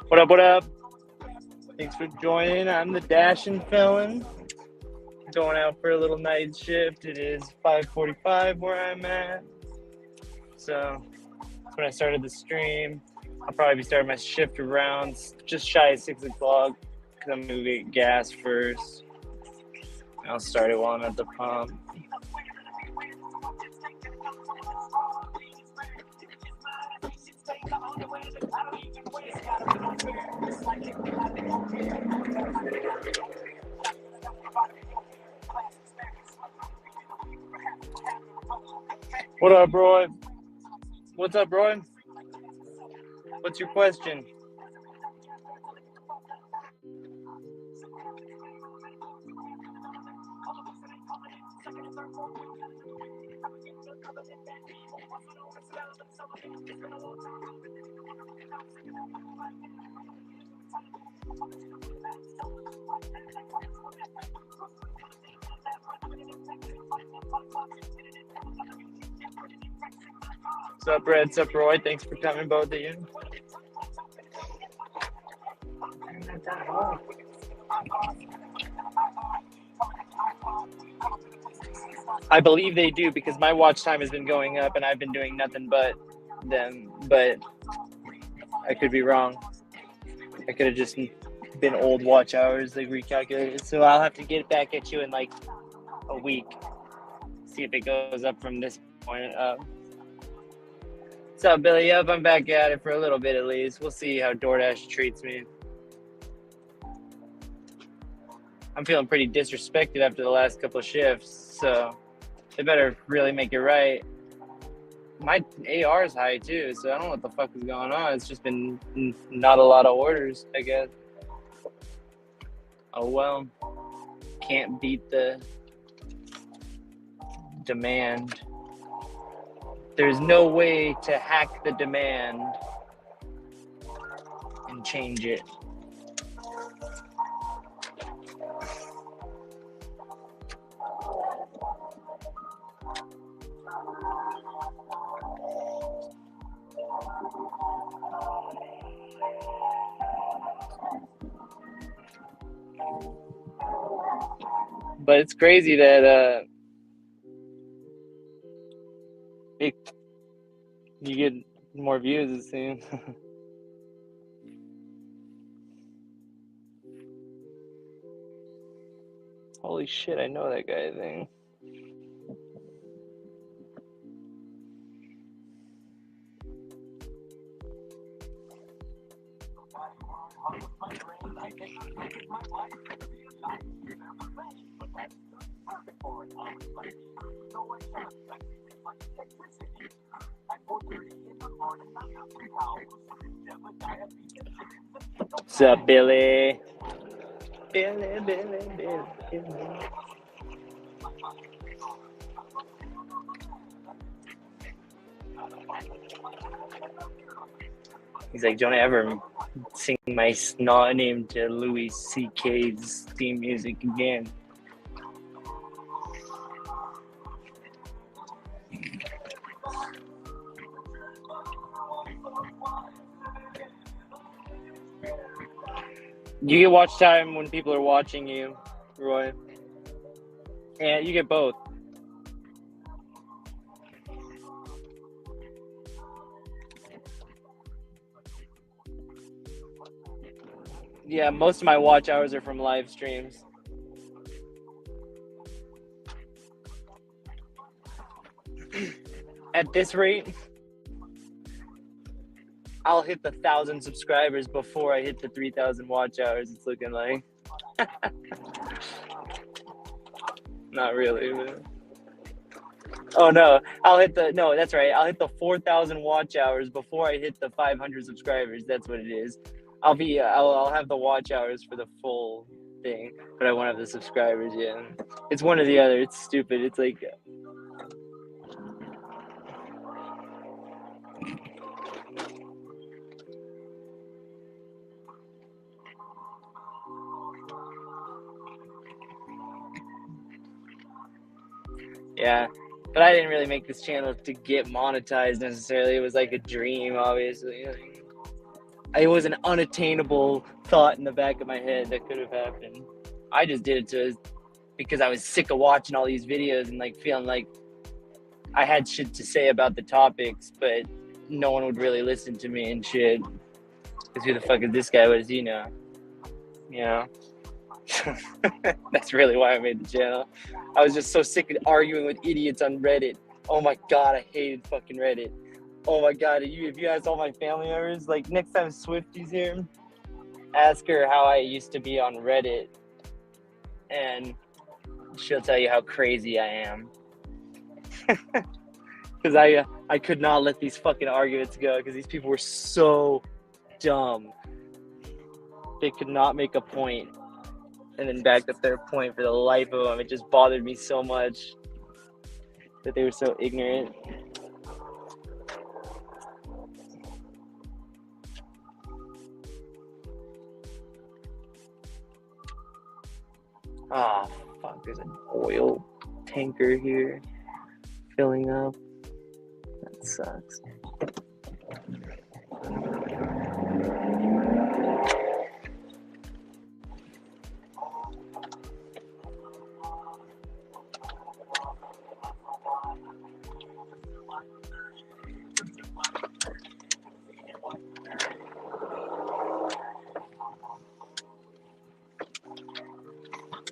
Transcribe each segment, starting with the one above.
What up, what up? Thanks for joining. I'm the Dashing Felon. Going out for a little night shift. It is 5:45 where I'm at. So that's when I started the stream. I'll probably be starting my shift around just shy of 6 o'clock because I'm going to get gas first. I'll start it while I'm at the pump. What up, bro? What's up, bro? What's your question? What's up, Red? What's up, Roy? Thanks for coming, both of you. I believe they do because my watch time has been going up and I've been doing nothing but them, but I could be wrong. I could have just been old watch hours, like recalculated. So I'll have to get back at you in like a week. See if it goes up from this point up. What's up, Billy? Yep, I'm back at it for a little bit at least. We'll see how DoorDash treats me. I'm feeling pretty disrespected after the last couple of shifts, so they better really make it right. My AR is high too, so I don't know what the fuck is going on. It's just been not a lot of orders, I guess. Oh well, can't beat the demand. There's no way to hack the demand and change it. But it's crazy that you get more views, it seems. Holy shit, I know that guy thing. What's up, Billy? Billy. He's like, don't ever sing my snot name to Louis C.K.'s theme music again. You get watch time when people are watching you, Roy. And you get both. Yeah, most of my watch hours are from live streams. At this rate, I'll hit the 1,000 subscribers before I hit the 3,000 watch hours. It's looking like. Not really. But... Oh no, that's right. I'll hit the 4,000 watch hours before I hit the 500 subscribers. That's what it is. I'll have the watch hours for the full thing, but I won't have the subscribers yet. It's one or the other. It's stupid. It's like. Yeah, But I didn't really make this channel to get monetized necessarily. It was like a dream, obviously. It was an unattainable thought in the back of my head that could have happened. I just did it because I was sick of watching all these videos and like feeling like I had shit to say about the topics, but no one would really listen to me and shit. Because who the fuck is this guy? What does he know? You know? That's really why I made the channel. I was just so sick of arguing with idiots on Reddit. Oh my god, I hated fucking Reddit. Oh my god, if you ask all my family members, like next time Swifty's here, ask her how I used to be on Reddit, and she'll tell you how crazy I am. Because I could not let these fucking arguments go because these people were so dumb. They could not make a point and then back up their point for the life of them. It just bothered me so much that they were so ignorant. Ah, fuck, there's an oil tanker here filling up. That sucks.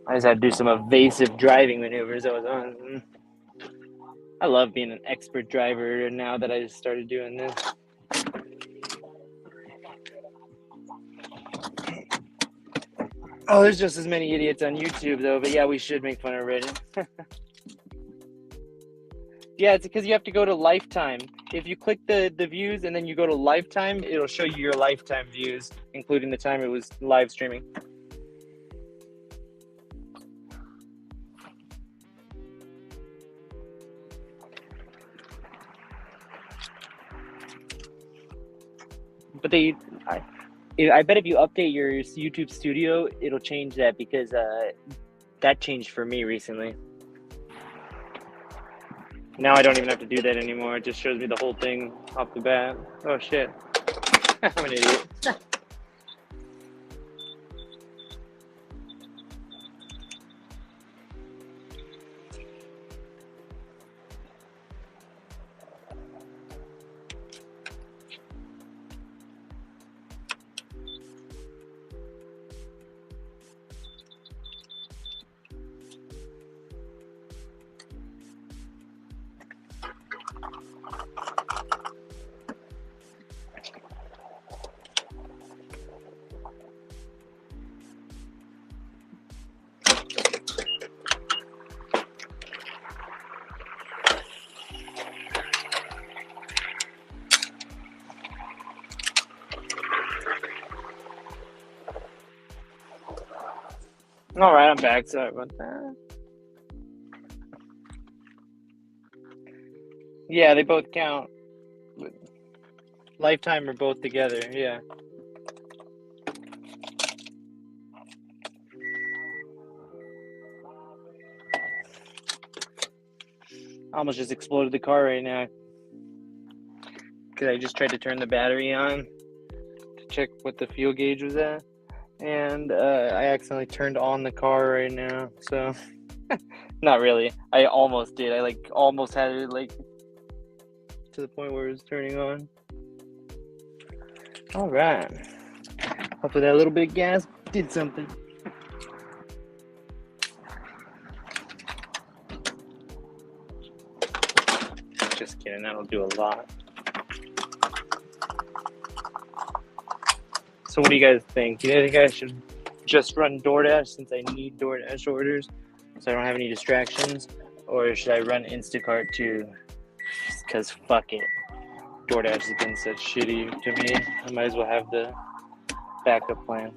I just had to do some evasive driving maneuvers. I love being an expert driver now that I just started doing this. Oh, there's just as many idiots on YouTube though, but yeah, we should make fun of Reddit. Yeah, it's because you have to go to lifetime. If you click the views and then you go to lifetime, it'll show you your lifetime views, including the time it was live streaming. But I bet if you update your YouTube studio, it'll change that because that changed for me recently. Now I don't even have to do that anymore. It just shows me the whole thing off the bat. Oh shit. I'm an idiot. All right, I'm back. Sorry about that. Yeah, they both count. Lifetime are both together, yeah. I almost just exploded the car right now. Because I just tried to turn the battery on to check what the fuel gauge was at. And I accidentally turned on the car right now. So, not really. I almost did. I almost had it to the point where it was turning on. All right. Hopefully that little bit of gas did something. Just kidding. That'll do a lot. So what do you guys think? Do you think I should just run DoorDash since I need DoorDash orders so I don't have any distractions? Or should I run Instacart too? Because fuck it. DoorDash has been such shitty to me. I might as well have the backup plan.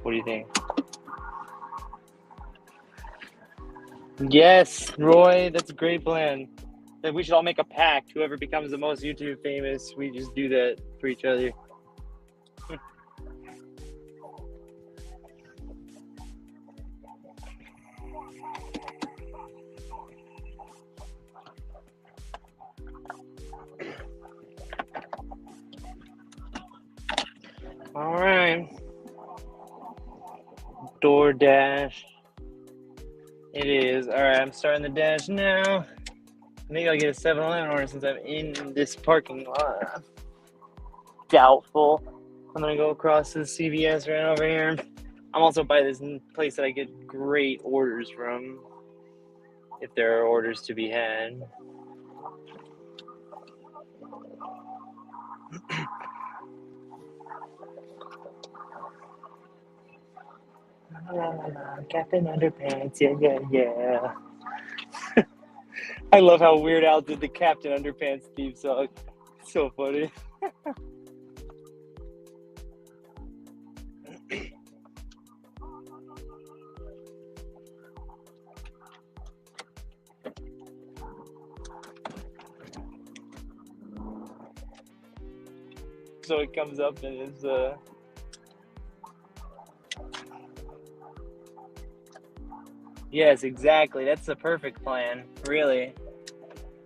What do you think? Yes, Roy, that's a great plan. Then we should all make a pact. Whoever becomes the most YouTube famous, we just do that for each other. All right. DoorDash. It is. All right, I'm starting the dash now. Maybe I'll get a 7-Eleven order since I'm in this parking lot. Doubtful. I'm going to go across to the CVS right over here. I'm also by this place that I get great orders from, if there are orders to be had. Captain Underpants, yeah. I love how Weird Al did the Captain Underpants theme song. It's so funny. So it comes up and it's yes, exactly. That's the perfect plan, really.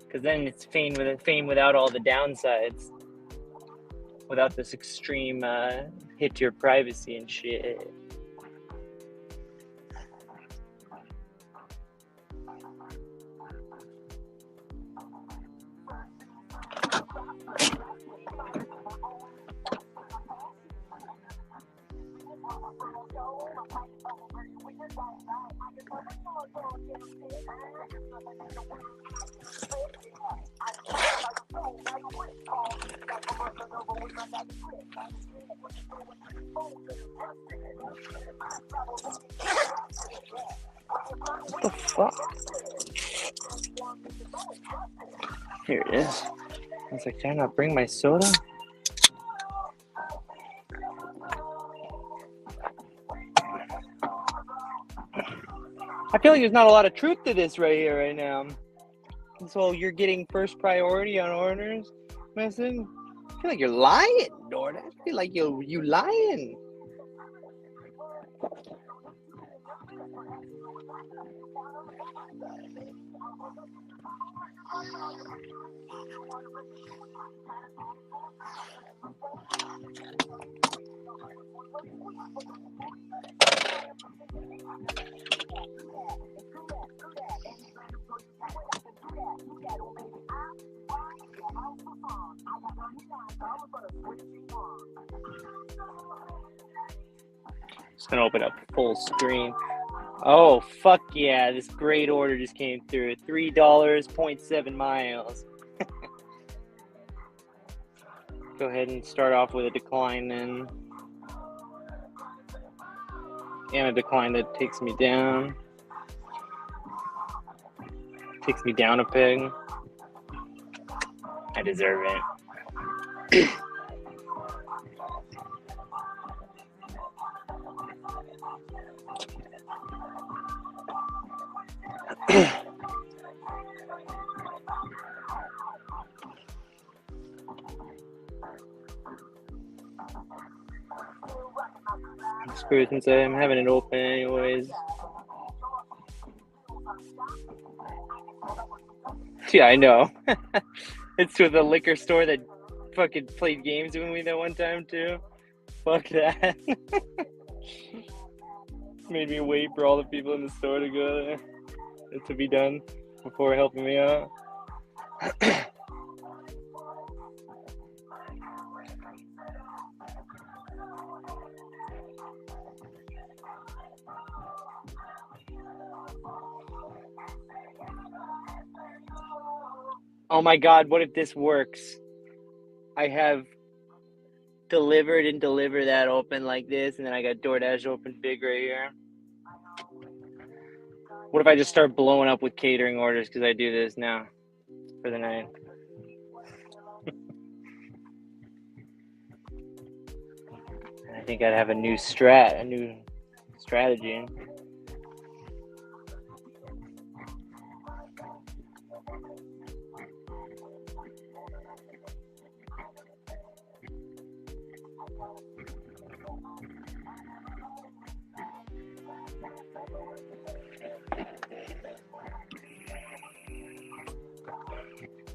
Because then it's fame without all the downsides, without this extreme hit to your privacy and shit. What the fuck? Here it is. I was like, can I not bring my soda? I feel like there's not a lot of truth to this right here, right now. This whole you're getting first priority on orders message. I feel like you're lying, DoorDash. I feel like you lying. Just gonna open up full screen. Oh, fuck yeah, this great order just came through. $3, 0.7 miles. Go ahead and start off with a decline then. And a decline that takes me down. Takes me down a peg. I deserve it. Screw it, since I'm having it open anyways. Yeah, I know. It's to the liquor store that fucking played games with me that one time too. Fuck that. Made me wait for all the people in the store to go there to be done before helping me out. Oh my god, what if this works? I have delivered and deliver that open like this, and then I got DoorDash open big right here. What if I just start blowing up with catering orders because I do this now for the night? I think I'd have a new strategy.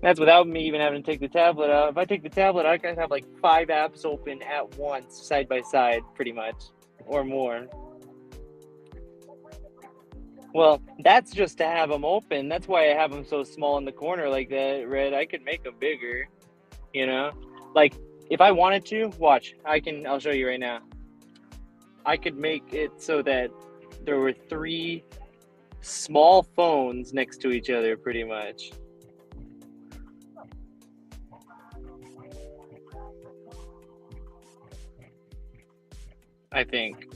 That's without me even having to take the tablet out. If I take the tablet, I can have like 5 apps open at once, side by side, pretty much, or more. Well, that's just to have them open. That's why I have them so small in the corner like that, Red. I could make them bigger, you know? Like, if I wanted to, watch. I'll show you right now. I could make it so that there were 3 small phones next to each other, pretty much. I think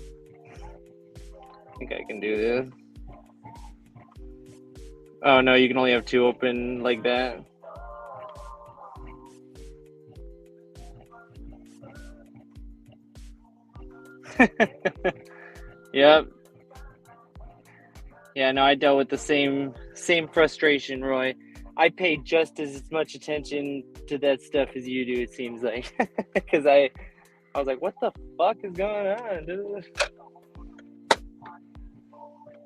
I can do this. Oh no, you can only have 2 open like that. Yep. Yeah, no, I dealt with the same frustration, Roy. I pay just as much attention to that stuff as you do, it seems like. Because I was like, what the fuck is going on, dude?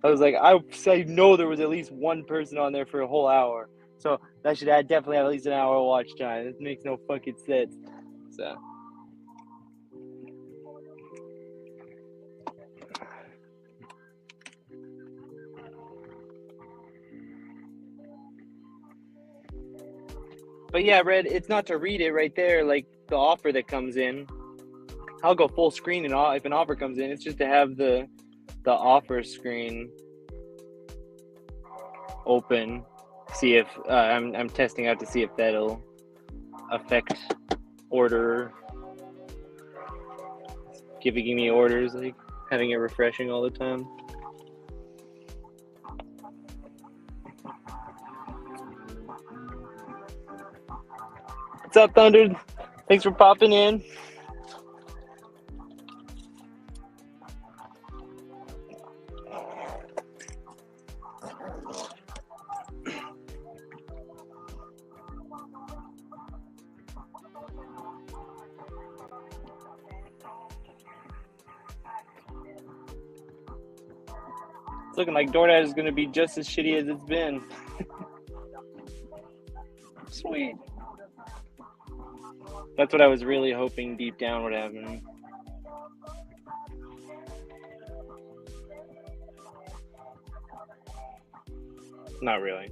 I was like, I know there was at least one person on there for a whole hour. So that should definitely have at least an hour of watch time. This makes no fucking sense. So. But yeah, Red, it's not to read it right there, like the offer that comes in. I'll go full screen and if an offer comes in, it's just to have the offer screen open. See if I'm testing out to see if that'll affect order, giving me orders, like having it refreshing all the time. What's up, Thunder? Thanks for popping in. It's looking like DoorDash is going to be just as shitty as it's been. Sweet. That's what I was really hoping deep down would happen. Not really.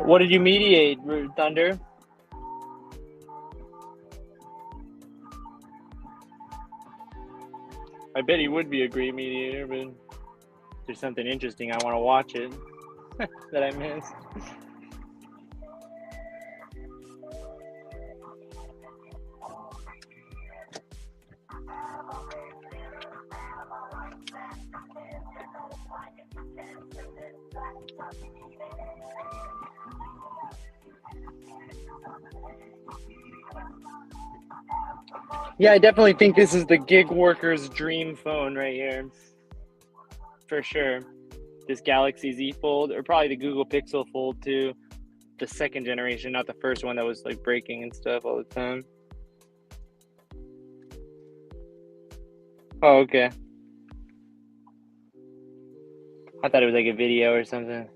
What did you mediate, Thunder? I bet he would be a great mediator, but if there's something interesting, I want to watch it that I missed. Yeah, I definitely think this is the gig worker's dream phone right here. For sure. This Galaxy Z Fold, or probably the Google Pixel Fold 2. The second generation, not the first one that was like breaking and stuff all the time. Oh, okay. I thought it was like a video or something.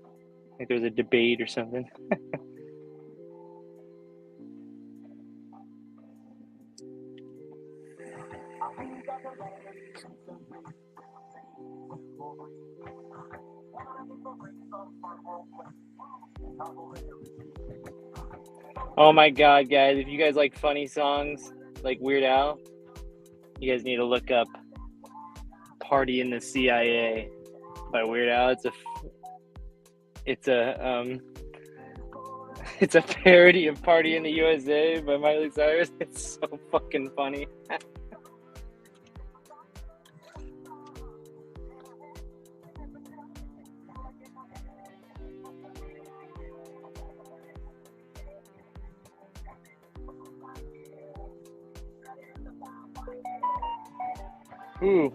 Like there was a debate or something. Oh my god, guys, if you guys like funny songs like Weird Al, you guys need to look up Party in the CIA by Weird Al. It's a parody of Party in the USA by Miley Cyrus. It's so fucking funny. Ooh.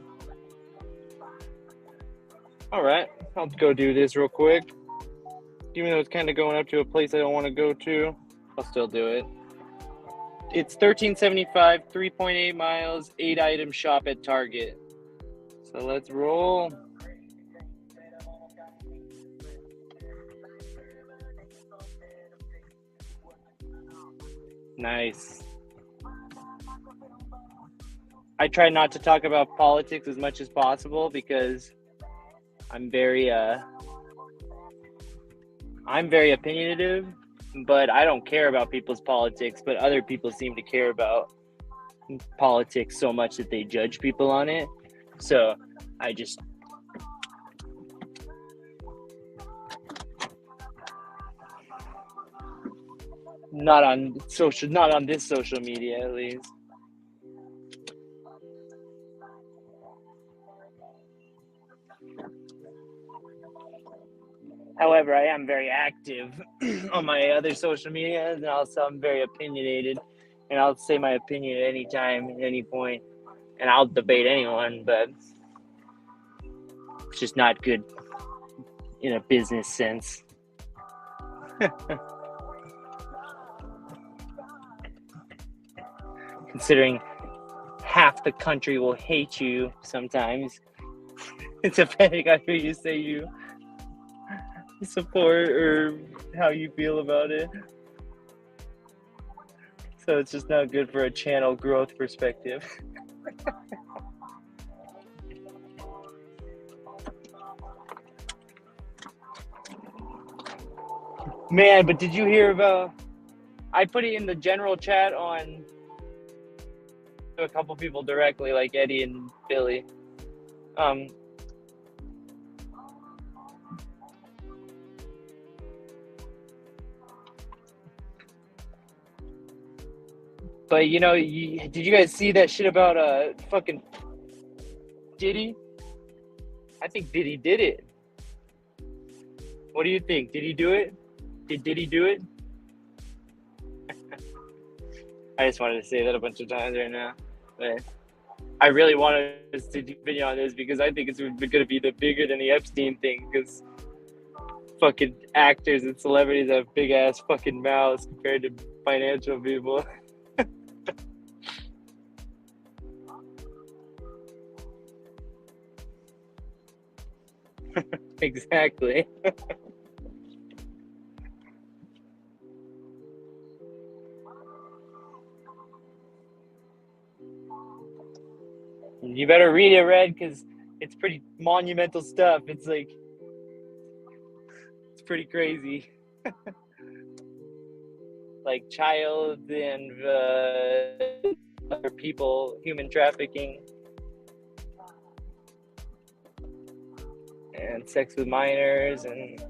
All right, I'll go do this real quick. Even though it's kind of going up to a place I don't want to go to, I'll still do it. It's $13.75, 3.8 miles, 8-item shop at Target. So let's roll. Nice. I try not to talk about politics as much as possible because I'm very opinionative, but I don't care about people's politics, but other people seem to care about politics so much that they judge people on it. So I just not on this social media at least. However, I am very active on my other social media, and also I'm very opinionated, and I'll say my opinion at any time, at any point, and I'll debate anyone, but it's just not good in a business sense. Considering half the country will hate you sometimes, depending on who you say you support or how you feel about it. So it's just not good for a channel growth perspective. Man, but did you hear about, I put it in the general chat on a couple people directly, like Eddie and Billy. But you know, did you guys see that shit about fucking Diddy? I think Diddy did it. What do you think? Did he do it? Did Diddy do it? I just wanted to say that a bunch of times right now. But I really wanted us to do a video on this because I think it's going to be bigger than the Epstein thing, because fucking actors and celebrities have big ass fucking mouths compared to financial people. Exactly. You better read it, Red, because it's pretty monumental stuff. It's like, it's pretty crazy. Like child and other people, human trafficking, and sex with minors and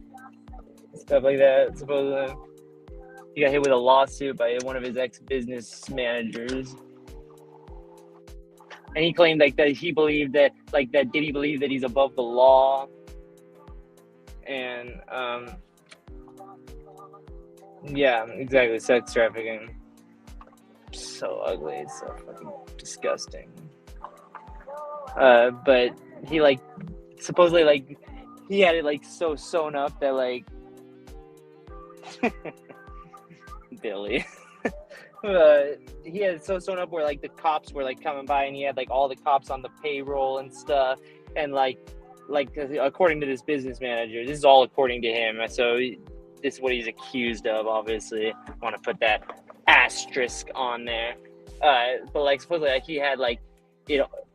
stuff like that. Supposedly, he got hit with a lawsuit by one of his ex-business managers. And he claimed like that he believed that Diddy believed that he's above the law, and yeah, exactly, sex trafficking. So ugly, it's so fucking disgusting. But he supposedly he had it so sewn up that Billy. He had it so sewn up where the cops were coming by, and he had all the cops on the payroll and stuff, and like according to this business manager, this is all according to him. So this is what he's accused of. Obviously, I want to put that asterisk on there. But like supposedly, like he had like,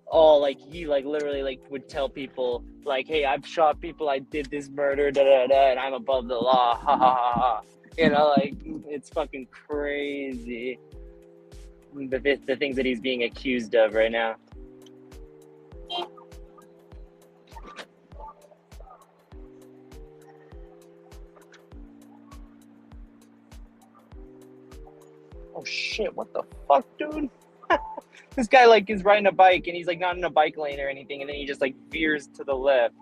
all like he like literally like would tell people like, hey, I've shot people, I did this murder, da da da, and I'm above the law, ha ha ha ha. Like it's fucking crazy. The things that he's being accused of right now. Oh shit, what the fuck, dude? This guy like is riding a bike and he's like not in a bike lane or anything, and then he just like veers to the left.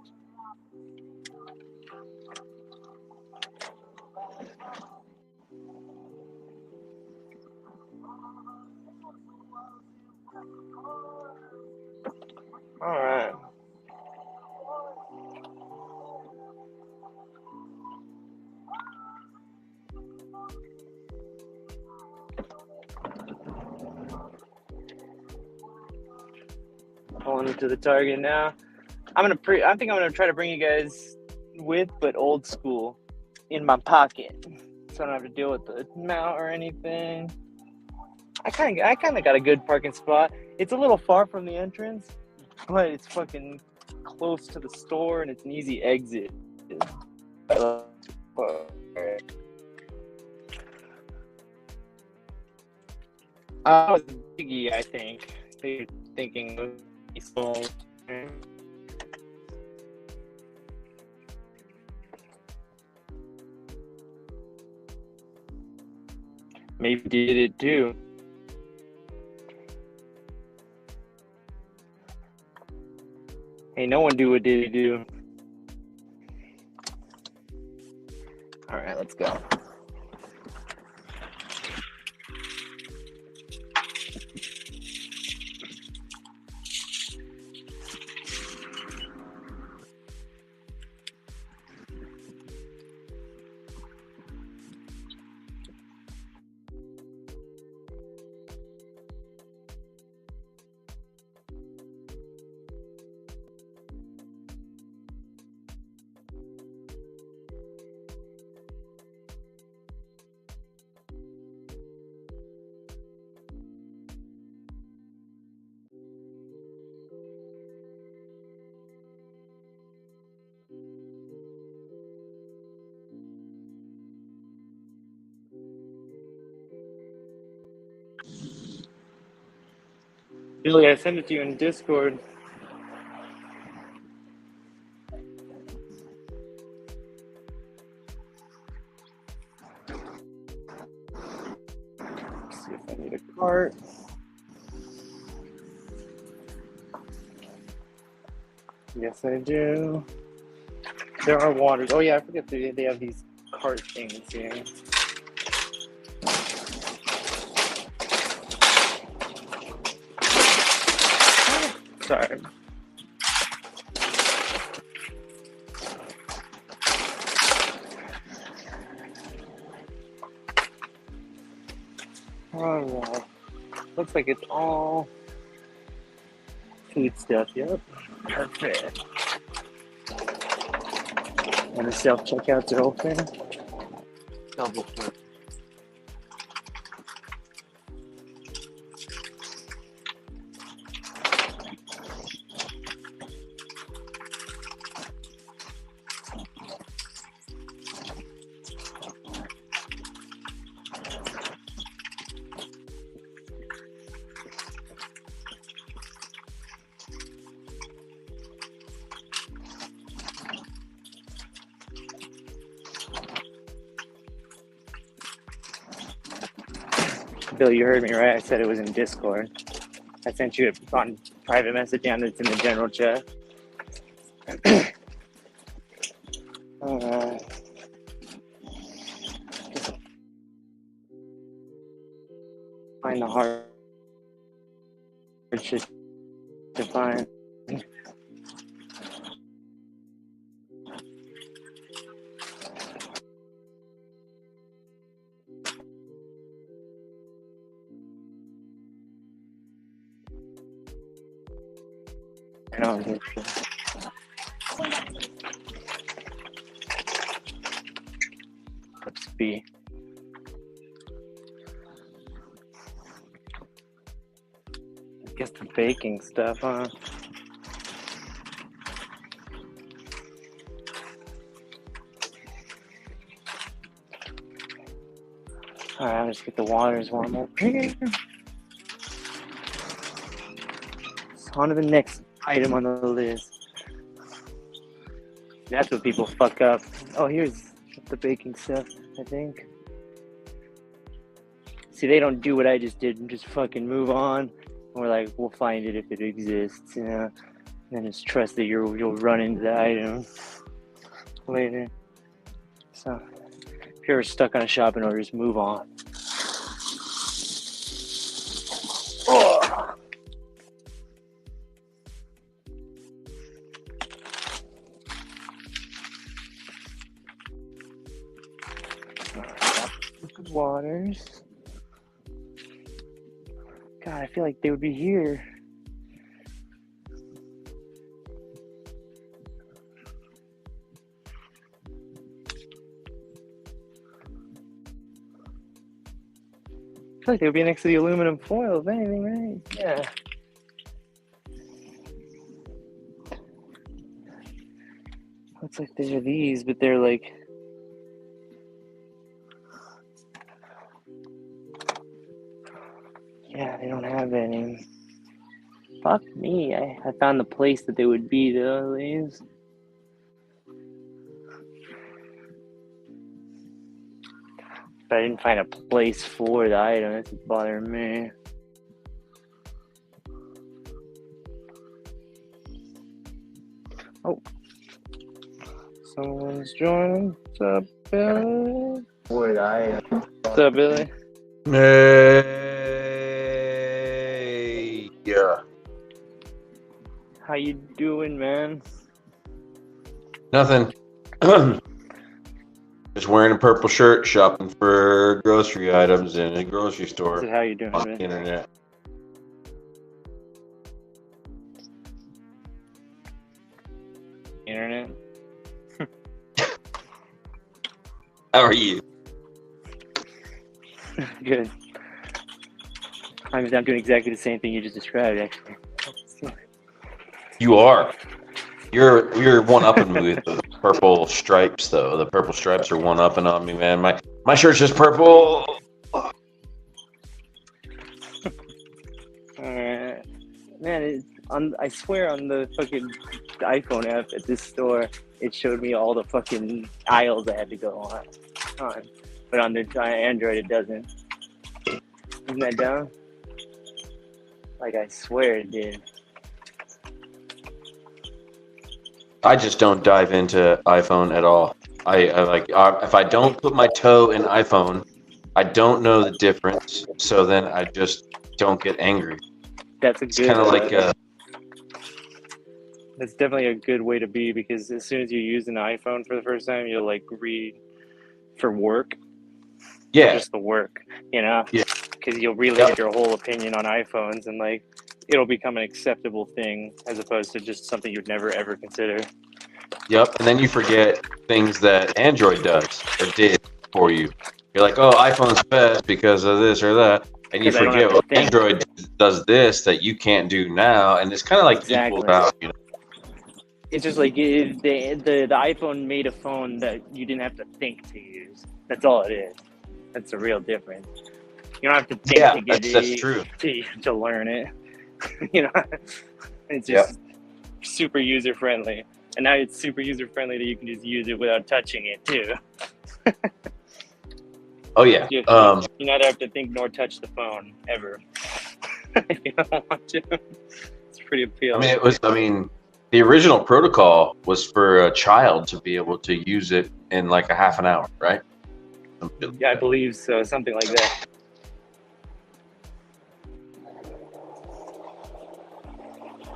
All right. Pulling into the Target now. I think I'm gonna try to bring you guys with, but old school, in my pocket, so I don't have to deal with the mount or anything. I kind of got a good parking spot. It's a little far from the entrance, but it's fucking close to the store and it's an easy exit. I was Biggie, I think. They're thinking of peaceful. Maybe did it too. Hey, no one do what did he do. All right, let's go. Billy, I sent it to you in Discord. Let's see if I need a cart. Yes, I do. There are waters. Oh yeah, I forget they have these cart things here. Sorry. Alright. Looks like it's all food stuff, yep. Perfect. And the self-checkouts are open. Double click. Bill, you heard me right? I said it was in Discord. I sent you a on private message and it's in the general chat. Find the hard shit to find. Let's be. I guess the baking stuff, huh? Alright, I'll just get the waters warm up here. On to the next item on the list. That's what people fuck up. Oh, here's the baking stuff, I think. See, they don't do what I just did and just fucking move on. We're like, we'll find it if it exists, you know. And then just trust that you'll run into the item later. So, if you're stuck on a shopping order, just move on. Oh. Waters. God, I feel like they would be here. I feel like they would be next to the aluminum foil, if anything, right? Yeah. Looks like these are these, but they're like. Yeah, they don't have any. Fuck me. I found the place that they would be, though, these. But I didn't find a place for the item. That's bothering me. Oh. Someone's joining. What's up, Billy? For the item. What's up, Billy? Hey. Yeah. How you doing, man? Nothing. Just wearing a purple shirt, shopping for grocery items in a grocery store So how you doing, on man? the internet. Internet? How are you? Good. I'm doing exactly the same thing you just described, actually. You are. You're one upping me with the purple stripes, though. The purple stripes are one upping on me, man. My shirt's just purple. Alright. Man, I swear on the fucking iPhone app at this store, it showed me all the fucking aisles I had to go on. But on the Android, it doesn't. Isn't that dumb? Like, I swear it did. I just don't dive into iPhone at all. If I don't put my toe in iPhone, I don't know the difference. So then I just don't get angry. That's a It's good. kind of like That's definitely a good way to be, because as soon as you use an iPhone for the first time, you'll like read for work. yeah, Just the work, you know. Yeah. Because you'll relate your whole opinion on iPhones, and like it'll become an acceptable thing as opposed to just something you'd never ever consider. yep. And then you forget things that Android does or did for you. You're like, oh, iPhone's best because of this or that, and you 'Cause I don't forget, have to well, think. Android does this that you can't do now, and it's kind of like Exactly. equaled out, you know. It's just like the iPhone made a phone that you didn't have to think to use. That's all it is. That's the real difference. You don't have to think Yeah, to get that's true. to learn it. You know, it's just super user friendly, and now it's super user friendly that you can just use it without touching it too. Oh yeah. You neither have to think nor touch the phone ever. If you don't want to. It's pretty appealing. I mean, the original protocol was for a child to be able to use it in like a half an hour, right? Yeah, I believe so. Something like that.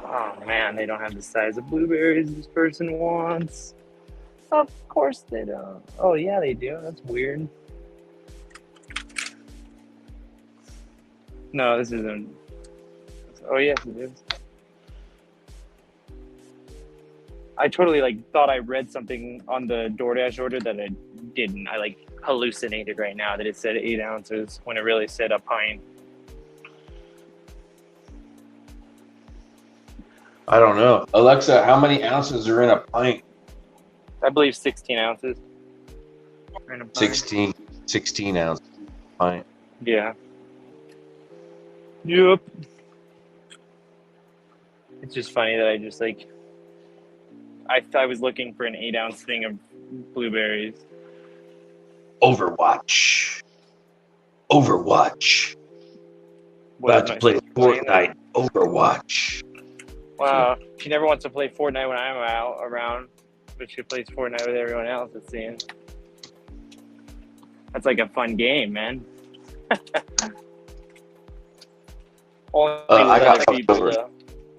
Oh man, they don't have the size of blueberries this person wants. Of course they don't. Oh yeah, they do. That's weird. No, this isn't. Oh yes, it is. I totally like thought I read something on the DoorDash order that I didn't. I like hallucinated right now that it said 8 ounces when it really said a pint. I don't know. Alexa, how many ounces are in a pint? I believe 16 ounces. In a pint. 16 ounces pint. Yeah. Yep. It's just funny that I just like I was looking for an 8 ounce thing of blueberries. Overwatch. About to play Fortnite. Overwatch. Wow. She never wants to play Fortnite when I'm around, but she plays Fortnite with everyone else, it seems. That's like a fun game, man.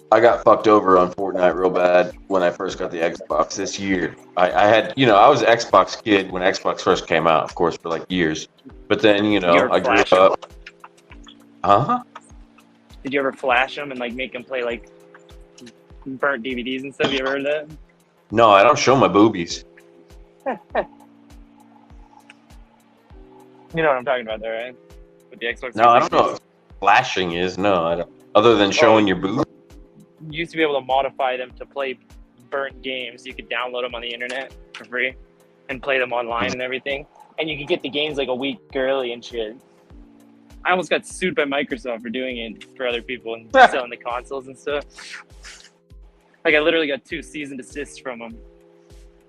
I got fucked over on Fortnite real bad when I first got the Xbox this year. I had, I was an Xbox kid when Xbox first came out, of course, for like years. But then, I grew up. Huh? Did you ever flash them and like make them play like burnt DVDs and stuff? You ever heard of that? No, I don't show my boobies. You know what I'm talking about there, right? With the Xbox. No, I don't know what flashing is. No, I don't. Other than showing your boobs. You used to be able to modify them to play burnt games. You could download them on the internet for free and play them online and everything. And you could get the games like a week early and shit. I almost got sued by Microsoft for doing it for other people and selling the consoles and stuff. Like I literally got 2 cease and desists from them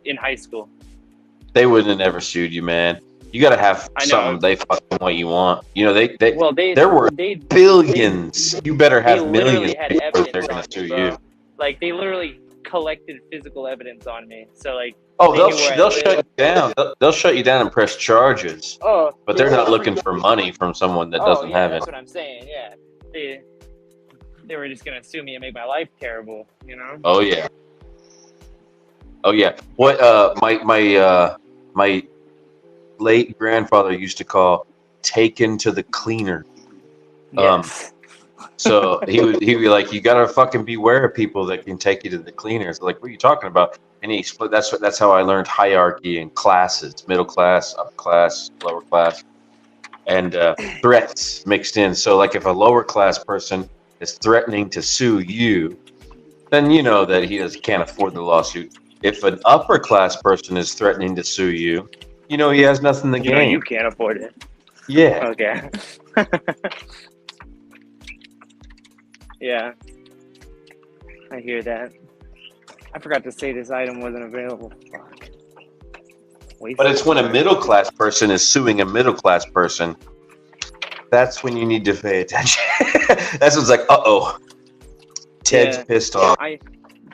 in high school. They wouldn't have never sued you, man. You got to have something they fucking what you want. There were billions. You better have millions. They're going to sue you. Like they literally collected physical evidence on me. So like, they'll shut you down. They'll shut you down and press charges. Oh, but they're not looking for money from someone that doesn't have it. That's what I'm saying. Yeah, they were just gonna sue me and make my life terrible. Oh yeah. What my late grandfather used to call taken to the cleaner. Yes. So he'd be like, you gotta fucking beware of people that can take you to the cleaners. Like, what are you talking about? And he explained that's how I learned hierarchy in classes: middle class, upper class, lower class, and threats mixed in. So like, if a lower class person is threatening to sue you, then you know that he can't afford the lawsuit. If an upper class person is threatening to sue you, he has nothing to gain. You can't afford it. Yeah. Okay. Yeah. I hear that. I forgot to say this item wasn't available. Fuck. But it's when a middle class person is suing a middle class person. That's when you need to pay attention. That's what's like, Ted's pissed off.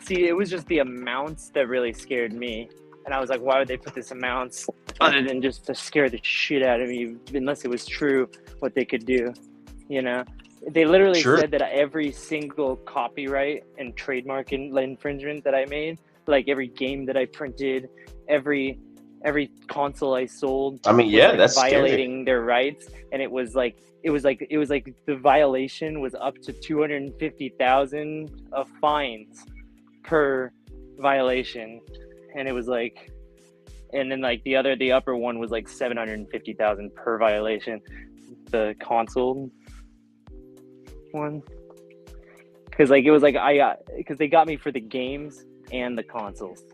It was just the amounts that really scared me. And I was like, why would they put this amounts other than just to scare the shit out of me, unless it was true what they could do, They literally said that every single copyright and trademark infringement that I made, like every game that I printed, every console I sold, that's violating their rights. And it was like the violation was up to 250,000 of fines per violation. And it was like, and then like the upper one was like 750,000 per violation. The console one, because like it was like because they got me for the games and the consoles.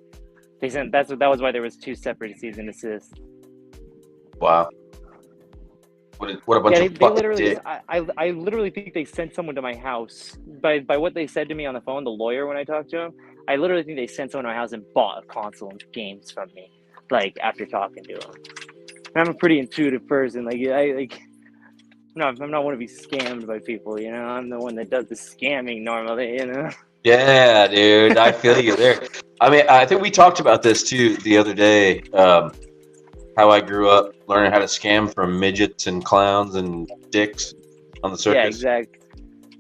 They sent that was why there was 2 separate cease and desist. Wow. What a bunch of they literally. I literally think they sent someone to my house by what they said to me on the phone. The lawyer, when I talked to him, I literally think they sent someone to my house and bought a console and games from me. Like after talking to him, and I'm a pretty intuitive person. No, I'm not one to be scammed by people, I'm the one that does the scamming normally, Yeah, dude, I feel you there. I think we talked about this too the other day, how I grew up learning how to scam from midgets and clowns and dicks on the circus. Yeah, exactly.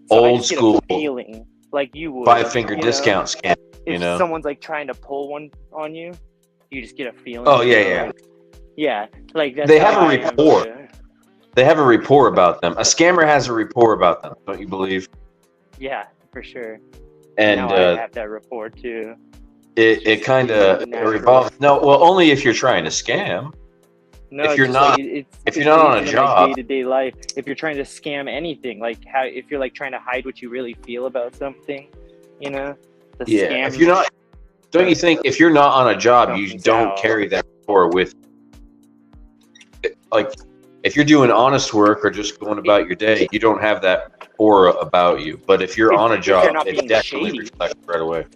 So old school feeling like you would 5-finger discount scam. If someone's like trying to pull one on you, you just get a feeling. Oh yeah. Yeah, like that's they have a rapport. They have a rapport about them. A scammer has a rapport about them, don't you believe? Yeah, for sure. And now I have that rapport too. it kind of revolves. No, well, only if you're trying to scam. No, if it's you're just not, like, if you're not on a in, job, like, day-to-day life, if you're trying to scam anything, like if you're like trying to hide what you really feel about something, you know, the scam. If you're not, don't you think if you're not on a job, you don't out. carry that rapport with, like, if you're doing honest work or just going about your day, you don't have that aura about you. But if you're on a job, it definitely reflects right away.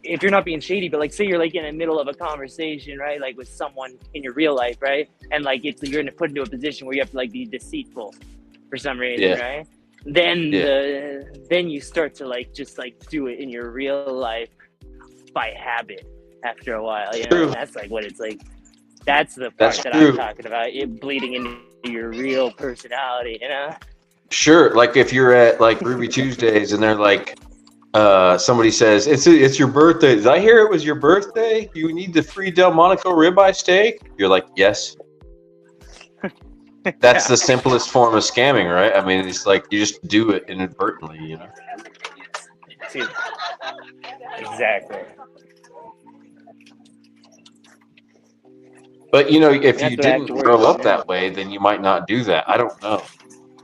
If you're not being shady, but like say you're like in the middle of a conversation, right? Like with someone in your real life, right? And like you're put into a position where you have to like be deceitful for some reason, right? Then then you start to like just like do it in your real life by habit after a while. You know, and that's like what it's like. That's the part that I'm talking about. It bleeding into your real personality, you know? Sure. Like if you're at like Ruby Tuesdays and they're like, somebody says, it's your birthday. Did I hear it was your birthday? You need the free Delmonico ribeye steak? You're like, yes. That's the simplest form of scamming, right? I mean, it's like you just do it inadvertently, you know? Exactly. But, you know, if you didn't grow up that way, then you might not do that. I don't know.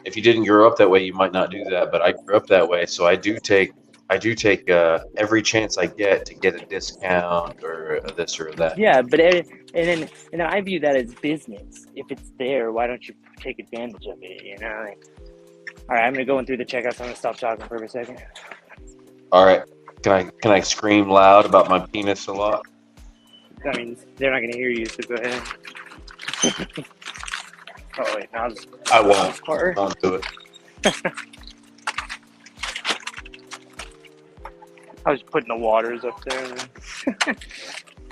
If you didn't grow up that way, you might not do that. But I grew up that way, so I do take every chance I get to get a discount or this or that. Yeah, but and then I view that as business. If it's there, why don't you take advantage of it? You know. Like, all right, I'm gonna go in through the checkouts. I'm gonna stop talking for a second. All right. Can I scream loud about my penis a lot? I mean, they're not gonna hear you, so go ahead. Oh wait, no, I won't. I'll do it. I was putting the waters up there.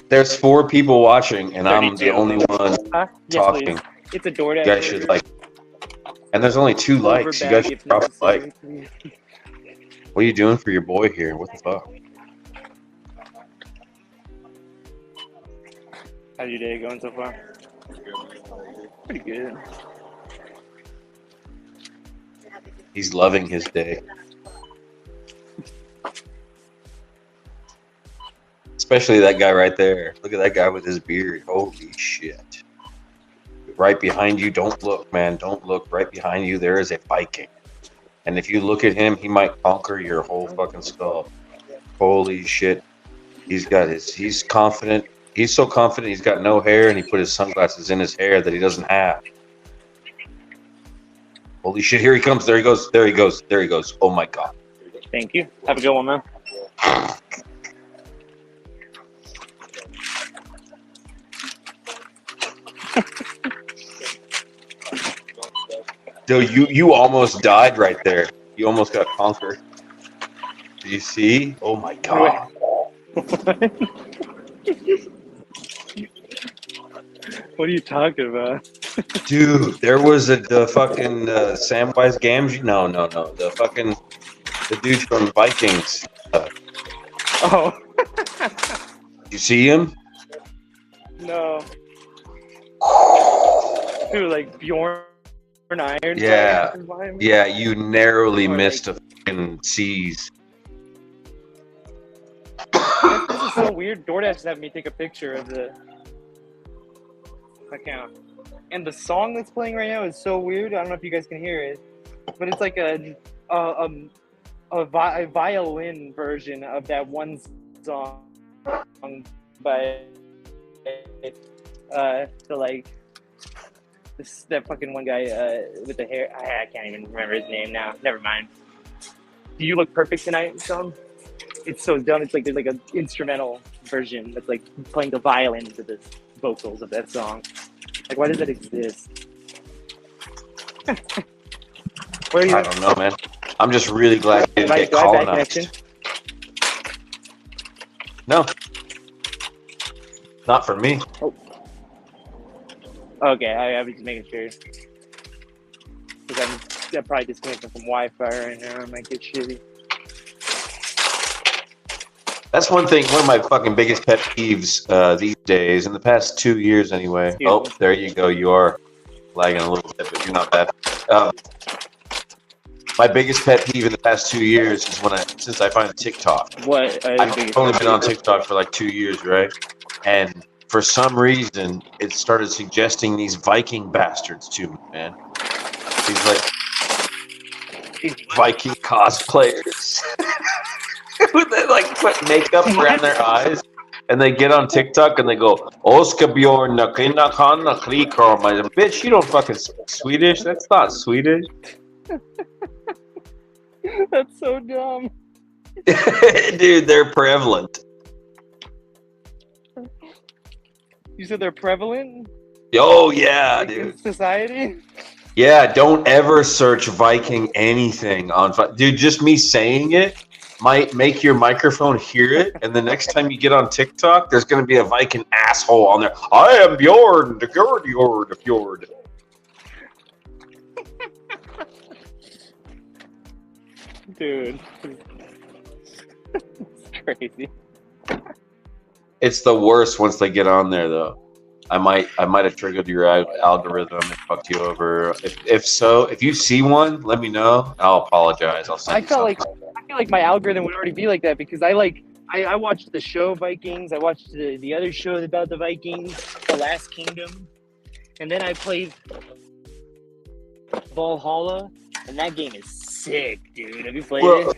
There's 4 people watching, and 32. I'm the only one talking. Yes, it's a DoorDash. You guys should like. And there's only 2 likes. You guys should probably like. What are you doing for your boy here? What the fuck? How's your day going so far? Pretty good. He's loving his day. Especially that guy right there. Look at that guy with his beard. Holy shit. Right behind you, don't look, man. Don't look. Right behind you, there is a Viking. And if you look at him, he might conquer your whole fucking skull. Holy shit. He's confident. He's so confident he's got no hair, and he put his sunglasses in his hair that he doesn't have. Holy shit, here he comes. There he goes. There he goes. There he goes. Oh my god. Thank you. Have a good one, man. Dude, you almost died right there. You almost got conquered. Do you see? Oh my god. What are you talking about? Dude, there was the fucking Samwise Gamgee. No. The dude from Vikings. Oh. You see him? No. Dude, like Bjorn Iron. Yeah. Yeah, you narrowly missed a fucking seize. This is so weird. DoorDash is having me take a picture of the account. And the song that's playing right now is so weird. I don't know if you guys can hear it, but it's like a violin version of that one song by that fucking one guy with the hair. I can't even remember his name now. Never mind. Do You Look Perfect Tonight song? It's so dumb. It's like there's like an instrumental version that's like playing the violin to the vocals of that song. Like, why does that exist? Where are you? I don't know, man. I'm just really glad you didn't get colonized. No. Not for me. Oh. Okay, I was just making sure. Because I'm probably disconnected from Wi-Fi right now. I might get shitty. That's one thing, one of my fucking biggest pet peeves these days, in the past 2 years anyway. Oh, there you go. You are lagging a little bit, but you're not bad. My biggest pet peeve in the past 2 years is since I find TikTok. What? I've only been on TikTok for like 2 years, right? And for some reason, it started suggesting these Viking bastards to me, man. These like Viking cosplayers. They like put makeup around their eyes. And they get on TikTok and they go, Oskabjorn Nakinakan Krikor. My bitch, you don't fucking speak Swedish. That's not Swedish. That's so dumb. Dude, they're prevalent. You said they're prevalent? Oh, yeah, like dude. In society? Yeah, don't ever search Viking anything on... Dude, just me saying it might make your microphone hear it, and the next time you get on TikTok, there's going to be a Viking asshole on there. I am Bjorn, the Fjord. Dude. It's crazy. It's the worst once they get on there, though. I might have triggered your algorithm and fucked you over. If so, if you see one, let me know. I'll apologize. I'll send I feel like my algorithm would already be like that because I watched the show Vikings. I watched the other show about the Vikings, The Last Kingdom, and then I played Valhalla, and that game is sick, dude. Have you played it?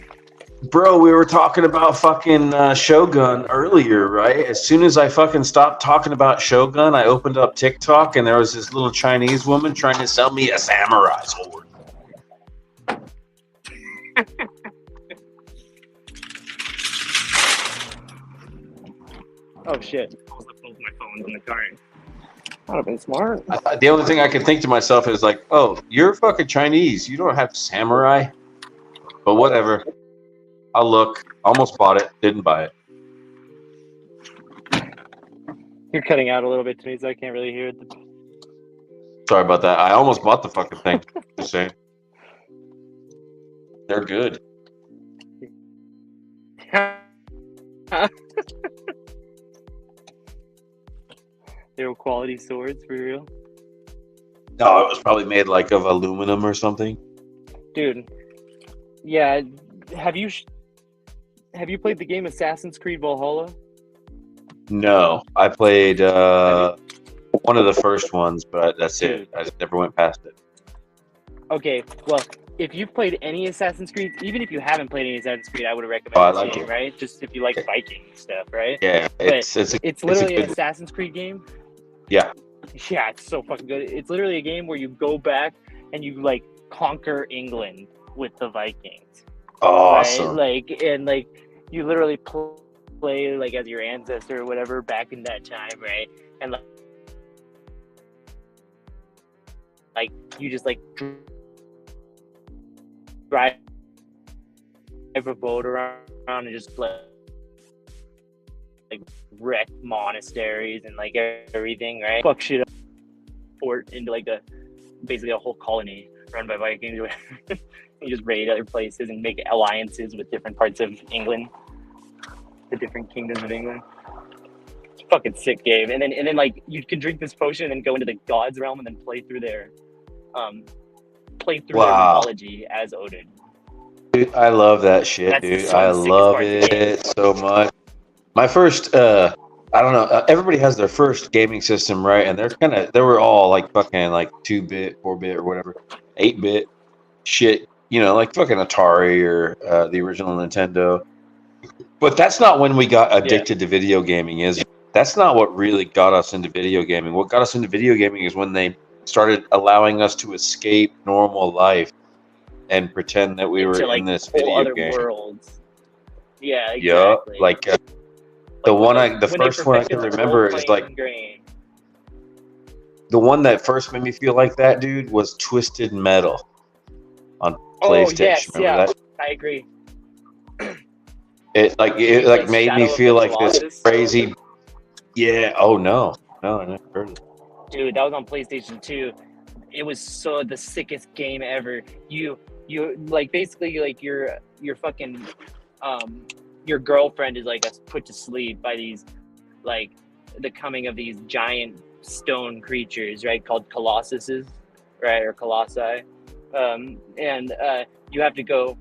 Bro, we were talking about fucking Shogun earlier, right? As soon as I fucking stopped talking about Shogun, I opened up TikTok and there was this little Chinese woman trying to sell me a samurai sword. Oh shit! I was both my phones in the car. That would have been smart. The only thing I can think to myself is like, oh, you're fucking Chinese. You don't have samurai. But whatever. I'll look. Almost bought it. Didn't buy it. You're cutting out a little bit to me, so I can't really hear it. Sorry about that. I almost bought the fucking thing. Just saying. They're good. They were quality swords, for real? No, it was probably made like of aluminum or something. Dude. Yeah. Have you played the game Assassin's Creed Valhalla? No, I played one of the first ones, but that's it. I just never went past it. Okay, well, if you've played any Assassin's Creed, even if you haven't played any Assassin's Creed, I would recommend this game, right? Just if you like Viking stuff, right? Yeah, it's literally an Assassin's Creed game. Yeah. Yeah, it's so fucking good. It's literally a game where you go back and you like conquer England with the Vikings. Awesome. Right? Like you literally play like as your ancestor or whatever back in that time, right? And like you just like drive a boat around and just like wreck monasteries and like everything, right? Fuck shit up, port into like basically a whole colony run by Vikings. You just raid other places and make alliances with different parts of England, the different kingdoms of England. It's a fucking sick game. And then like you can drink this potion and then go into the gods realm and then play through their mythology as Odin. Dude, I love that shit, dude. I love it so much. My first, I don't know. Everybody has their first gaming system, right? And they were all like fucking like 2-bit, 4-bit, or whatever, 8-bit shit. You know, like fucking Atari or the original Nintendo. But that's not when we got addicted to video gaming. That's not what really got us into video gaming. What got us into video gaming is when they started allowing us to escape normal life and pretend that we were in this video game. Worlds. Yeah, exactly. Yeah, like the first one I can remember is like the one that first made me feel like that, dude, was Twisted Metal on PlayStation. Yes, remember that? I agree. It made me feel like this crazy. Yeah. Oh no, I never heard of it. Dude, that was on PlayStation 2. It was the sickest game ever. You like basically like your fucking your girlfriend is like put to sleep by these like the coming of these giant stone creatures, right? Called colossuses, right? Or colossi, and you have to go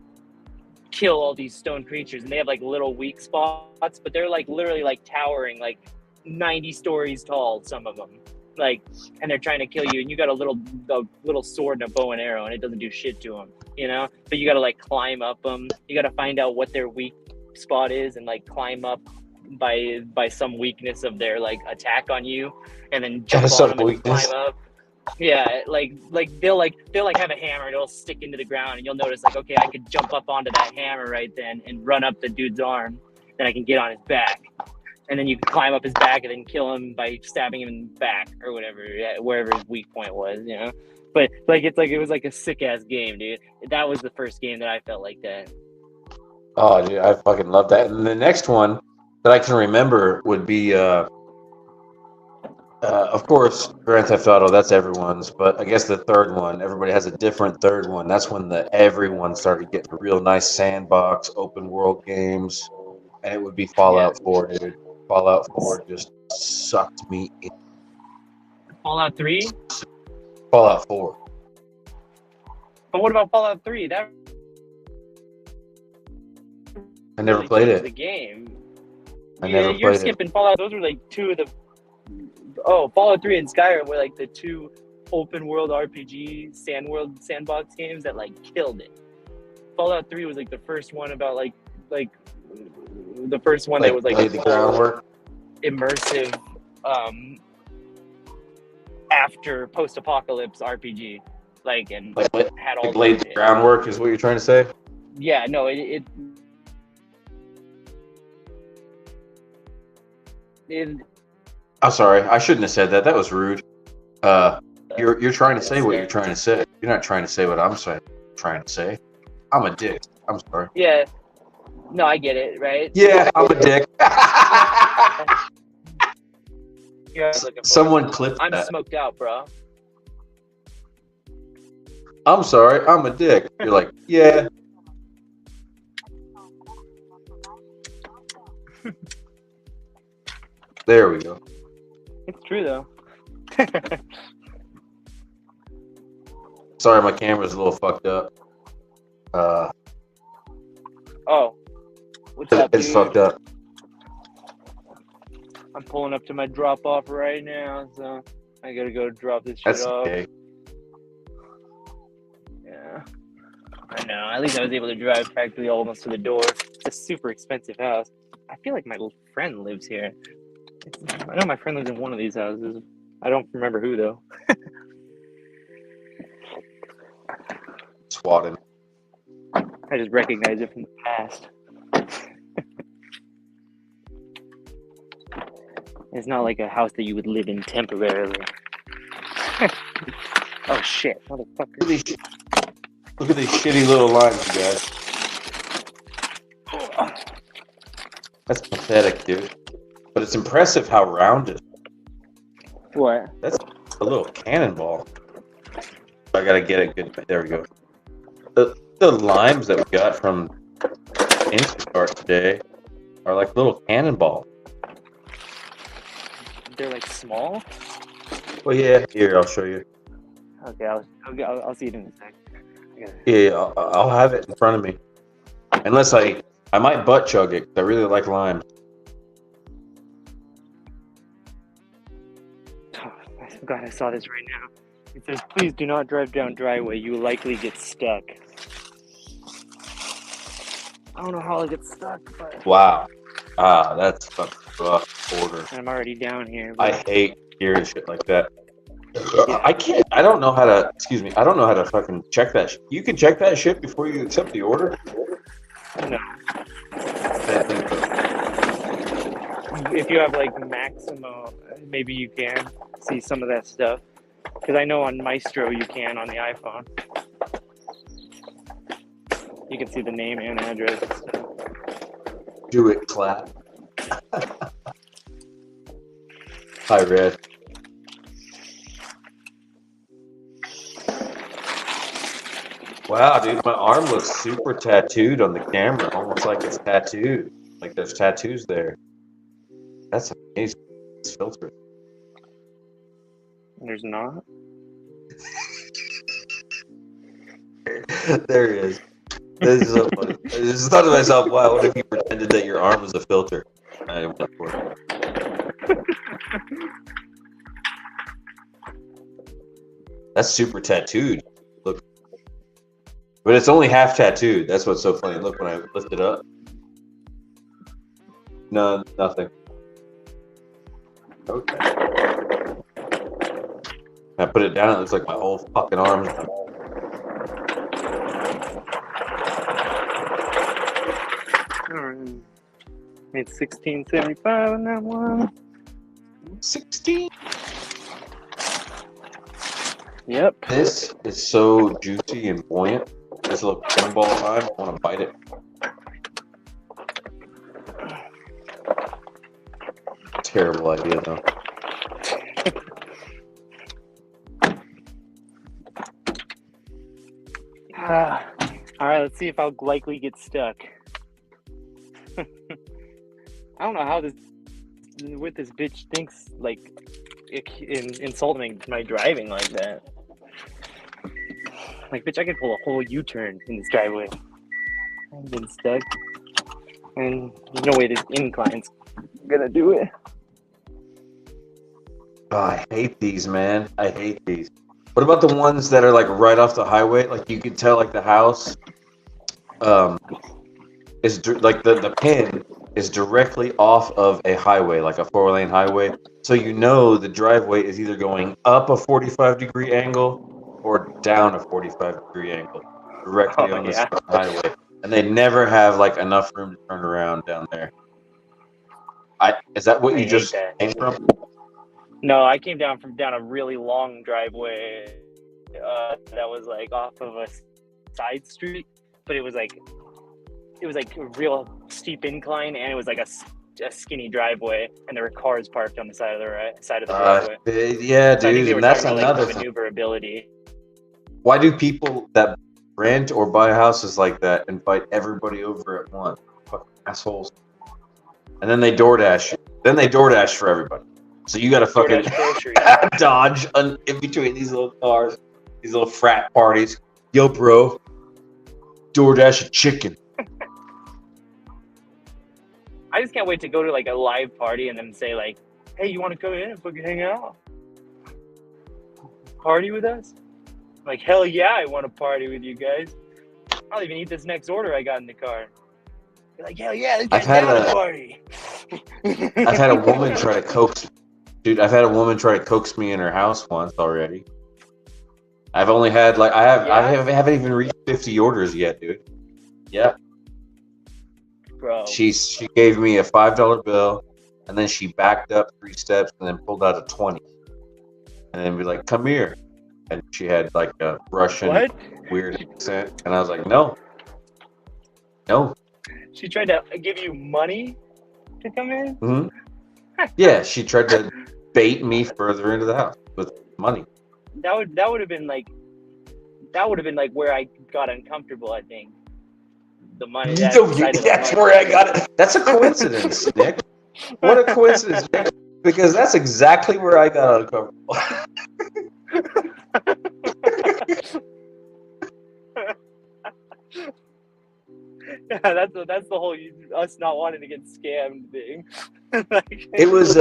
kill all these stone creatures, and they have like little weak spots, but they're like literally like towering like 90 stories tall, some of them, like, and they're trying to kill you, and you got a little sword and a bow and arrow, and it doesn't do shit to them, you know. But you got to like climb up them. You got to find out what their weak spot is and like climb up by some weakness of their like attack on you, and then jump on them and climb up. Yeah, like they'll have a hammer, it'll stick into the ground, and you'll notice like, okay, I could jump up onto that hammer right then and run up the dude's arm, then I can get on his back, and then you can climb up his back and then kill him by stabbing him in the back or whatever, wherever his weak point was, you know. But like it was like a sick ass game, dude. That was the first game that I felt like that. Oh, dude, I fucking love that. And the next one that I can remember would be of course, Grand Theft Auto, that's everyone's, but I guess the third one, everybody has a different third one. That's when everyone started getting a real nice sandbox, open world games, and it would be Fallout 4, dude. Fallout 4 just sucked me in. Fallout 3? Fallout 4. But what about Fallout 3? That I never played it. The game. You're skipping Fallout. Those were like two of the... Oh, Fallout 3 and Skyrim were like the two open world RPG sandbox games that like killed it. Fallout 3 was like the first one about like the first one that was like the groundwork, immersive after post-apocalypse RPG, like, and had all laid the groundwork is what you're trying to say? Yeah, no, it I'm sorry, I shouldn't have said that. That was rude. You're trying to say what you're trying to say. You're not trying to say what I'm trying to say. I'm a dick. I'm sorry. Yeah. No, I get it, right? Yeah, I'm a dick. Someone clipped that. I'm smoked out, bro. I'm sorry, I'm a dick. You're like, yeah. There we go. It's true, though. Sorry, my camera's a little fucked up. Oh. What's up, It's dude? fucked up. I'm pulling up to my drop-off right now, so I gotta go drop this shit That's off. okay. Yeah. I know. At least I was able to drive practically almost to the door. It's a super expensive house. I feel like my little friend lives here. I know my friend lives in one of these houses. I don't remember who, though. Swatted. I just recognize it from the past. It's not like a house that you would live in temporarily. Oh shit, motherfucker. Look at these shitty little lines, you guys. That's pathetic, dude. But it's impressive how rounded. What? That's a little cannonball. I gotta get it good. There we go. The limes that we got from Instacart today are like little cannonballs. They're like small? Well, yeah. Here, I'll show you. Okay, I'll see it in a sec. Yeah, I'll have it in front of me. Unless I might butt chug it. I really like lime. Oh, I'm glad I saw this right now. It says, please do not drive down driveway. You will likely get stuck. I don't know how I'll get stuck, but... Wow. That's fucking rough order. I'm already down here. But... I hate hearing shit like that. I don't know how to, I don't know how to fucking check that shit. You can check that shit before you accept the order? No. If you have like Maximo, maybe you can see some of that stuff. Because I know on Maestro you can on the iPhone. You can see the name and address and stuff. Do it, clap. Hi, Red. Wow, dude, my arm looks super tattooed on the camera, almost like it's tattooed. Like there's tattoos there. That's amazing. It's filtered. There's not? There he is. This is so funny. I just thought to myself, wow, what if you pretended that your arm was a filter? I went for it. That's super tattooed. Look. But it's only half tattooed. That's what's so funny. Look, when I lift it up. No, nothing. Okay. I put it down, it looks like my whole fucking arm. Made 1675 on that one. 16. Yep. This is so juicy and buoyant. This little pinball time, I want to bite it. Terrible idea, though. All right, let's see if I'll likely get stuck. I don't know how this bitch thinks like insulting my driving like that. Like, bitch, I could pull a whole U-turn in this driveway. I've been stuck, and there's no way this incline's gonna do it. Oh, I hate these, man. I hate these. What about the ones that are like right off the highway? Like you can tell, like the house, is like the pin is directly off of a highway, like a 4-lane highway. So you know the driveway is either going up a 45-degree angle or down a 45-degree angle, directly on the highway. And they never have like enough room to turn around down there. Is that what you just came from? No, I came down a really long driveway that was like off of a side street, but it was like a real steep incline, and it was like a skinny driveway, and there were cars parked on the side of the driveway. Yeah, so dude, and that's another like, maneuverability. Why do people that rent or buy houses like that invite everybody over at once? Fucking assholes. And then they DoorDash. Then they DoorDash for everybody. So you got to fucking dodge in between these little cars, these little frat parties. Yo, bro, DoorDash a chicken. I just can't wait to go to like a live party and then say like, "Hey, you want to come in and fucking hang out, party with us?" I'm like, hell yeah, I want to party with you guys. I'll even eat this next order I got in the car. You're like, hell yeah, let's get down to party. I've had a woman try to coax. Dude, I've had a woman try to coax me in her house once already. I've only had like I haven't even reached 50 orders yet, dude. Yeah. Bro. She gave me a $5 bill, and then she backed up 3 steps and then pulled out a 20. And then be like, "Come here." And she had like a Russian weird accent, and I was like, "No." She tried to give you money to come in? Mm-hmm. Yeah, she tried to bait me further into the house with money. That would have been like where I got uncomfortable, I think. The money. That's where I got it. That's a coincidence, Nick. What a coincidence, Nick. Because that's exactly where I got uncomfortable. Yeah, that's the whole us not wanting to get scammed thing. It was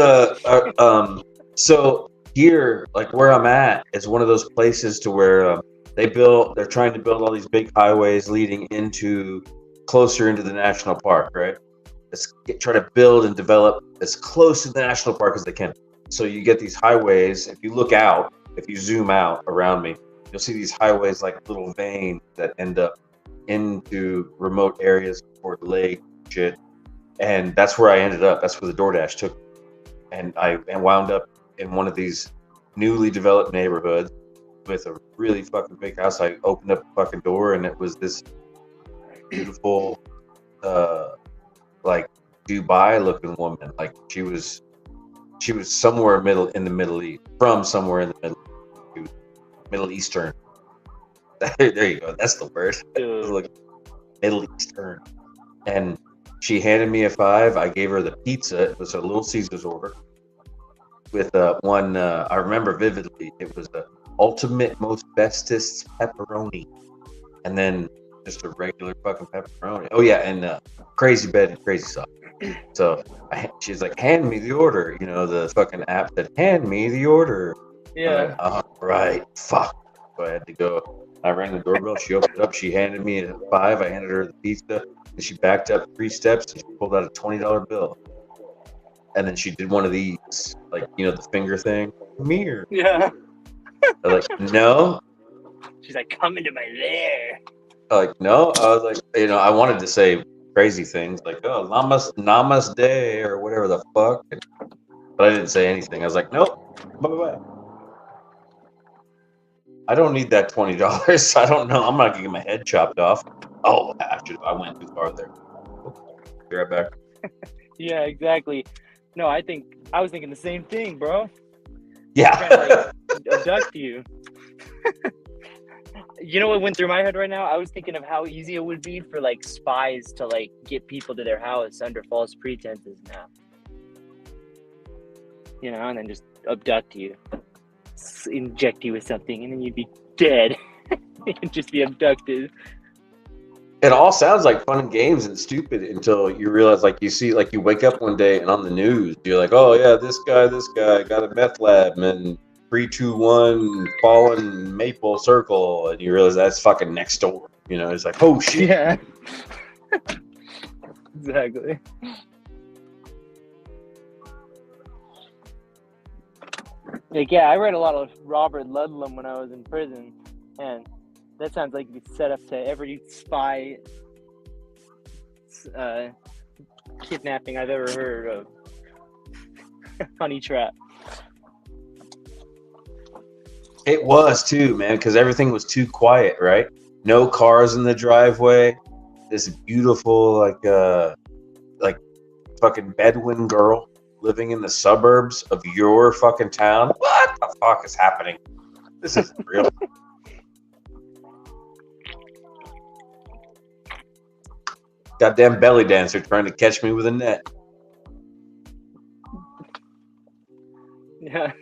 so here, like where I'm at, is one of those places to where they're trying to build all these big highways leading closer into the national park, right? Try to build and develop as close to the national park as they can. So you get these highways. If you look out, if you zoom out around me, you'll see these highways like little veins that end up into remote areas for the lake shit. And that's where I ended up. That's where the DoorDash took me. And I wound up in one of these newly developed neighborhoods with a really fucking big house. I opened up the fucking door, and it was this beautiful like Dubai looking woman. Like she was somewhere in the Middle East, from somewhere in the Middle Eastern. There you go. That's the word. Like Middle Eastern. And she handed me a $5. I gave her the pizza. It was a Little Caesars order with one. I remember vividly. It was the ultimate, most bestest pepperoni. and then just a regular fucking pepperoni. Oh yeah, and crazy bed and crazy sauce. So she's like, hand me the order. You know, the fucking app said, hand me the order. Yeah. All right, fuck. So I had to go. I rang the doorbell. She opened it up. She handed me a $5. I handed her the pizza. And she backed up 3 steps and she pulled out a $20 bill. And then she did one of these, like, you know, the finger thing. Come here. Yeah. I was like, no. She's like, come into my lair. Like, no. I was like, you know, I wanted to say crazy things like, oh, namaste or whatever the fuck. But I didn't say anything. I was like, nope. Bye-bye. I don't need that $20. I don't know. I'm not gonna get my head chopped off. Oh, I went too far there. Be right back. Yeah, exactly. No, I was thinking the same thing, bro. Yeah. Trying to, like, abduct you. You know what went through my head right now? I was thinking of how easy it would be for like spies to like get people to their house under false pretenses now. You know, and then just abduct you, inject you with something, and then you'd be dead. You'd just be abducted. It all sounds like fun and games and stupid until you realize, like, you see, like, you wake up one day and on the news, you're like, oh, yeah, this guy got a meth lab and 321 fallen maple circle. And you realize that's fucking next door. You know, it's like, oh, shit. Yeah. Exactly. Like, yeah, I read a lot of Robert Ludlum when I was in prison, and that sounds like it's set up to every spy kidnapping I've ever heard of. Honey trap. It was too, man, because everything was too quiet, right? No cars in the driveway. This beautiful, like fucking Bedouin girl living in the suburbs of your fucking town. What the fuck is happening? This isn't real. Goddamn belly dancer trying to catch me with a net. Yeah.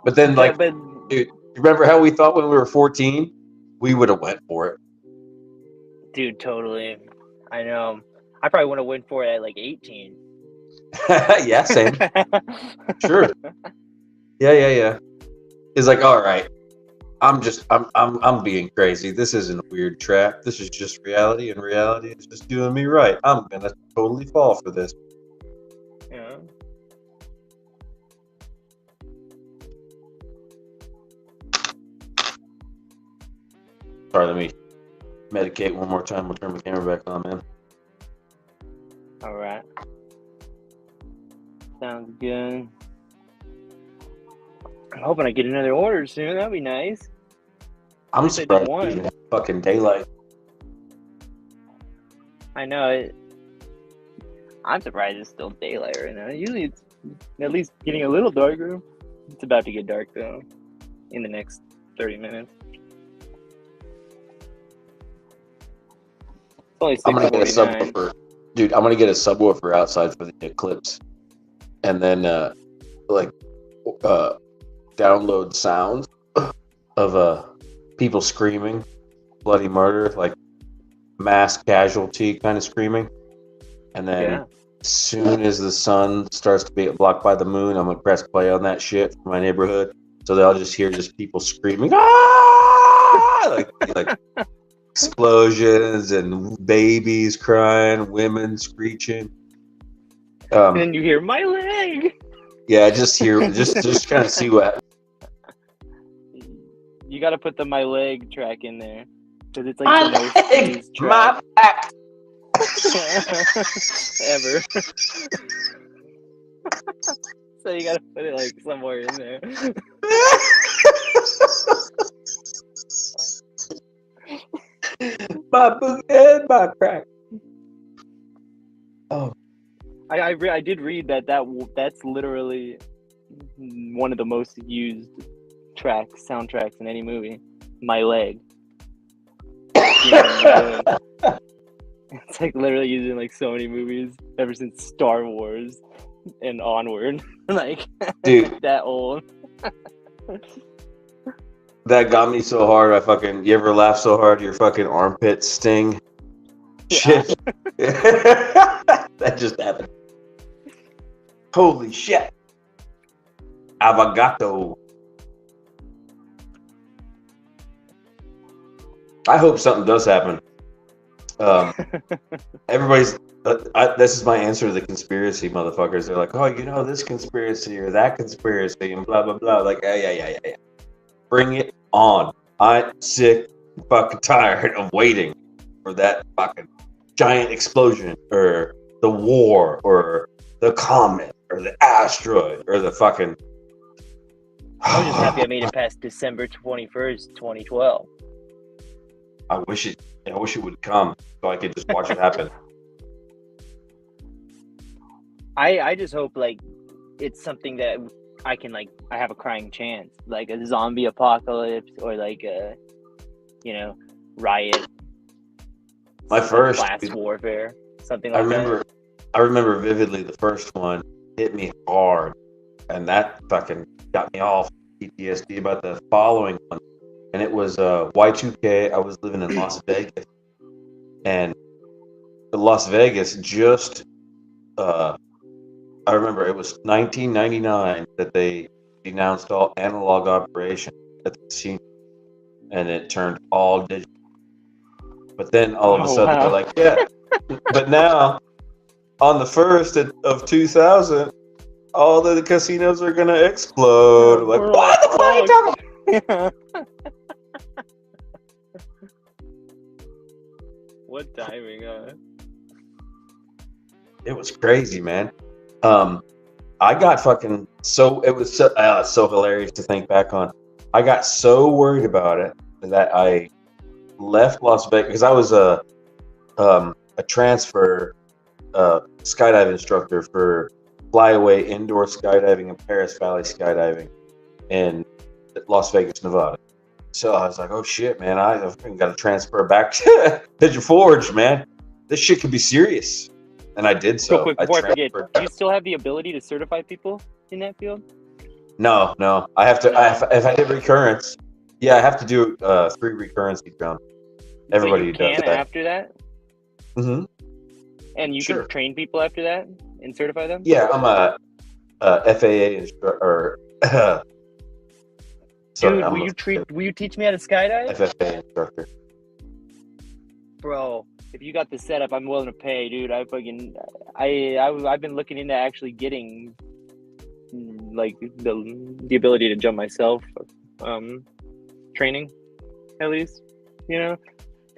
But then, like, yeah, dude, remember how we thought when we were 14? We would have went for it. Dude, totally. I know. I probably would have went for it at like 18. Yeah, same. Sure. Yeah. It's like, all right. I'm being crazy. This isn't a weird trap. This is just reality, and reality is just doing me right. I'm gonna totally fall for this. Yeah. Sorry, let me medicate one more time. We'll turn the camera back on, man. All right. Sounds good. I'm hoping I get another order soon. That'd be nice. I'm surprised it's fucking daylight. I know. I'm surprised it's still daylight right now. Usually it's at least getting a little darker. It's about to get dark, though, in the next 30 minutes. It's only 6:49. I'm gonna get a subwoofer. Dude, I'm gonna get a subwoofer outside for the eclipse. And then, download sounds of people screaming, bloody murder, like mass casualty kind of screaming. And then as soon as the sun starts to be blocked by the moon, I'm gonna press play on that shit for my neighborhood. So they'll just hear just people screaming, ah! like explosions and babies crying, women screeching. And then you hear my leg. Yeah, just kind of see what. You got to put the my leg track in there because it's like my the most leg, used track my back. ever. So you got to put it like somewhere in there. My book and my crack. Oh, I did read that's literally one of the most used soundtracks in any movie. My leg. My leg. It's like literally used in like so many movies ever since Star Wars and onward. Like, dude, that old. That got me so hard. You ever laugh so hard your fucking armpits sting? Yeah. Shit. That just happened. Holy shit. Avagato. I hope something does happen. Everybody's. This is my answer to the conspiracy motherfuckers. They're like, oh, this conspiracy or that conspiracy and blah blah blah. Like, yeah. Bring it on. I'm sick, fucking tired of waiting for that fucking giant explosion or the war or the comet or the asteroid or the fucking. I was just happy I made it past December 21st, 2012. I wish it would come so I could just watch it happen. I just hope like it's something that I can I have a crying chance, like a zombie apocalypse or like a riot. My first class warfare, something like that. I remember vividly the first one hit me hard, and that fucking got me all PTSD about the following one. And it was Y2K. I was living in Las Vegas, and Las Vegas just I remember it was 1999 that they denounced all analog operation at the casino, and it turned all digital. But then all of a sudden they're like, yeah. But now, on the 1st of 2000, all the casinos are gonna explode. Like, what the fuck are you talking about? What timing, It was crazy, man. I got fucking it was so hilarious to think back on. I got so worried about it that I left Las Vegas because I was a transfer skydiving instructor for flyaway indoor skydiving and Paris Valley skydiving in Las Vegas, Nevada. So I was like, oh shit, man, I've got to transfer back to Pigeon Forge, man. This shit could be serious. And I did so. Real quick, before I forget, do you still have the ability to certify people in that field? No. I have to. If I did recurrence, I have to do 3 recurrency round. Everybody so you does that. After that. Mm-hmm. And you can train people after that and certify them. Yeah, I'm a FAA instructor. Dude, will you teach me how to skydive? FFA instructor. Bro, if you got the setup, I'm willing to pay, dude. I've been looking into actually getting like the ability to jump myself, training, at least, because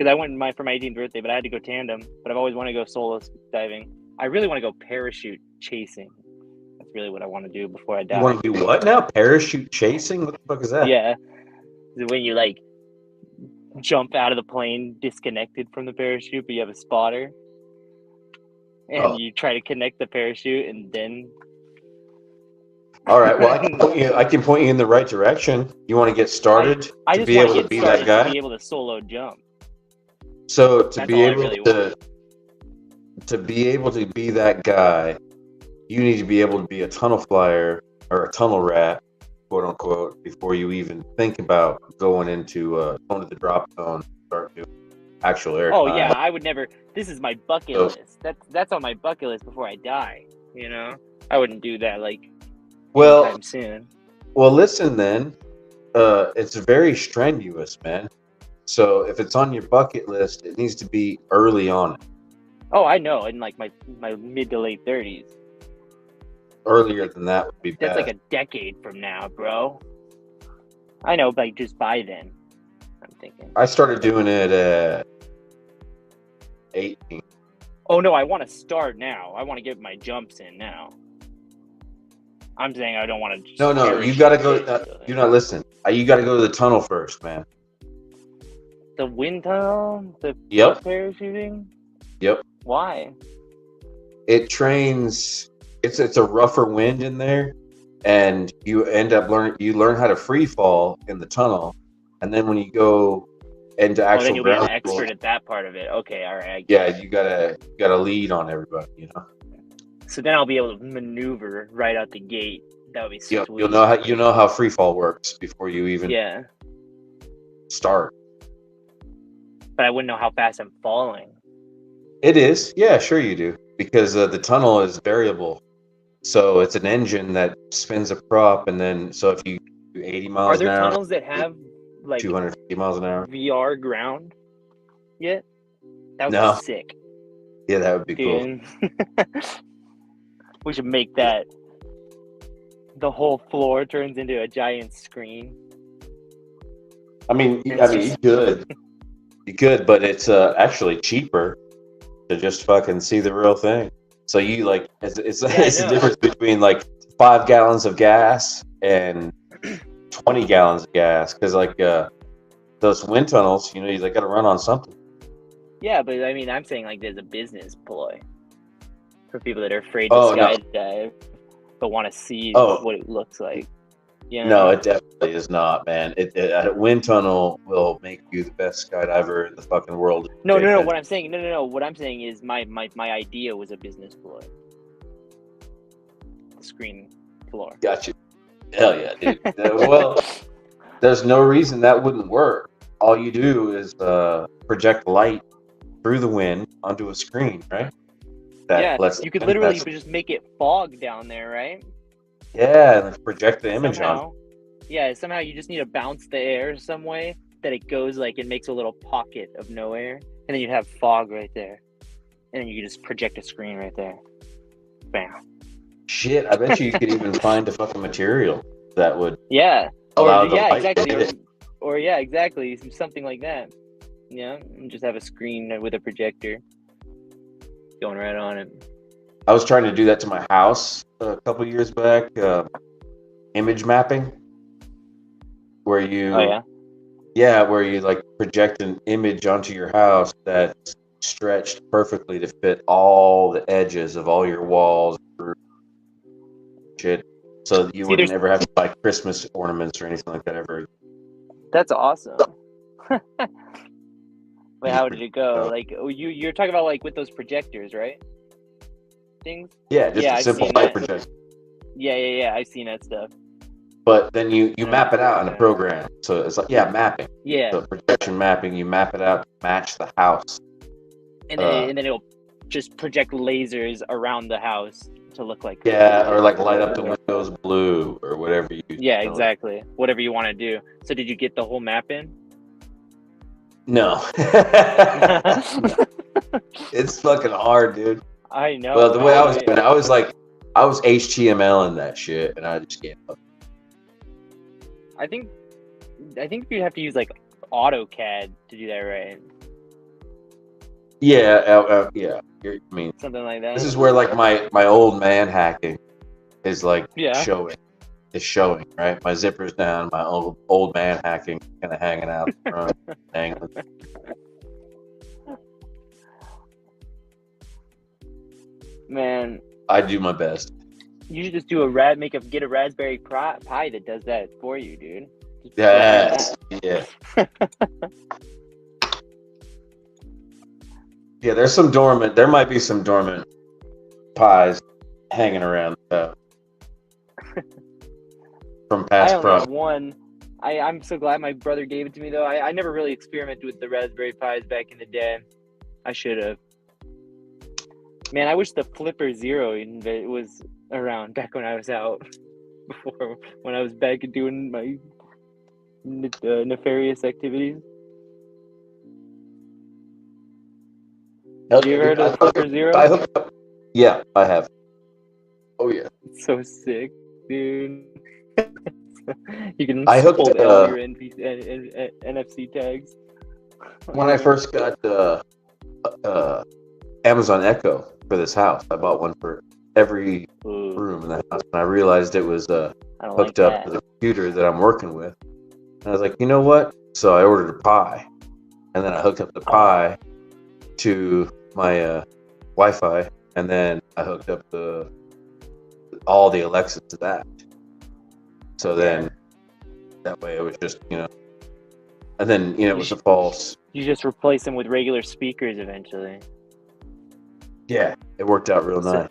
I went for my 18th birthday, but I had to go tandem. But I've always wanted to go solo diving. I really want to go parachute chasing. That's really what I want to do before I die. You want to do what now? Parachute chasing? What the fuck is that? Yeah, when you jump out of the plane disconnected from the parachute, but you have a spotter, and you try to connect the parachute, and then. All right. Well, I can point you in the right direction. You want to get started to be able to be that guy. To be able to solo jump. So to be able to be that guy, you need to be able to be a tunnel flyer or a tunnel rat, quote unquote, before you even think about going into the drop zone, start doing actual air. Oh yeah, I would never. This is my bucket list. That's on my bucket list before I die. I wouldn't do that anytime soon. Well, listen then. It's very strenuous, man. So if it's on your bucket list, it needs to be early on. Oh, I know. In my mid to late 30s. Earlier than that would be bad. That's a decade from now, bro. I know, but just by then, I'm thinking. I started doing it at 18. Oh no, I want to start now. I want to get my jumps in now. I'm saying I don't want to. No, you gotta go. You're not listening. You gotta go to the tunnel first, man. The wind tunnel? The parachuting? Yep. Why? It trains. It's a rougher wind in there, and you end up learn how to free fall in the tunnel, and then when you go into actual then you'll be an expert at that part of it. Okay, all right. You gotta lead on everybody, So then I'll be able to maneuver right out the gate. That would be sweet. You'll know how free fall works before you even. Yeah. start. But I wouldn't know how fast I'm falling. It is, yeah, sure you do, because the tunnel is variable. So it's an engine that spins a prop, and then so if you do 80 Are miles an there hour, tunnels that have like 250 miles an hour. VR ground yet? That would No, be sick, yeah, that would be cool. dude. We should make that. The whole floor turns into a giant screen. I mean, you could, but it's actually cheaper to just fucking see the real thing. So you like, it's the difference between like 5 gallons of gas and 20 gallons of gas, because like those wind tunnels, you got to run on something. Yeah, but I mean, I'm saying like there's a business ploy for people that are afraid to skydive but want to see what it looks like. You know? No, it definitely is not, man. A wind tunnel will make you the best skydiver in the fucking world. No. What I'm saying, What I'm saying is my idea was a business ploy. The screen floor. Gotcha. Hell yeah, dude. Well, there's no reason that wouldn't work. All you do is project light through the wind onto a screen, right? You could literally just make it fog down there, right? Yeah, and project the image on. Yeah, somehow you just need to bounce the air some way that it goes like it makes a little pocket of no air, and then you'd have fog right there, and then you could just project a screen right there. Bam. Shit, I bet you could even find a fucking material that would allow the light to hit it. Or exactly, something like that. Yeah, and just have a screen with a projector going right on it. I was trying to do that to my house a couple years back. Image mapping, where you where you like project an image onto your house that's stretched perfectly to fit all the edges of all your walls, shit, so that you wouldn't ever have to buy Christmas ornaments or anything like that ever. That's awesome. Wait, how did it go? Like, you're talking about like with those projectors, right? Things. Yeah, just a simple light projector. Yeah. I've seen that stuff. But then you map it out in a program, so it's like mapping. Yeah. So projection mapping, you map it out to match the house. And then it'll just project lasers around the house to look like. Or like light up the windows blue or whatever you. Yeah, exactly. Whatever you want to do. So did you get the whole map in? No. It's fucking hard, dude. I know. Well, the way I was doing it, I was HTML in that shit, and I just gave up. I think you'd have to use like AutoCAD to do that, right? Yeah, yeah. I mean, something like that. This is where like my old man hacking is like showing. Is showing, right? My zipper's down, my old man hacking kind of hanging out front, dangling. Man, I do my best. You should just do get a Raspberry Pi that does that for you, dude. Yes, yeah. Yeah, there might be some dormant pies hanging around from past I only have one. I'm so glad my brother gave it to me, though. I never really experimented with the Raspberry Pis back in the day. I should have. Man, I wish the Flipper Zero was around back when I was out. Before, when I was back doing my nefarious activities. Have you ever heard of the Flipper Zero? Yeah, I have. Oh, yeah. It's so sick, dude. You can hold all your NFC tags. When I first got Amazon Echo for this house, I bought one for every room in the house, and I realized it was hooked up to the computer that I'm working with. And I was like, you know what? So I ordered a Pi, and then I hooked up the Pi to my Wi-Fi, and then I hooked up all the Alexas to that. So then that way it was just, and then, it was a false. You just replace them with regular speakers eventually. Yeah, it worked out real nice.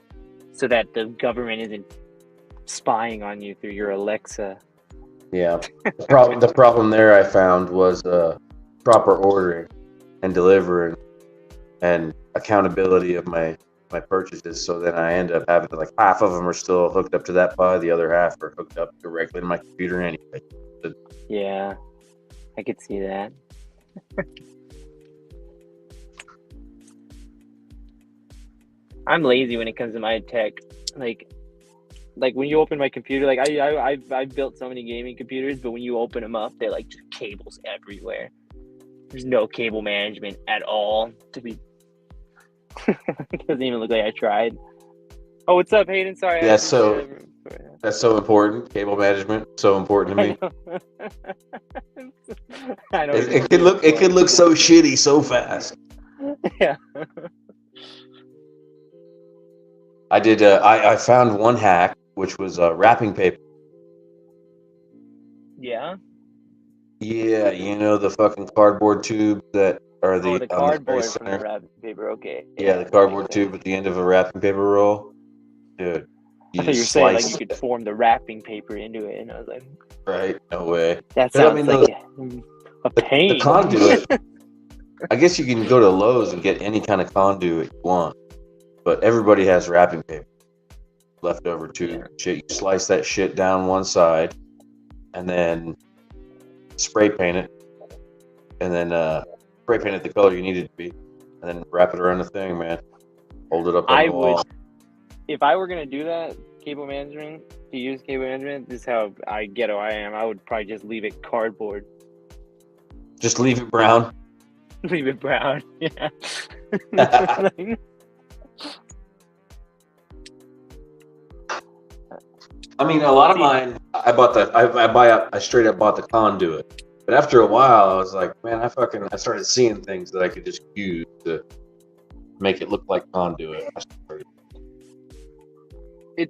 So that the government isn't spying on you through your Alexa. Yeah. The problem there I found was proper ordering and delivering and accountability of my purchases. So then I end up having like half of them are still hooked up to that pi, the other half are hooked up directly to my computer anyway. Yeah, I could see that. I'm lazy when it comes to my tech. Like when you open my computer, like I've built so many gaming computers, but when you open them up, they're like just cables everywhere. There's no cable management at all. To be, it doesn't even look like I tried. Oh, what's up, Hayden? Sorry, I That's didn't say so that. that's so important. Cable management, so important to I me. know. I know. It could look so shitty so fast. Yeah. I did. I found one hack, which was wrapping paper. Yeah. Yeah, the fucking cardboard tube that are Oh, the the on the very cardboard from the center. wrapping paper. Okay. Yeah, Yeah, the that makes cardboard sense. tube at the end of a wrapping paper roll. Dude, I you thought you were just saying like you slice could it, form the wrapping paper into it, and I was like, right? No way. that But I sounds mean, like a the pain. conduit. I guess you can go to Lowe's and get any kind of conduit you want, but everybody has wrapping paper, leftover tube Yeah. shit. You slice that shit down one side, and then spray paint it, and then spray paint it the color you need it to be, and then wrap it around the thing, man. Hold it up on I the would, wall. if I were gonna do that, cable management, to use cable management, this is how ghetto I am. I would probably just leave it cardboard, Just leave it brown. leave it brown. Yeah. I mean, a lot of See, mine, I straight up bought the conduit. But after a while, I was like, man, I started seeing things that I could just use to make it look like conduit.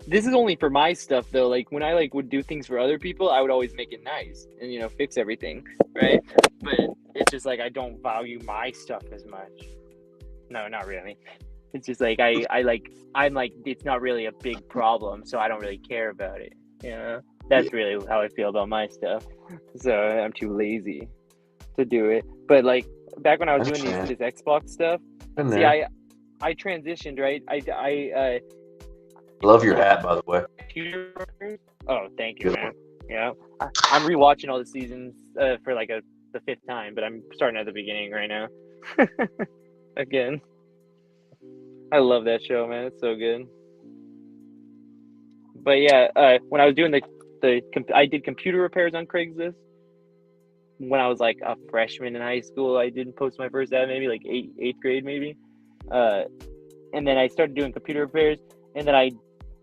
this is only for my stuff though. Like when I would do things for other people, I would always make it nice and fix everything, right? But it's just like I don't value my stuff as much. No, not really. It's just like I'm like it's not really a big problem, so I don't really care about it. That's really how I feel about my stuff. So I'm too lazy to do it. But like back when I was doing this Xbox stuff, see, I transitioned, right? I love your hat, by the way. Oh, thank you, man. I'm rewatching all the seasons for like the fifth time, but I'm starting at the beginning right now. Again, I love that show, man. It's so good. But yeah, when I was doing I did computer repairs on Craigslist when I was like a freshman in high school. I didn't post my first ad, maybe like eighth grade, maybe. And then I started doing computer repairs, and then I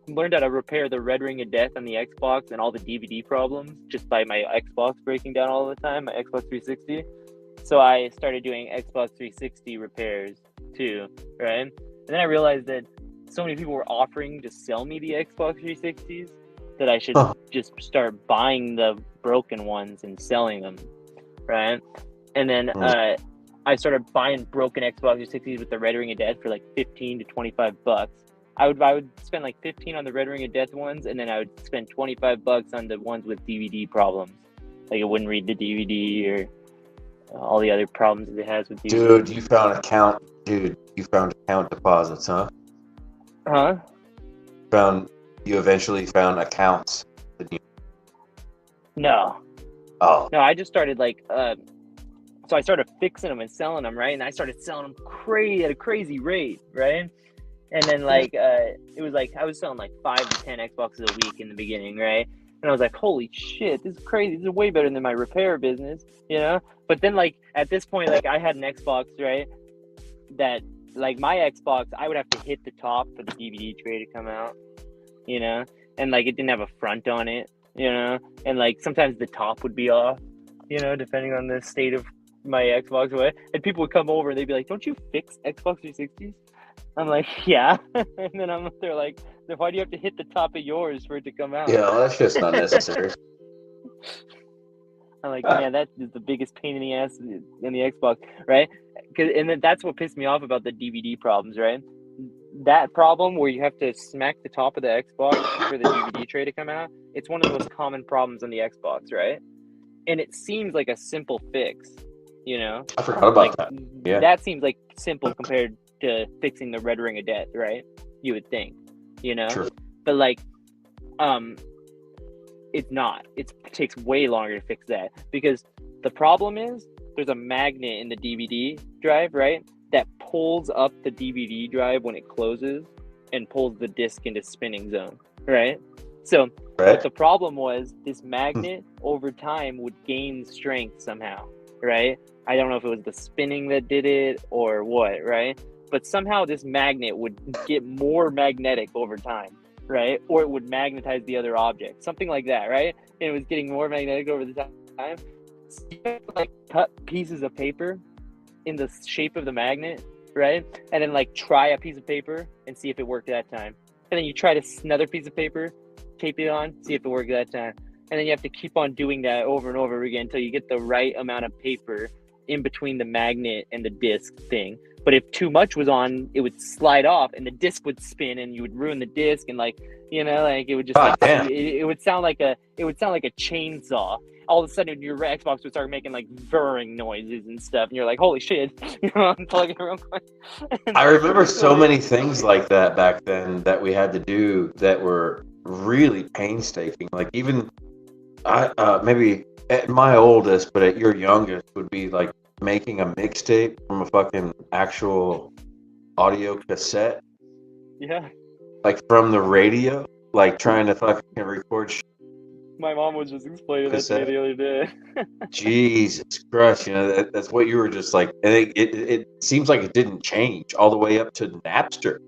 learned how to repair the red ring of death on the Xbox and all the DVD problems just by my Xbox breaking down all the time, my Xbox 360. So I started doing Xbox 360 repairs too, right? And then I realized that so many people were offering to sell me the Xbox 360s that I should just start buying the broken ones and selling them, right? And then I started buying broken Xbox 360s with the red ring of death for like $15 to $25. I would spend like 15 on the red ring of death ones, and then I would spend $25 on the ones with DVD problems. Like it wouldn't read the DVD or all the other problems that it has with DVD. Dude, you found account deposits, huh? Huh? You eventually found accounts. No. Oh. No, I just started so I started fixing them and selling them, right? And I started selling them at a crazy rate, right? And then it was like I was selling like 5 to 10 Xboxes a week in the beginning, right? And I was like, holy shit, this is crazy. This is way better than my repair business, But then at this point, I had an Xbox, right? That my Xbox, I would have to hit the top for the DVD tray to come out, And it didn't have a front on it, And sometimes the top would be off, depending on the state of my Xbox. And people would come over and they'd be like, don't you fix Xbox 360s? I'm like, yeah. And then they're like, then why do you have to hit the top of yours for it to come out? Yeah, well, that's just not necessary. I'm like, man, that is the biggest pain in the ass in the Xbox, right? And then that's what pissed me off about the DVD problems, right? that problem where you have to smack the top of the Xbox for the DVD tray to come out, it's one of the most common problems on the Xbox, right? And it seems like a simple fix, you know? I forgot about that. Yeah. That seems like simple compared to fixing the red ring of death, right? You would think, you know? True. But like, it's not. It takes way longer to fix that because the problem is there's a magnet in the DVD drive, right? That pulls up the DVD drive when it closes and pulls the disc into spinning zone, right? So what the problem was, this magnet over time would gain strength somehow, right? I don't know if it was the spinning that did it or what, right? But somehow this magnet would get more magnetic over time, right? Or it would magnetize the other object, something like that, right? And it was getting more magnetic over the time. So you have to, like, cut pieces of paper in the shape of the magnet, right? And then like try a piece of paper and see if it worked that time. And then you try another piece of paper, tape it on, see if it worked that time. And then you have to keep on doing that over and over again until you get the right amount of paper in between the magnet and the disc thing. But if too much was on, it would slide off and the disc would spin and you would ruin the disc, and like, you know, like it would just it would sound like a chainsaw. All of a sudden your Xbox would start making like whirring noises and stuff, and you're like, holy shit, you know, unplug it real quick. I remember so many things like that back then that we had to do that were really painstaking. Like even maybe at my oldest, but at your youngest would be like making a mixtape from a fucking actual audio cassette. Yeah. Like from the radio, like trying to fucking record shit. My mom was just explaining that to me the other day. Jesus Christ, you know, that's what you were just like. And it seems like it didn't change all the way up to Napster.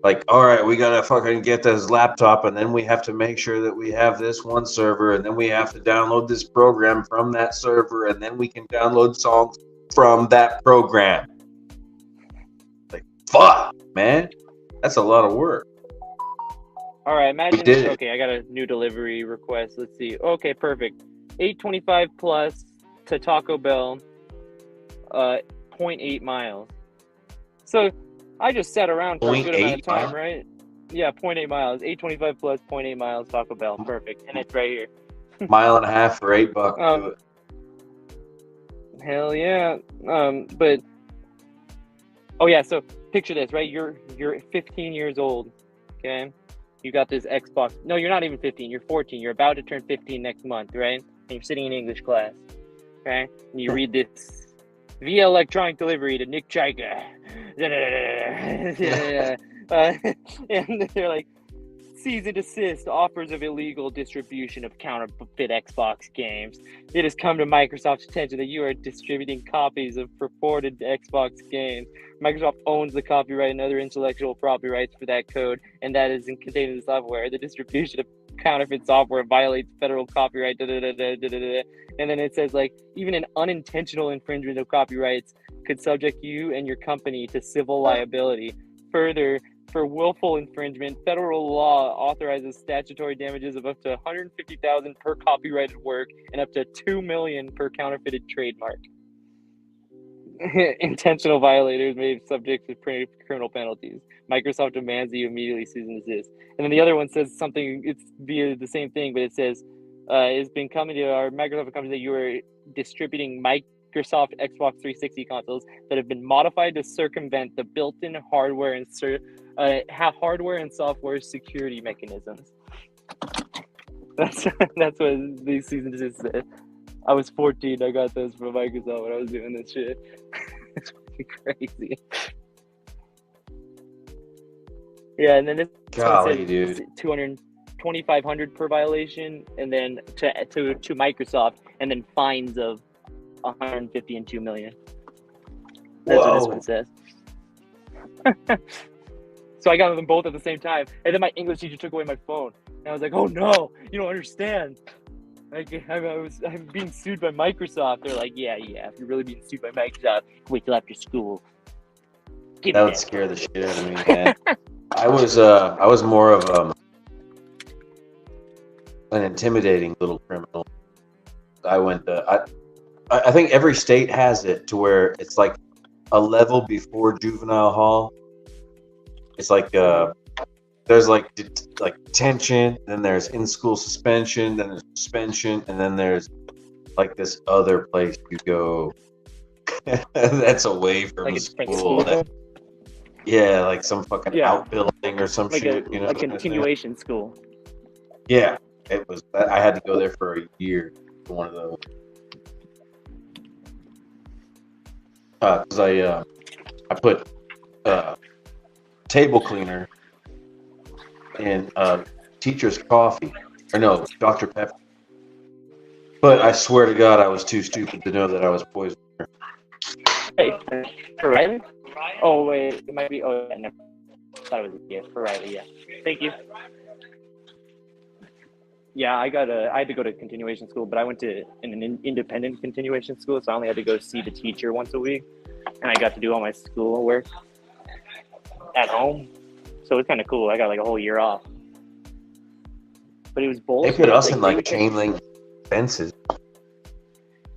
Like, all right, we got to fucking get this laptop, and then we have to make sure that we have this one server, and then we have to download this program from that server, and then we can download songs from that program. Like, fuck, man. That's a lot of work. All right, imagine. Okay, I got a new delivery request. Let's see. Okay, perfect. 825 plus to Taco Bell, 0.8 miles. So I just sat around for a good amount of time, right? Yeah, 0.8 miles. 825 plus 0.8 miles Taco Bell. Perfect. And it's right here. Mile and a half for $8. Hell yeah. But oh yeah, so picture this, right? You're 15 years old, okay? You got this Xbox. No, you're not even 15. You're 14. You're about to turn 15 next month, right? And you're sitting in English class, okay? And you read this via electronic delivery to Nick Chica. And they're like, cease and desist offers of illegal distribution of counterfeit Xbox games. It has come to Microsoft's attention that you are distributing copies of purported Xbox games. Microsoft owns the copyright and other intellectual property rights for that code, and that is contained in the software. The distribution of counterfeit software violates federal copyright. And then it says, like, even an unintentional infringement of copyrights could subject you and your company to civil liability. Further, for willful infringement, federal law authorizes statutory damages of up to $150,000 per copyrighted work and up to $2 million per counterfeited trademark. Intentional violators may be subject to criminal penalties. Microsoft demands that you immediately cease and desist. And then the other one says something, it's via the same thing, but it says, it's been coming to our Microsoft company that you are distributing Microsoft Xbox 360 consoles that have been modified to circumvent the built-in hardware and software security mechanisms. That's what these cease and desist said. I was 14. I got those from Microsoft when I was doing this shit. It's fucking crazy. Yeah, and then this golly, dude, 2,500 per violation, and then to Microsoft, and then fines of 150 and 2 million. That's what this one says. So I got them both at the same time, and then my English teacher took away my phone, and I was like, "Oh no, you don't understand. Like, I'm being sued by Microsoft." They're like, yeah, if you're really being sued by Microsoft, wait till after school. That would scare the shit out of me, man. I was more of an intimidating little criminal. I think every state has it to where it's like a level before juvenile hall, It's like there's like detention, then there's in-school suspension, then there's suspension, and then there's like this other place you go that's away from Like the a different school. school? Yeah, like some fucking Yeah. outbuilding or some Like shit. a You know, like continuation school. Yeah, it was. I had to go there for a year for one of those. Because I put table cleaner in teacher's coffee, or no, Dr. Pepper. But I swear to God, I was too stupid to know that I was poisoned. Hey, for Riley? Oh wait, it might be. Oh, yeah, never. I thought it was a gift for Riley. Yeah. Thank you. Yeah, I had to go to continuation school, but I went to an independent continuation school, so I only had to go see the teacher once a week, and I got to do all my school work at home. So it was kind of cool. I got like a whole year off. But it was bullshit. They put us in like chain link fences.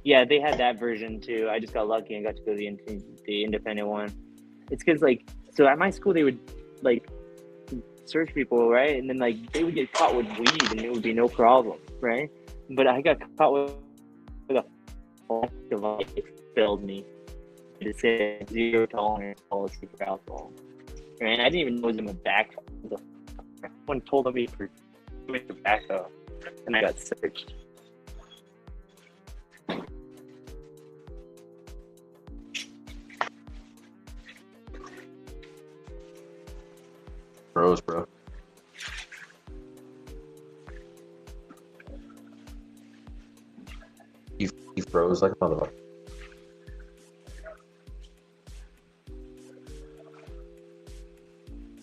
Yeah, they had that version too. I just got lucky and got to go to the independent one. It's because like, so at my school they would like search people, right? And then like they would get caught with weed and it would be no problem, right? But I got caught with a device failed me. It said 0 tolerance policy for alcohol. And I didn't even know it was in the back. Someone told me for doing tobacco, and I got searched. Froze, bro. You froze like a motherfucker.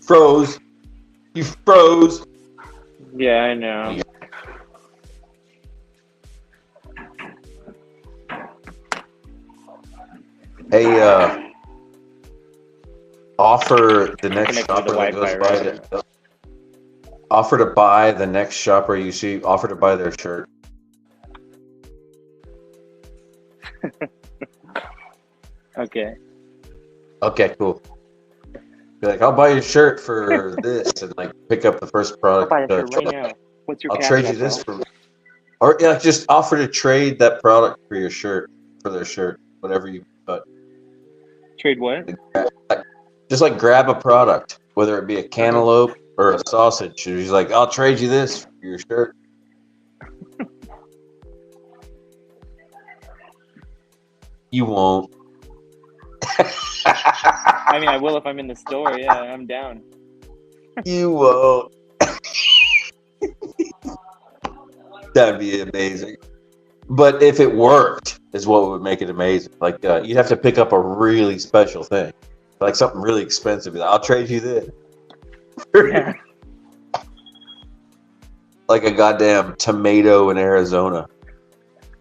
Froze. You froze. Yeah, I know. Hey, offer the next Connect shopper to the that goes Wi-Fi, by right? offer to buy the next shopper you see, offer to buy their shirt. Okay. Okay, cool. Be like, I'll buy your shirt for this, and like pick up the first I'll product. buy that shirt right now. What's your I'll cash trade you app, this bro? for, or yeah, just offer to trade that product for your shirt, for their shirt, whatever you. But Trade what? just like grab a product, whether it be a cantaloupe or a sausage. And he's like, I'll trade you this for your shirt. You won't. I mean, I will if I'm in the store. Yeah, I'm down. You won't. That'd be amazing. But if it worked, is what would make it amazing. Like you'd have to pick up a really special thing, like something really expensive. I'll trade you this. Yeah. Like a goddamn tomato in Arizona.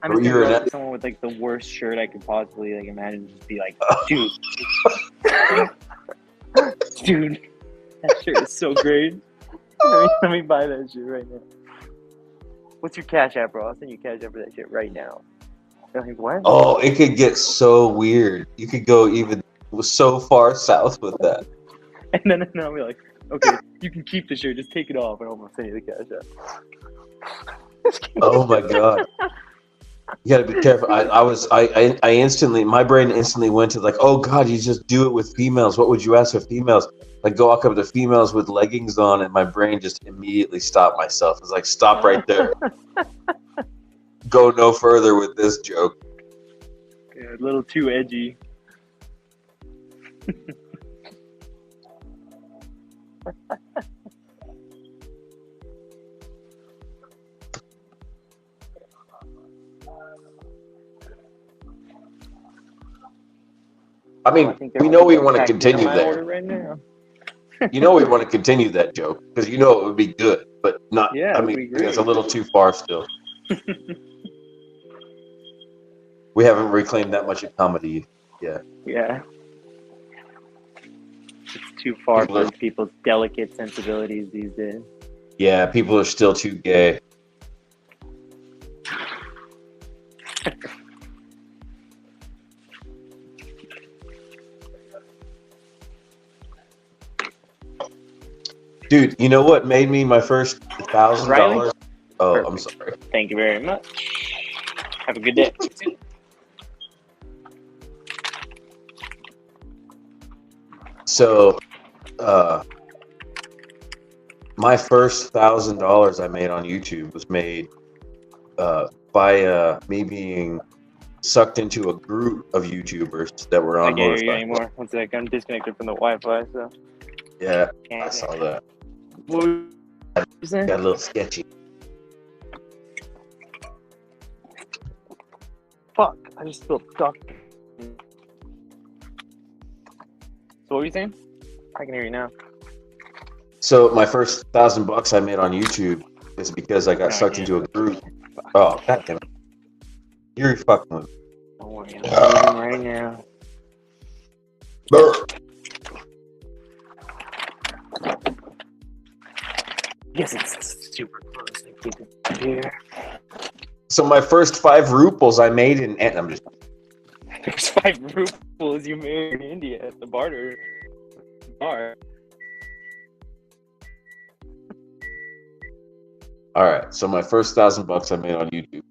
I'm just gonna go up to someone with like the worst shirt I could possibly like imagine. Just be like, dude, dude, that shirt is so great. Let me buy that shit right now. What's your cash app, bro? I'll send you cash app for that shit right now. They're like, what? Oh, it could get so weird. You could go even so far south with that. And then I'll be like, okay, you can keep the shirt, just take it off, and I'll send you the cash app. Oh my god. You gotta be careful. I instantly, my brain instantly went to like, oh god, you just do it with females. What would you ask for females? Like go walk up to females with leggings on, and my brain just immediately stopped myself. It's like, stop right there. Go no further with this joke. Yeah, a little too edgy. I mean, we know we want to continue that. Right now. You know we want to continue that joke because you know it would be good, but not. Yeah, I mean, it's a little too far still. We haven't reclaimed that much of comedy yet. Yeah. It's too far from people's delicate sensibilities these days. Yeah, people are still too gay. Dude, you know what made me my first Riley? $1,000? Oh, I'm Perfect. sorry. Thank you very much. Have a good day. So, my first $1,000 I made on YouTube was made by me being sucked into a group of YouTubers that were I on can't hear you motorcycles. anymore. One sec, I'm disconnected from the Wi-Fi, so. Yeah, Can't I saw that. What were you saying? Got a little sketchy. Fuck, I just spilled duck. So what were you saying? I can hear you now. So my first $1,000 I made on YouTube is because I got sucked into a group. Oh, god damn it! You're fucking with me. Don't worry, I'm moving right now. Yes, it's super close. I keep it here. So my first 5 ruples I made in, and I'm just There's 5 rupees you made in India at the bar. all right. So my first $1,000 I made on YouTube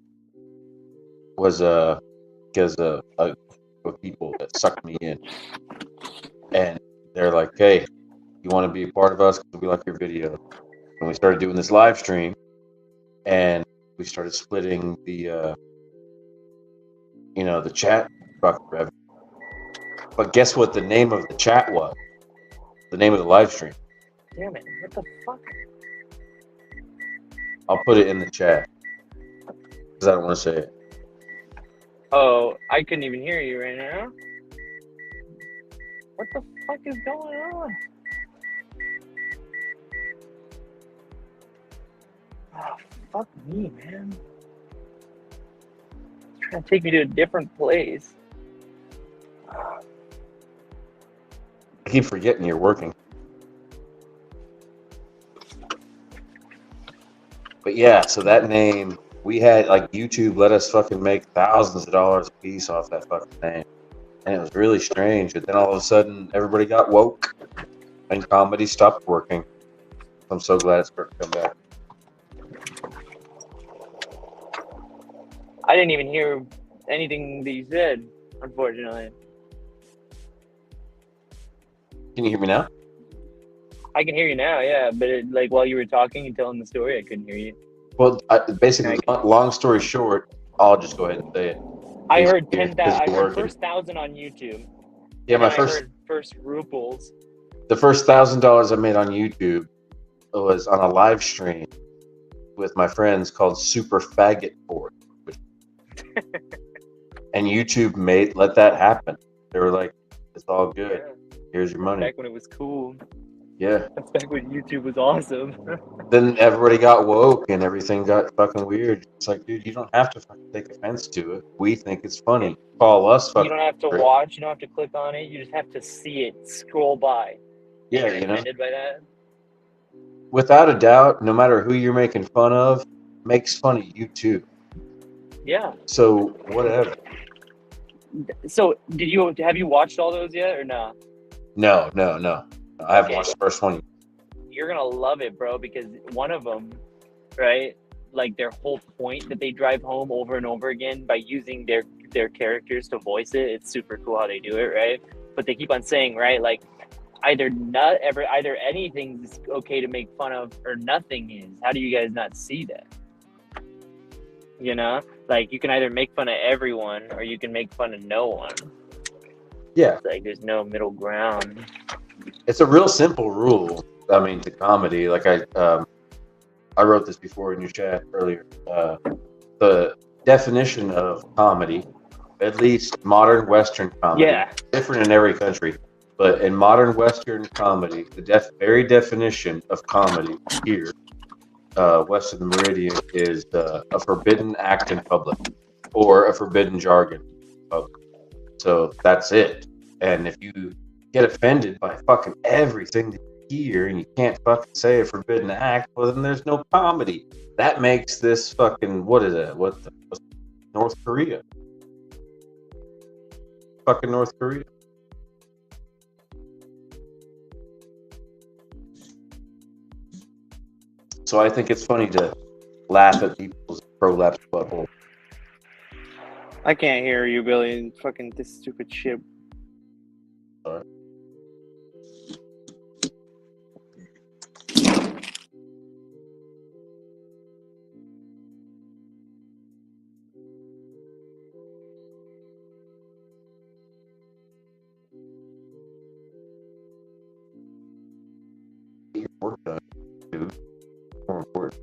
was because of people that sucked me in, and they're like, "Hey, you want to be a part of us? Because we like your video." And we started doing this live stream, and we started splitting the the chat fucking revenue. But guess what the name of the chat was? The name of the live stream. Damn it! What the fuck? I'll put it in the chat because I don't want to say it. Oh, I couldn't even hear you right now. What the fuck is going on? Oh, fuck me, man. It's trying to take me to a different place. I keep forgetting you're working. But yeah, so that name, we had, like, YouTube let us fucking make thousands of dollars a piece off that fucking name. And it was really strange. But then all of a sudden, everybody got woke and comedy stopped working. I'm so glad it's starting to come back. I didn't even hear anything that you said, unfortunately. Can you hear me now? I can hear you now, yeah, but like while you were talking and telling the story, I couldn't hear you. Well, basically, long story short, I'll just go ahead and say it. I heard 10,000. I heard first 1,000 on YouTube. Yeah, I heard first ruples. The first $1,000 I made on YouTube was on a live stream with my friends called Super Faggot Board. And YouTube let that happen. They were like, "It's all good. Yeah. Here's your money." Back when it was cool. Yeah. That's back when YouTube was awesome. Then everybody got woke and everything got fucking weird. It's like, dude, you don't have to fucking take offense to it. We think it's funny. Call us fucking. You don't have to watch. You don't have to click on it. You just have to see it scroll by. Yeah, You're offended by that? Without a doubt, no matter who you're making fun of, makes fun of you too. Yeah. So whatever. So have you watched all those yet or not? No. I haven't watched the first one. You're gonna love it, bro, because one of them, right? Like their whole point that they drive home over and over again by using their characters to voice it. It's super cool how they do it, right? But they keep on saying, right, like either anything's okay to make fun of or nothing is. How do you guys not see that? You know, like you can either make fun of everyone or you can make fun of no one. Yeah. It's like there's no middle ground. It's a real simple rule. I mean, to comedy, like I wrote this before in your chat earlier. The definition of comedy, at least modern Western comedy, different in every country, but in modern Western comedy, the very definition of comedy here, west of the meridian, is a forbidden act in public or a forbidden jargon in public. So that's it. And if you get offended by fucking everything that you hear and you can't fucking say a forbidden act, well, then there's no comedy. That makes this fucking, what is it? What's North Korea? Fucking North Korea. So I think it's funny to laugh at people's prolapse butthole. I can't hear you, Billy. Fucking this stupid shit. Sorry. Get your work done, dude. More important.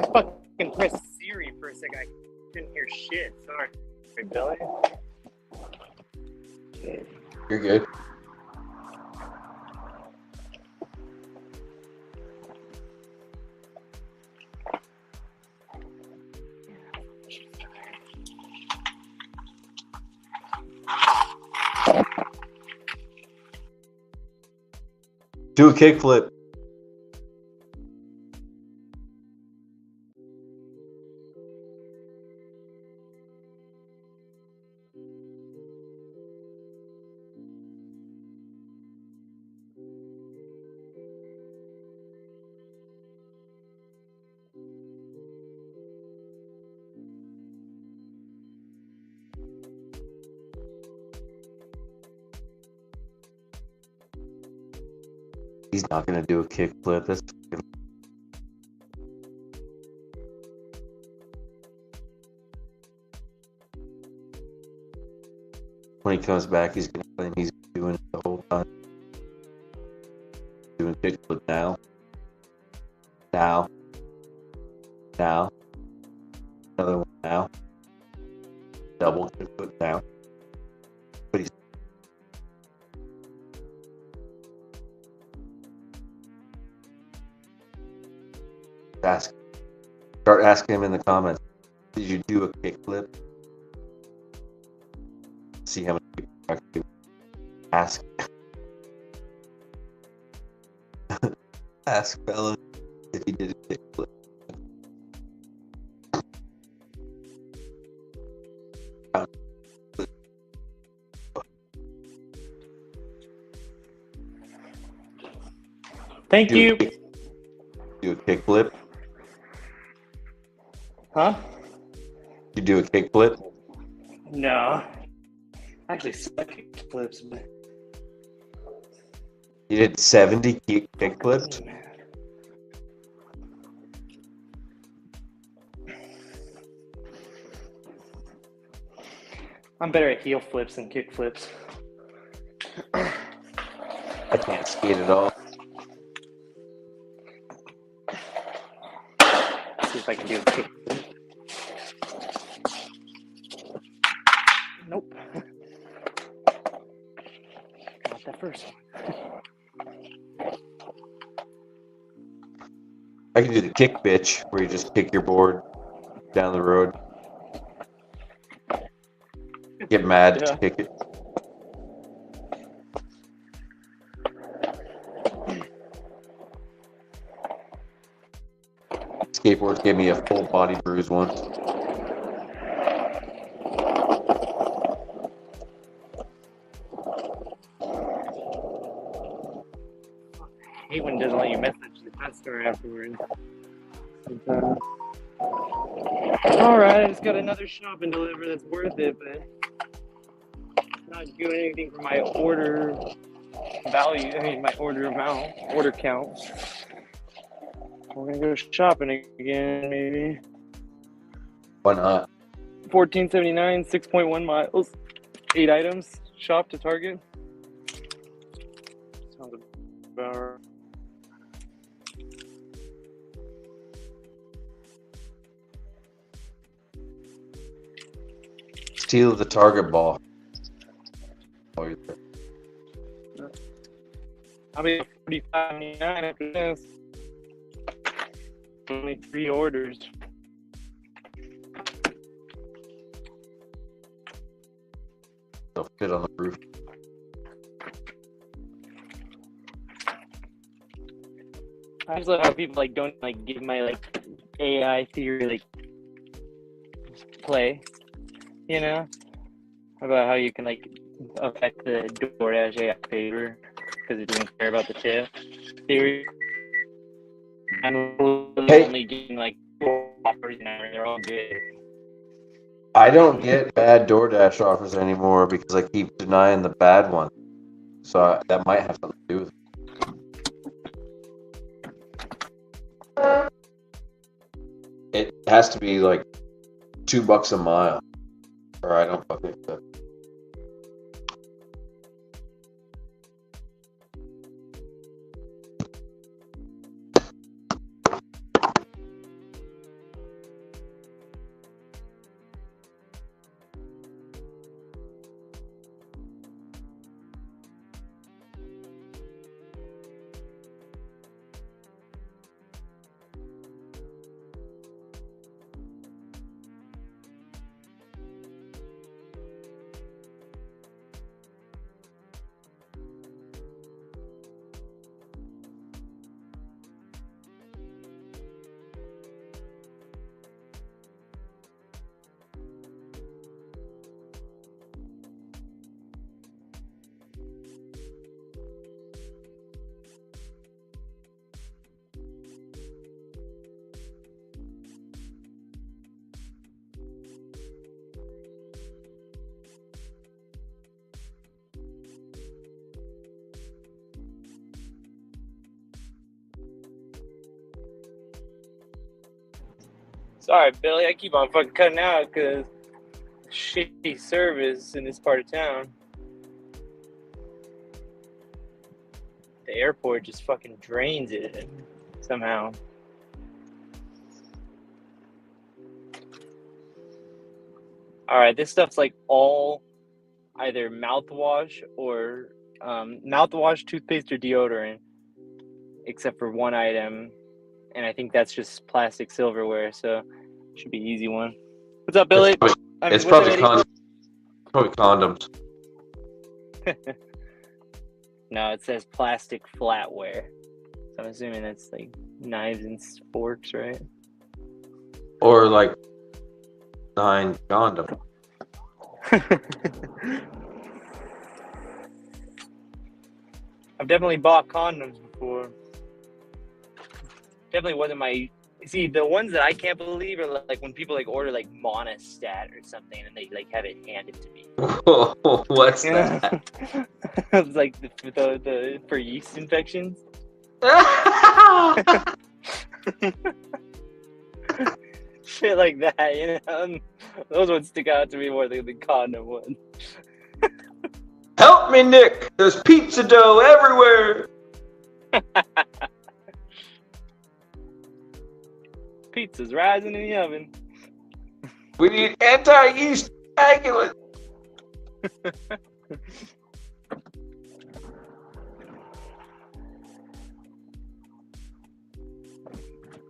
I fucking pressed Siri for a second. I couldn't hear shit. Sorry, Billy. You're good. Do a kickflip. He's not gonna do a kickflip. That's fucking... When he comes back, he's gonna claim he's doing it the whole time. Doing kickflip now. Now. Now. Another one now. Double kickflip now. But he's start asking him in the comments, did you do a kickflip? See how many people actually ask. Ask Felon if he did a kickflip. Thank you. Do a kickflip? Huh? You do a kickflip? No. I actually suck at flips, but You did 70 kickflips? I'm better at heel flips than kick flips. I can't skate at all. See if I can do a kick flip. Nope. Not that first one. I can do the kick bitch, where you just kick your board down the road. Get mad to kick it. Skateboards gave me a full body bruise once. I hate when it doesn't let you message the customer afterwards. Sometimes. Alright, I just got another shop and deliver that's worth it, but it's not doing anything for my order. value. I mean, my order count. We're gonna go shopping again, maybe. Why not? 1479, 6.1 miles, 8 items. Shop to Target. Sounds about right. Steal the Target ball. Oh, you're there. I'll be $45.99 after this. Only 3 orders. They'll fit on the roof. I just love how people like don't like give my like AI theory like play, you know, about how you can like affect the DoorDash AI favor because it doesn't care about the tip theory. And we're only getting like 4 offers and they're all good. I don't get bad DoorDash offers anymore because I keep denying the bad one. So that might have something to do with it. It has to be like $2 a mile, or I don't fucking accept it. Sorry, Billy, I keep on fucking cutting out because shitty service in this part of town. The airport just fucking drains it somehow. Alright, this stuff's like all either mouthwash or mouthwash, toothpaste, or deodorant, except for one item. And I think that's just plastic silverware, so should be an easy one. What's up, Billy? It's probably condoms. No, it says plastic flatware. So I'm assuming that's like knives and forks, right? Or like 9 condoms. I've definitely bought condoms before. Definitely wasn't my... See, the ones that I can't believe are like when people like order like Monistat or something and they like have it handed to me. What's that? It's like the for yeast infections. Shit like that, you know? Those ones stick out to me more than the condom ones. Help me, Nick! There's pizza dough everywhere! Pizza's rising in the oven. We need anti-yeast coagulant.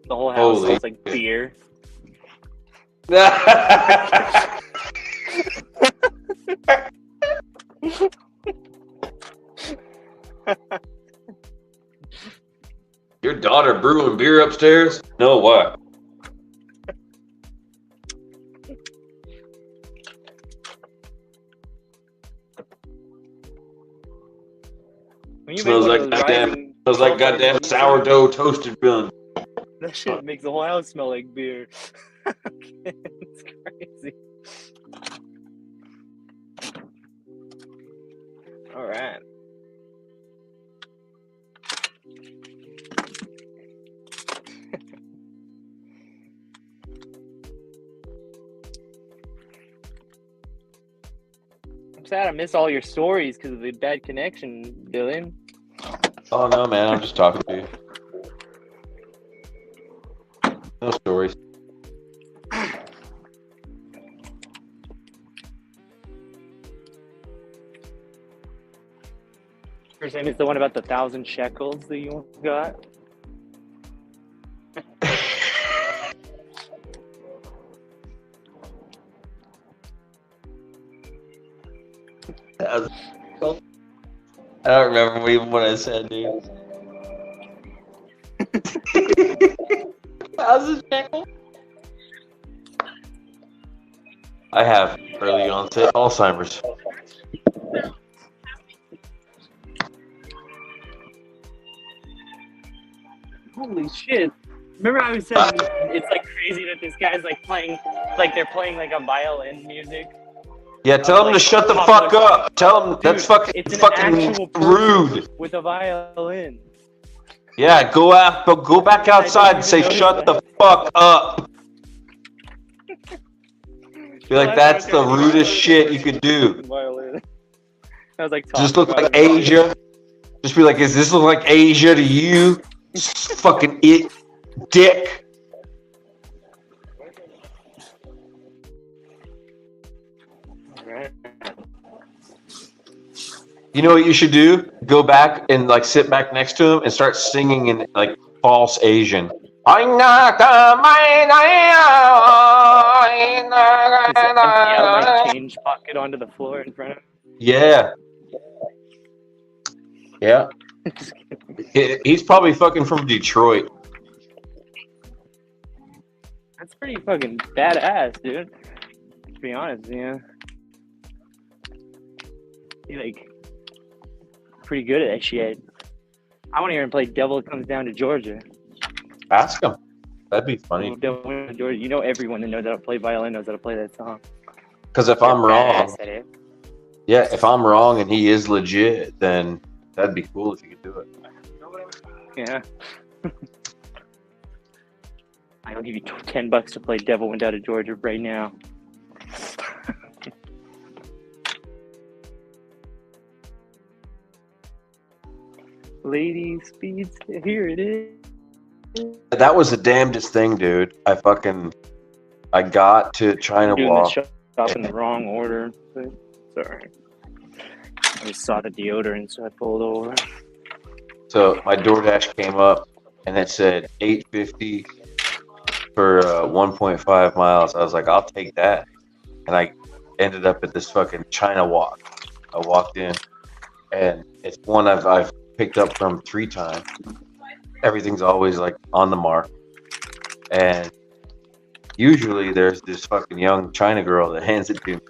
The whole house smells like beer. Your daughter brewing beer upstairs? No, what? Smells like goddamn sourdough toasted bun. That shit makes the whole house smell like beer. It's crazy. All right. sad. I miss all your stories because of the bad connection, Dylan. Oh no, man, I'm just talking to you. No stories. First name is the one about the 1,000 shekels that you got. I don't remember even what I said, dude. 1,000 shekels? I have early onset Alzheimer's. Holy shit. Remember I was saying it's like crazy that this guy's like playing, like they're playing like a violin music? Yeah, tell him to shut the fuck up. Tell him that's fucking rude. With a violin. Yeah, go back outside and say shut the fuck up. Be like, that's the rudest shit you could do. I was like, just look like Asia. Just be like, does this look like Asia to you? Fucking dick. You know what you should do? Go back and like sit back next to him and start singing in like false Asian. My change pocket onto the floor in front of him. Yeah. Yeah. He's probably fucking from Detroit. That's pretty fucking badass, dude. To be honest, yeah. You're like pretty good at that shit. I want to hear him play Devil Comes Down to Georgia. Ask him. That'd be funny. You know, everyone that knows how to play violin knows how to play that song. Because if I'm wrong, if I'm wrong and he is legit, then that'd be cool if you could do it. Yeah. I'll give you $10 to play Devil Went Down to Georgia right now. Lady Speeds, here it is. That was the damnedest thing, dude. I got to China Walk. Doing the shop in the wrong order. Sorry. I just saw the deodorant, so I pulled over. So my DoorDash came up, and it said $8.50 for 1.5 miles. I was like, I'll take that. And I ended up at this fucking China Walk. I walked in, and it's one I've picked up from 3 times. Everything's always like on the mark, and usually there's this fucking young China girl that hands it to me.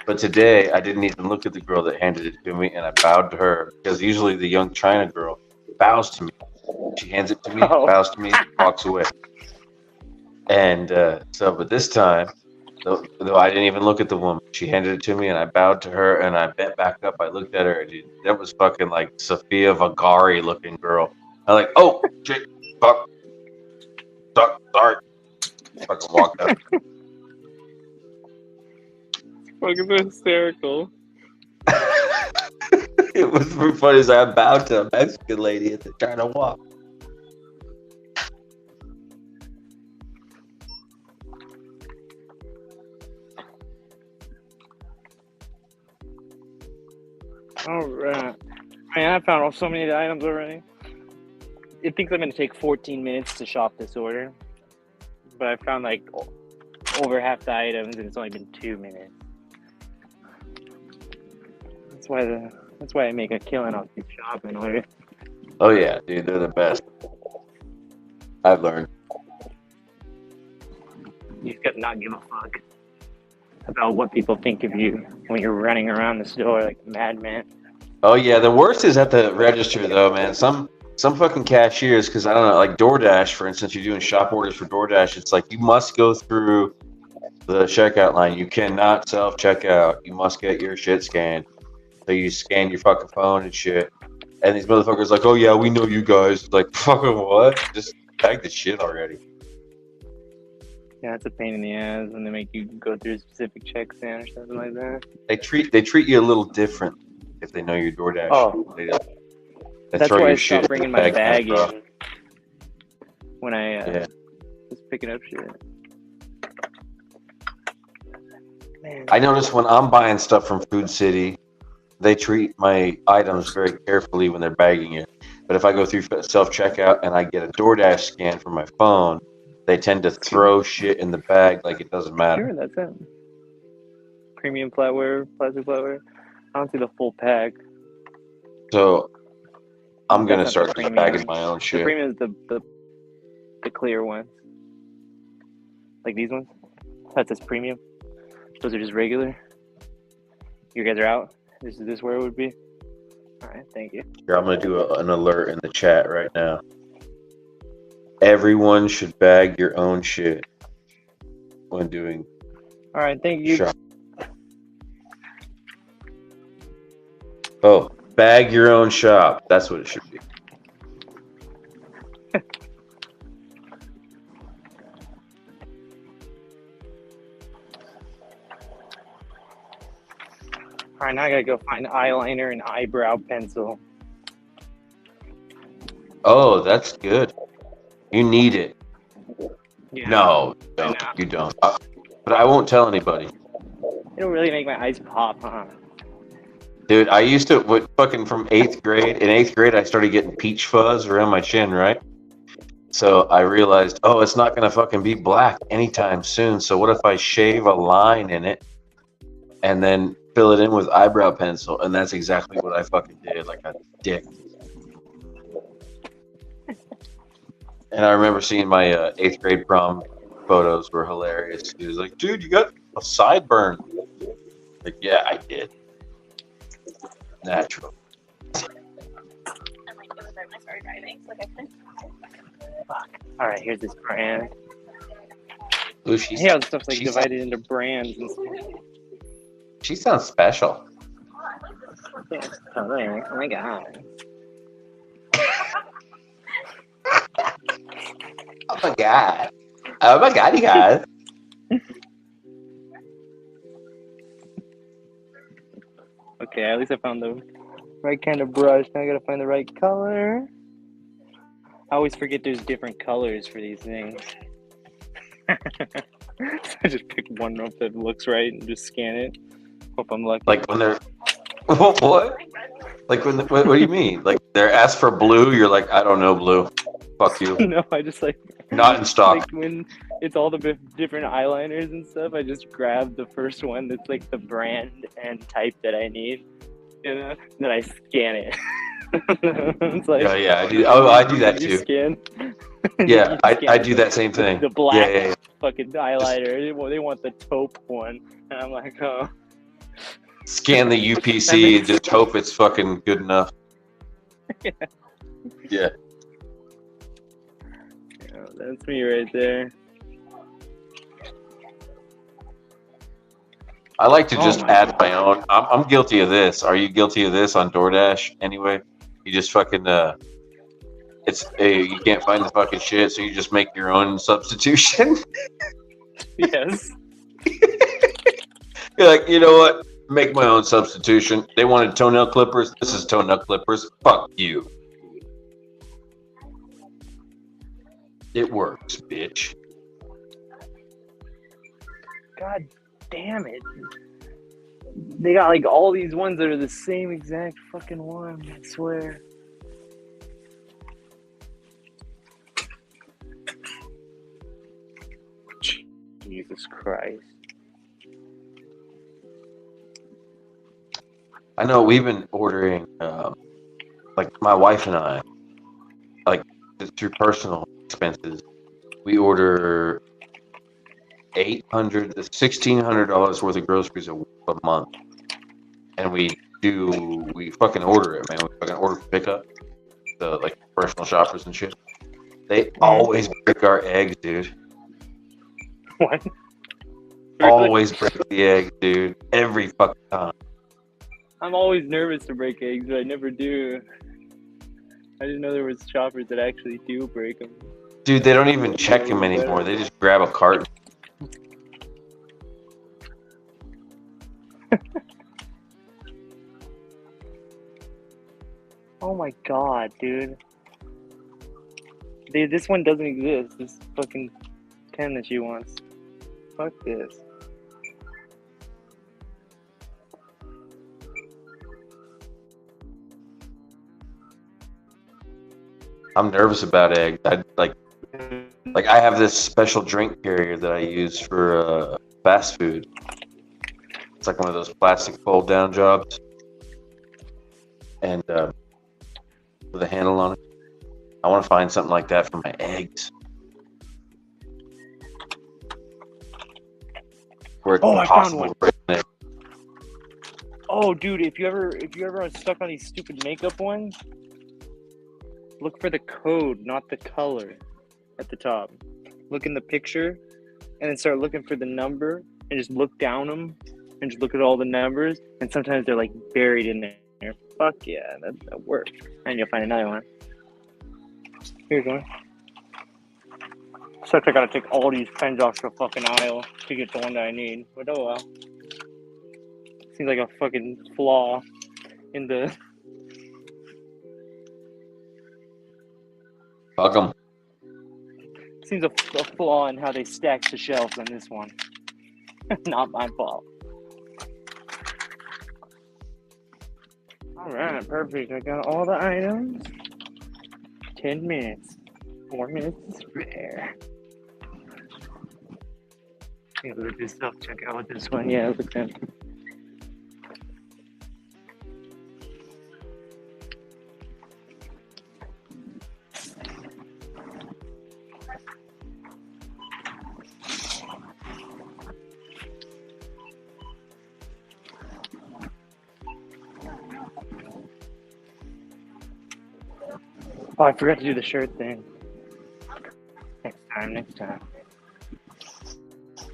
But today I didn't even look at the girl that handed it to me, and I bowed to her because usually the young China girl bows to me. She hands it to me, bows to me, walks away. And but this time, though I didn't even look at the woman, she handed it to me, and I bowed to her, and I bent back up. I looked at her, and that was fucking like Sofia Vergara looking girl. I'm like, oh shit, fuck, sorry. Fucking walked up. Fucking hysterical. It was pretty funny as I bowed to a Mexican lady at the China Walk. All right. Man, I found so many items already. It thinks I'm going to take 14 minutes to shop this order, but I found like over half the items, and it's only been 2 minutes. That's why I make a killing off these shopping orders. Oh yeah, dude, they're the best. I've learned. You just gotta not give a fuck about what people think of you when you're running around the store like a madman. Oh yeah, the worst is at the register though, man. Some fucking cashiers, because I don't know, like DoorDash, for instance, you're doing shop orders for DoorDash. It's like you must go through the checkout line. You cannot self-checkout. You must get your shit scanned. So you scan your fucking phone and shit. And these motherfuckers like, oh yeah, we know you guys. Like, fucking what? Just tag the shit already. Yeah, it's a pain in the ass when they make you go through a specific check stand or something like that. They treat you a little different if they know your DoorDash. Oh, They that's throw why I your shit stopped bringing my bag bro. in when I was picking up shit. Man. I notice when I'm buying stuff from Food City, they treat my items very carefully when they're bagging it. But if I go through self-checkout and I get a DoorDash scan from my phone, they tend to throw shit in the bag like it doesn't matter. Sure, that's it. Premium flatware, plastic flatware. I don't see the full pack. So I'm going to That's start not the just premium. bagging my own The shit. premium is the clear ones. Like these ones. That says premium. Those are just regular. You guys are out? Is this where it would be? Alright, thank you. Here, I'm going to do an alert in the chat right now. Everyone should bag your own shit when doing Alright, thank you. shop. Oh, bag your own shop. That's what it should be. Alright, now I gotta go find eyeliner and eyebrow pencil. Oh, that's good. You need it. Yeah. No, you don't. But I won't tell anybody. It'll really make my eyes pop, huh? Dude, I used to, from 8th grade. In 8th grade, I started getting peach fuzz around my chin, right? So I realized, oh, it's not going to fucking be black anytime soon. So what if I shave a line in it and then fill it in with eyebrow pencil? And that's exactly what I fucking did, like a dick. And I remember seeing my 8th grade prom photos were hilarious. He was like, dude, you got a sideburn. Like, yeah, I did. Natural. Alright, here's this brand. Ooh, Yeah, stuff's like divided into brands and stuff. She sounds special. Oh my god. Oh my god. Oh my god, you guys. Okay, at least I found the right kind of brush. Now I gotta find the right color. I always forget there's different colors for these things. I just pick one up that looks right and just scan it. Hope I'm lucky. Like when they're what? Like when what do you mean? Like they're asked for blue, you're like, I don't know blue. Fuck you. No, I just like Not in stock. Like when it's all the different eyeliners and stuff, I just grab the first one that's like the brand and type that I need, you know, then I scan it. It's like, yeah, I do. Oh, I do that too. Scan. Yeah, I do that same thing. The black yeah. fucking eyeliner. They want the taupe one, and I'm like, oh. Scan the UPC and just hope it's fucking good enough. Yeah. Oh, that's me right there. I like to just add my own. I'm guilty of this. Are you guilty of this on DoorDash anyway? You just fucking you can't find the fucking shit, so you just make your own substitution. Yes. You're like, you know what? Make my own substitution. They wanted toenail clippers. This is toenail clippers. Fuck you. It works, bitch. God damn it. They got like all these ones that are the same exact fucking one, I swear. Jesus Christ. I know we've been ordering, like my wife and I, like through personal expenses, we order $1,600 worth of groceries a month, and we fucking order it, man. We fucking order pickup, the like personal shoppers and shit. They always break our eggs, dude. What? Always break the egg, dude. Every fucking time. I'm always nervous to break eggs, but I never do. I didn't know there was shoppers that actually do break them. Dude, they don't even check them anymore. They just grab a carton. Oh my god, dude. Dude, this one doesn't exist. This fucking pen that she wants. Fuck this. I'm nervous about eggs. I have this special drink carrier that I use for fast food. It's like one of those plastic fold down jobs, and with a handle on it. I want to find something like that for my eggs. Where it's possible to break an egg. Oh, dude, if you ever are stuck on these stupid makeup ones, look for the code, not the color, at the top. Look in the picture, and then start looking for the number, and just look down them, and just look at all the numbers, and sometimes they're like buried in there. Fuck yeah, that works. And you'll find another one. Here's one. Sucks I gotta take all these pens off the fucking aisle to get the one that I need, but oh well. Seems like a fucking flaw in the... Fuck 'em. Seems a flaw in how they stacked the shelves on this one. Not my fault. Alright, perfect. I got all the items. 10 minutes. 4 minutes to spare. Yeah, look at this stuff. Check out this one. Yeah, look at that. Oh, I forgot to do the shirt thing. Next time.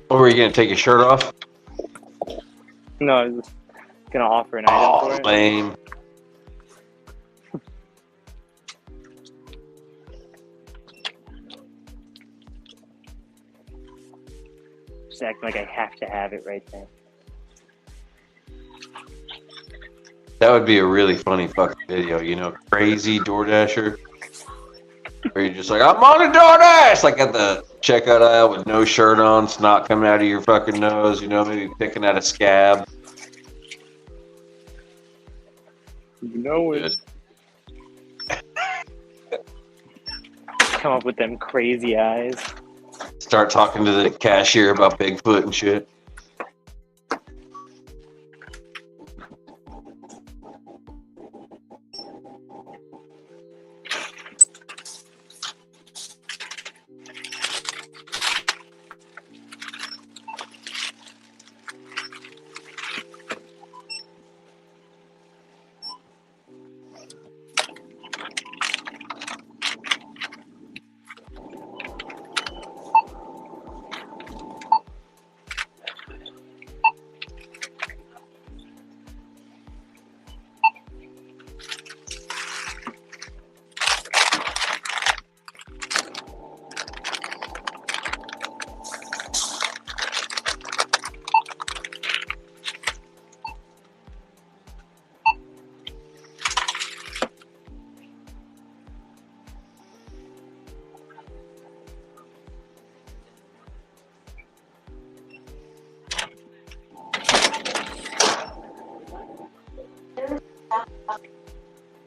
Oh, were you gonna take your shirt off? No, I was gonna offer an item for it. Lame. Just acting like I have to have it right there. That would be a really funny fucking video, you know, crazy DoorDasher. Where you're just like, I'm on a DoorDash! Like at the checkout aisle with no shirt on, snot coming out of your fucking nose, you know, maybe picking at a scab. You know it. Come up with them crazy eyes. Start talking to the cashier about Bigfoot and shit.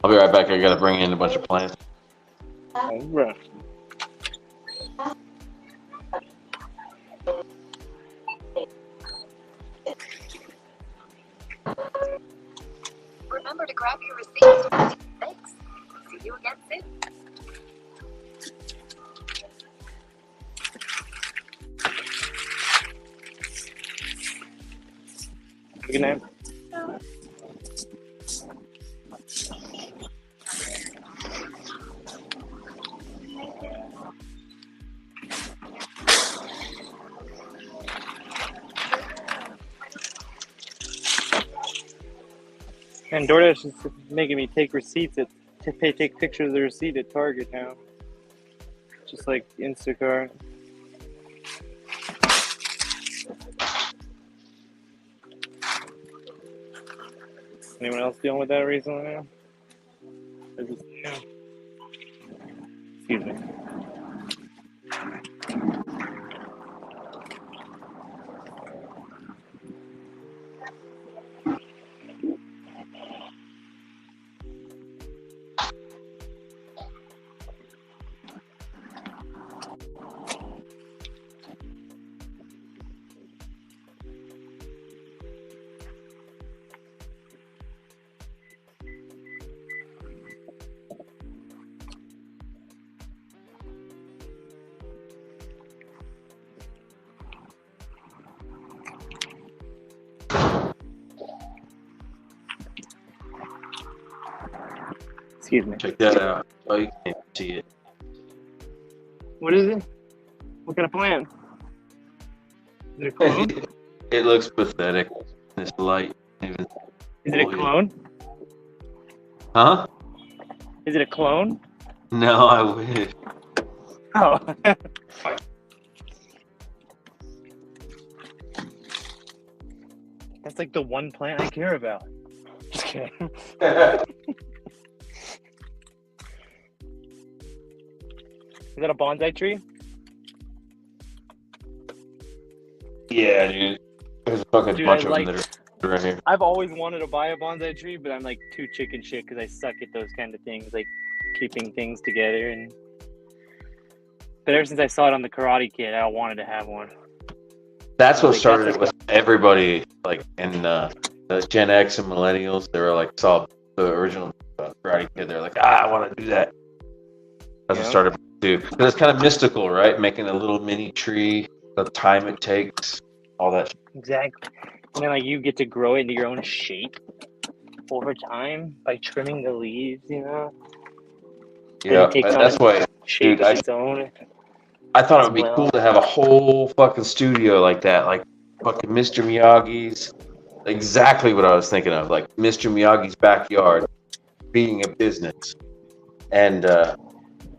I'll be right back. I gotta bring in a bunch of plants. All right. Remember to grab your receipts. Thanks. See you again soon. Good night. And DoorDash is making me take receipts take pictures of the receipt at Target now. Just like Instacart. Anyone else dealing with that recently now? Excuse me. Excuse me. Check that out. Oh, you can't see it. What is it? What kind of plant? Is it a clone? It looks pathetic. This light. Even. Is it a clone? Huh? Is it a clone? No, I wish. Oh. That's like the one plant I care about. Just kidding. Is that a bonsai tree? Yeah, dude. There's a fucking Dude, bunch I of them that are right here. I've always wanted to buy a bonsai tree, but I'm like too chicken shit because I suck at those kind of things, like keeping things together. But ever since I saw it on the Karate Kid, I wanted to have one. That's what Like, started that's it with everybody, like in the Gen X and millennials. They were like, saw the original Karate Kid. They're like, I want to do that. That's what started too. But it's kind of mystical, right? Making a little mini tree, the time it takes, all that. Exactly. And then like you get to grow it into your own shape over time by trimming the leaves, you know? Yeah, that's why. Shape Dude, of its own. I thought it would be cool to have a whole fucking studio like that, like fucking Mr. Miyagi's. Exactly what I was thinking of, like Mr. Miyagi's backyard being a business, and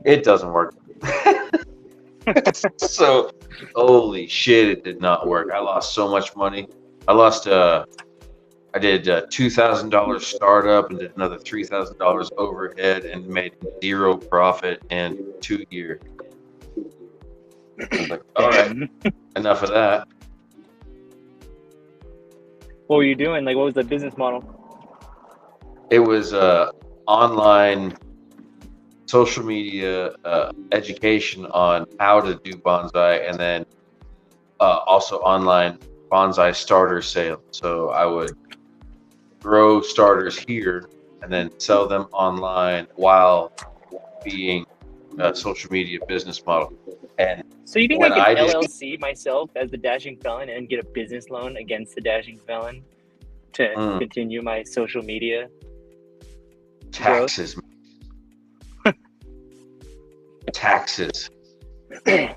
it doesn't work. So, holy shit, it did not work. I lost so much money. I lost. I did $2,000 startup and did another $3,000 overhead and made zero profit in 2 years. I was like, all right, enough of that. What were you doing? Like, what was the business model? It was online social media education on how to do bonsai, and then also online bonsai starter sale. So I would grow starters here and then sell them online while being a social media business model. And so you think I could LLC myself as the Dashing Felon and get a business loan against the Dashing Felon to continue my social media taxes? Taxes. I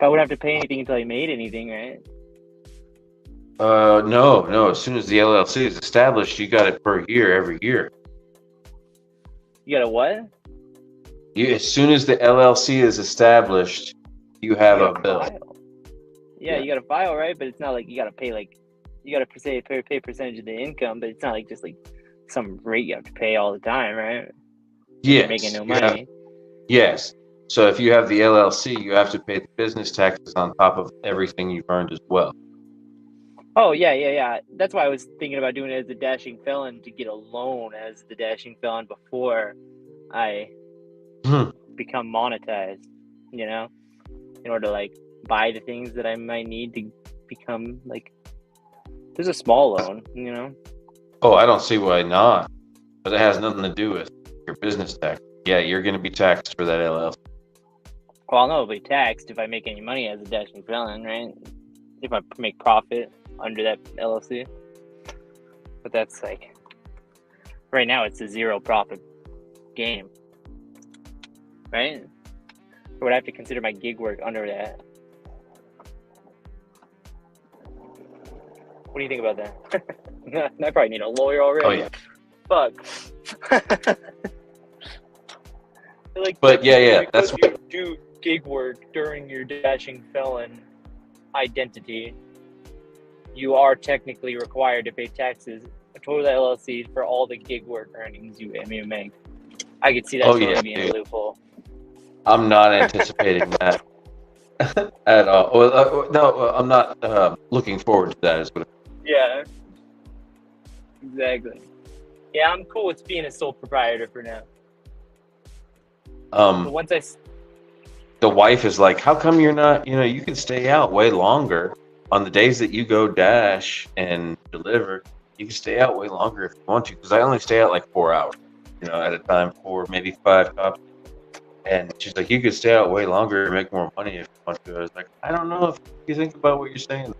wouldn't have to pay anything until I made anything, right? No. As soon as the LLC is established, you got it per year every year. You got a what? As soon as the LLC is established, you have a bill. Yeah, you got to file, right? But it's not like you got to pay you got to pay percentage of the income, but it's not like just like some rate you have to pay all the time, right? Yes. You're making no money. Yes. So if you have the LLC, you have to pay the business taxes on top of everything you've earned as well. Oh, yeah. That's why I was thinking about doing it as the Dashing Felon to get a loan as the Dashing Felon before I become monetized, you know, in order to like buy the things that I might need to become like, there's a small loan, you know? Oh, I don't see why not. But it has nothing to do with your business tax. Yeah, you're going to be taxed for that LLC. Well, I'll know it'll be taxed if I make any money as a Dashing Felon, right? If I make profit under that LLC. But that's like, right now it's a zero profit game, right? Or would I have to consider my gig work under that? What do you think about that? I probably need a lawyer already. Oh, yeah. Fuck. Like, but yeah, that's what you do gig work during your Dashing Felon identity. You are technically required to pay taxes to the LLC for all the gig work earnings you may make. I could see that Oh, totally yeah, being a dude. loophole. I'm not anticipating that at all. Well, no, I'm not looking forward to that. Is what. Yeah, exactly. Yeah, I'm cool with being a sole proprietor for now. But once The wife is like, "How come you're not? You know, you can stay out way longer on the days that you go dash and deliver. You can stay out way longer if you want to, because I only stay out like 4 hours, at a time, 4 maybe 5 tops." And she's like, "You could stay out way longer and make more money if you want to." I was like, "I don't know if you think about what you're saying."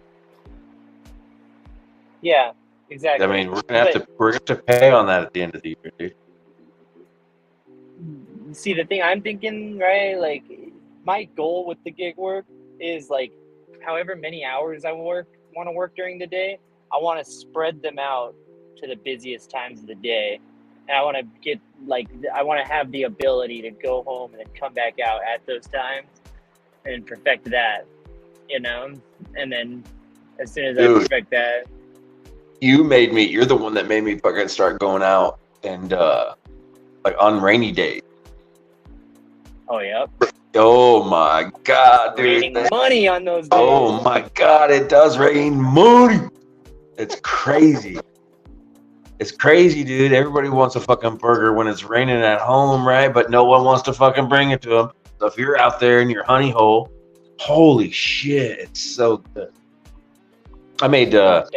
yeah, exactly. I mean, we're gonna have to pay on that at the end of the year, dude. See, the thing I'm thinking, right? Like, my goal with the gig work is like, however many hours I want to work during the day, I want to spread them out to the busiest times of the day, and I want to I want to have the ability to go home and then come back out at those times and perfect that, and then as soon as I Dude. perfect that, You're the one that made me fucking start going out and like on rainy days. oh yeah, Oh my god, dude. raining money on those days. Oh my god, it does rain money. It's crazy. It's crazy, dude. Everybody wants a fucking burger when it's raining at home, right? But no one wants to fucking bring it to them. So if you're out there in your honey hole, holy shit, it's so good. I made Best.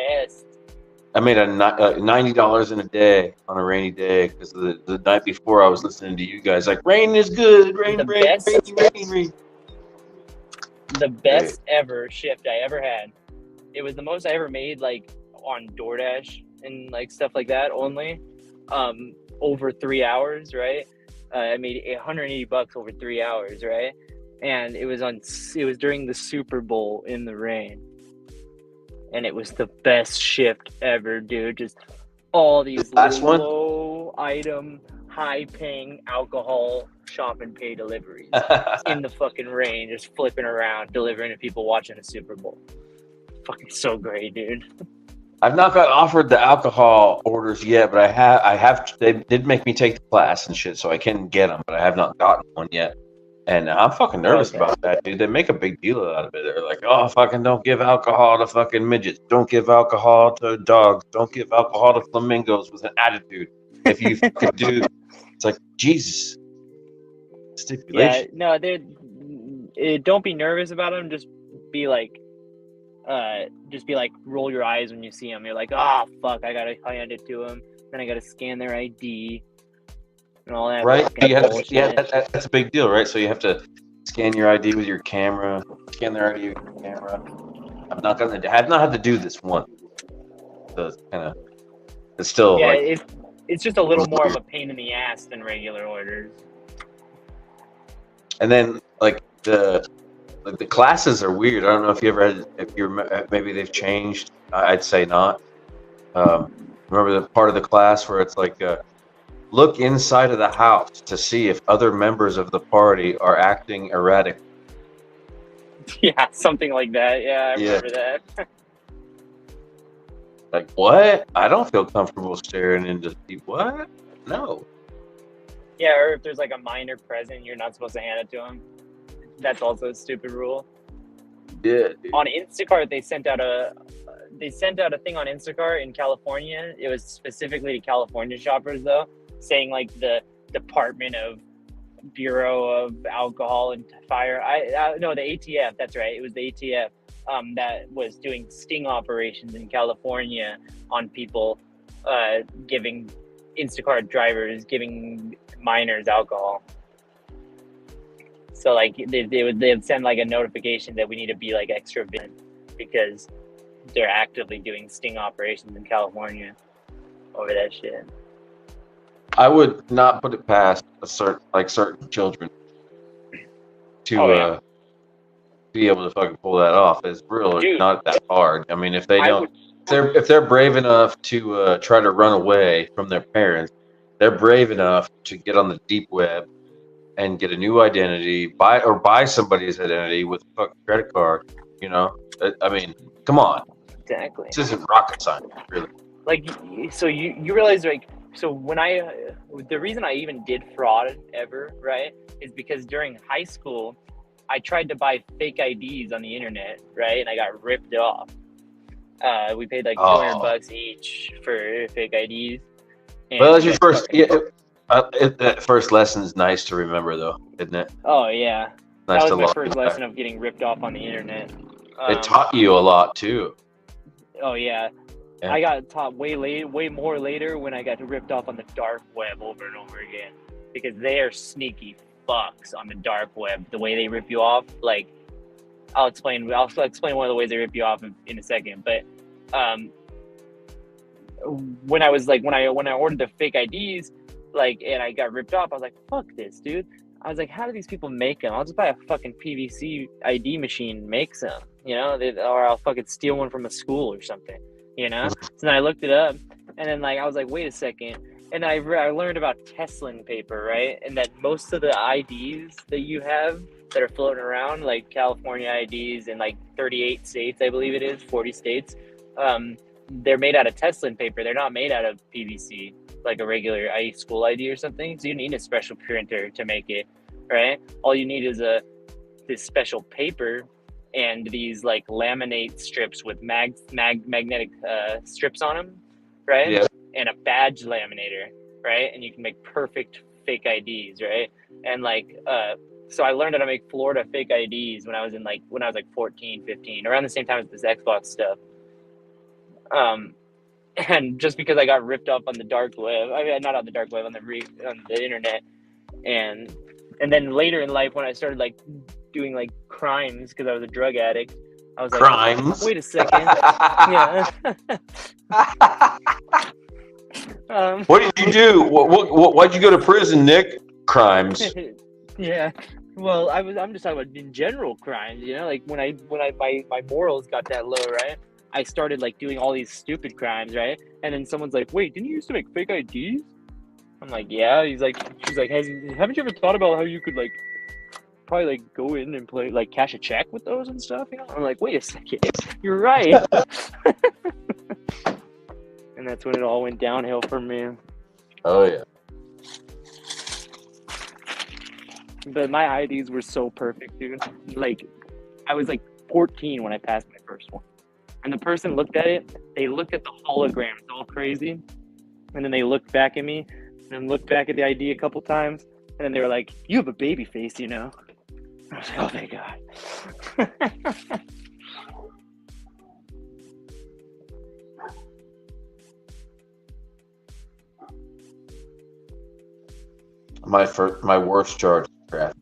a $90 in a day on a rainy day because the night before I was listening to you guys like rain is good, rain. The best ever shift I ever had. It was the most I ever made, like on DoorDash and like stuff like that only. Over 3 hours, right? I made $180 over 3 hours, right? And it was during the Super Bowl in the rain. And it was the best shift ever, dude. Just all these low item, high paying alcohol shop and pay deliveries in the fucking rain, just flipping around, delivering to people watching the Super Bowl. Fucking so great, dude. I've not got offered the alcohol orders yet, but I have. They did make me take the class and shit, so I can get them, but I have not gotten one yet. And I'm fucking nervous about that, dude. They make a big deal out of it. They're like, "Oh, fucking don't give alcohol to fucking midgets. Don't give alcohol to dogs. Don't give alcohol to flamingos with an attitude." If you could do, it's like Jesus. Stipulation. Yeah, no, don't be nervous about them. Just be like, roll your eyes when you see them. You're like, oh fuck, I gotta hand it to them. Then I gotta scan their ID and all that. Right? That's a big deal, right? So you have to scan your ID with your camera. Scan their ID with your camera. I have not had to do this once. So it's still it's just a little more of a pain in the ass than regular orders. And then like the classes are weird. I don't know if maybe they've changed. I'd say not. Remember the part of the class where it's like look inside of the house to see if other members of the party are acting erratic. Yeah, something like that. Yeah, I remember that. Like, what? I don't feel comfortable staring into people. What? No. Yeah, or if there's like a minor present, you're not supposed to hand it to them. That's also a stupid rule. Yeah. Dude. On Instacart, they sent out a thing on Instacart in California. It was specifically to California shoppers, though, saying like the Department of Bureau of Alcohol and Fire. No, the ATF. That's right. It was the ATF that was doing sting operations in California on people, giving Instacart drivers, giving minors alcohol. So like they'd send like a notification that we need to be like extra vigilant because they're actively doing sting operations in California over that shit. I would not put it past certain children to be able to fucking pull that off. It's really not that hard. I mean, if they don't, if they're brave enough to try to run away from their parents, they're brave enough to get on the deep web and get a new identity, buy somebody's identity with a fucking credit card. You know, I mean, come on. Exactly. This isn't rocket science, really. Like, so you realize like So the reason I even did fraud ever, right, is because during high school, I tried to buy fake IDs on the internet, right, and I got ripped off. We paid like $200 each for fake IDs. Well, that's your first. That first lesson is nice to remember, though, isn't it? Oh yeah, Nice that was my first lesson of getting ripped off on the internet. It taught you a lot too. Oh yeah. I got taught way more later when I got ripped off on the dark web over and over again, because they are sneaky fucks on the dark web. The way they rip you off, like I'll explain one of the ways they rip you off in a second. But when I ordered the fake IDs, like, and I got ripped off, I was like, fuck this, dude. I was like, how do these people make them? I'll just buy a fucking PVC ID machine makes them, you know, or I'll fucking steal one from a school or something. You know, so then I looked it up, and then like I was like, wait a second, and I learned about Teslin paper, right? And that most of the IDs that you have that are floating around, like California IDs in like 38 states, I believe it is, 40 states, they're made out of Teslin paper. They're not made out of PVC, like a regular school ID or something. So you need a special printer to make it, right? All you need is this special paper and these like laminate strips with magnetic strips on them, right? Yeah. And a badge laminator, right? And you can make perfect fake IDs, right? And like, so I learned how to make Florida fake IDs when I was 14, 15, around the same time as this Xbox stuff. And just because I got ripped off on the dark web, I mean, not on the dark web, on the internet, and then later in life when I started like doing like crimes because I was a drug addict, I was like, crimes. Wait a second, yeah. What did you do? Why'd you go to prison, Nick? Crimes. Yeah. Well, I'm just talking about in general crimes, you know, like when my morals got that low, right? I started like doing all these stupid crimes, right? And then someone's like, "Wait, didn't you used to make fake IDs?" I'm like, "Yeah." She's like, "Haven't you ever thought about how you could like probably like go in and play like cash a check with those and stuff?" You know? I'm like, "Wait a second, you're right." And that's when it all went downhill for me. Oh yeah. But my IDs were so perfect, dude. Like, I was like 14 when I passed my first one. And the person looked at it, they looked at the hologram, it's all crazy. And then they looked back at me, and then looked back at the ID a couple times, and then they were like, "You have a baby face, you know?" I was like, "Oh, thank God." My worst charge is traffic.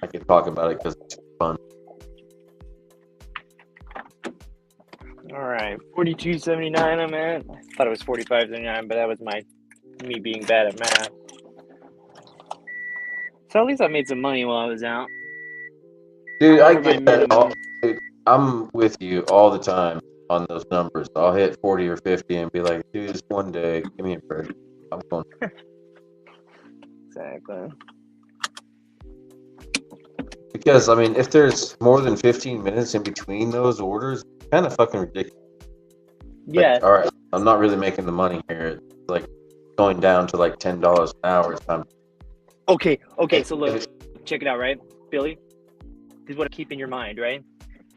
I can talk about it because it's fun. All right, 42.79 I'm at. I thought it was 45.79, but that was me being bad at math. So at least I made some money while I was out. Dude, I get that. Dude, I'm with you all the time on those numbers. I'll hit 40 or 50 and be like, dude, just one day, give me a break. I'm going. Exactly. Because, I mean, if there's more than 15 minutes in between those orders, it's kind of fucking ridiculous. Yeah. Like, all right, I'm not really making the money here. It's like going down to like $10 an hour. Okay, so look, check it out, right? Billy, this is what to keep in your mind, right?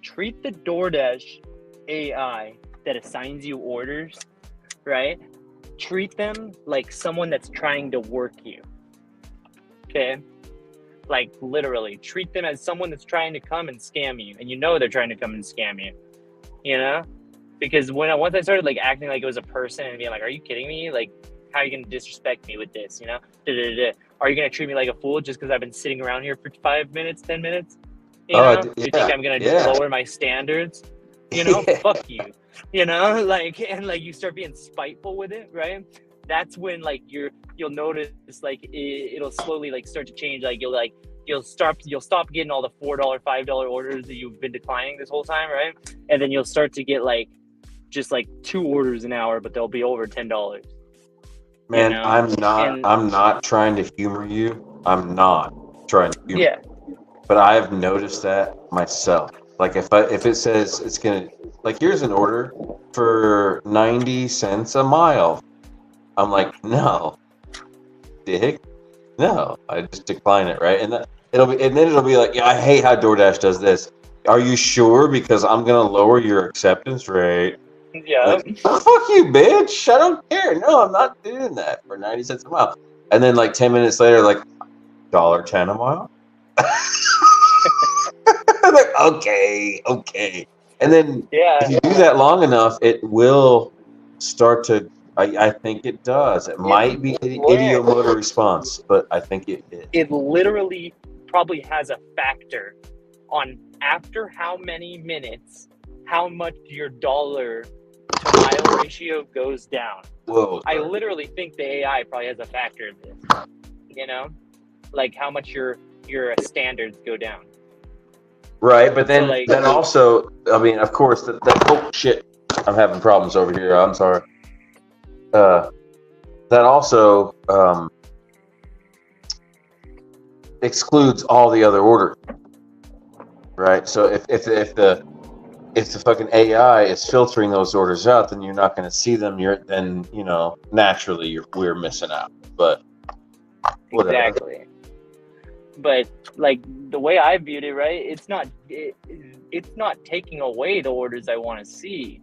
Treat the DoorDash AI that assigns you orders, right? Treat them like someone that's trying to work you, okay? Like, literally, treat them as someone that's trying to come and scam you, and you know they're trying to come and scam you, you know? Because once I started, like, acting like it was a person and being like, "Are you kidding me? Like, how are you going to disrespect me with this, you know? Are you going to treat me like a fool just because I've been sitting around here for 5 minutes, 10 minutes? You know? Yeah, You think I'm going to just lower my standards? You know? Fuck you. You know? Like, and, like, you start being spiteful with it, right? That's when, like, you'll notice, like, it'll slowly, like, start to change. Like, you'll stop getting all the $4, $5 orders that you've been declining this whole time, right? And then you'll start to get, like, just, like, 2 orders an hour, but they'll be over $10. Man, you know? I'm not trying to humor you. I'm not trying to humor you. but I've noticed that myself. Like if it says it's gonna, like, here's an order for 90 cents a mile, I'm like, no, dick, no. I just decline it, right? And then it'll be like, yeah, I hate how DoorDash does this. Are you sure? Because I'm gonna lower your acceptance rate. Yeah. Like, oh, fuck you, bitch! I don't care. No, I'm not doing that for 90 cents a mile. And then like 10 minutes later, like $1.10 a mile. I'm like, okay. And then if you do that long enough, it will start to. I think it does. It might be idiomotor response, but I think it is. It literally probably has a factor on after how many minutes, how much your dollar to mile ratio goes down. Whoa! I literally think the AI probably has a factor in this. You know, like how much your standards go down. Right, but then So, like, then also, I mean, of course, that oh shit, I'm having problems over here. I'm sorry. That also excludes all the other orders, right? So if the fucking AI is filtering those orders out, then you're not going to see them. Then naturally we're missing out. But whatever. Exactly. But like the way I viewed it, right? It's not taking away the orders I want to see.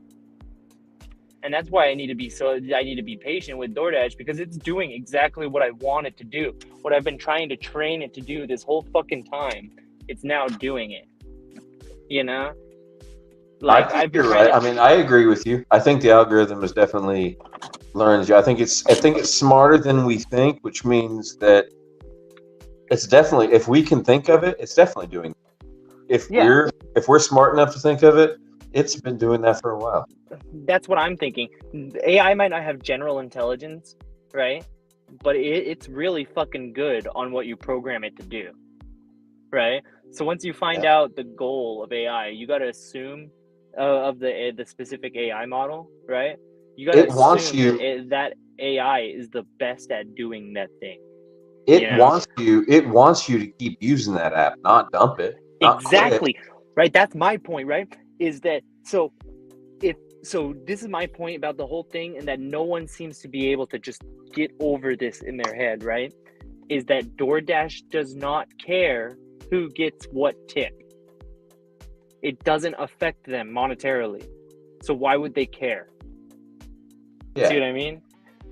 And that's why I need to be patient with DoorDash, because it's doing exactly what I want it to do. What I've been trying to train it to do this whole fucking time. It's now doing it. You know? Like, I think you're right. I mean, I agree with you. I think the algorithm is definitely learns you. I think it's smarter than we think, which means that it's definitely, if we can think of it, it's definitely doing it. If we're smart enough to think of it, it's been doing that for a while. That's what I'm thinking. AI might not have general intelligence, right? But it's really fucking good on what you program it to do, right? So once you find out the goal of AI, you got to assume of the specific AI model, right? You got to assume that AI is the best at doing that thing. It wants you to keep using that app, not dump it. Not exactly. quit. Right. That's my point, right? Is that so this is my point about the whole thing, and that no one seems to be able to just get over this in their head, right? Is that DoorDash does not care who gets what tip. It doesn't affect them monetarily. So why would they care? Yeah. See what I mean?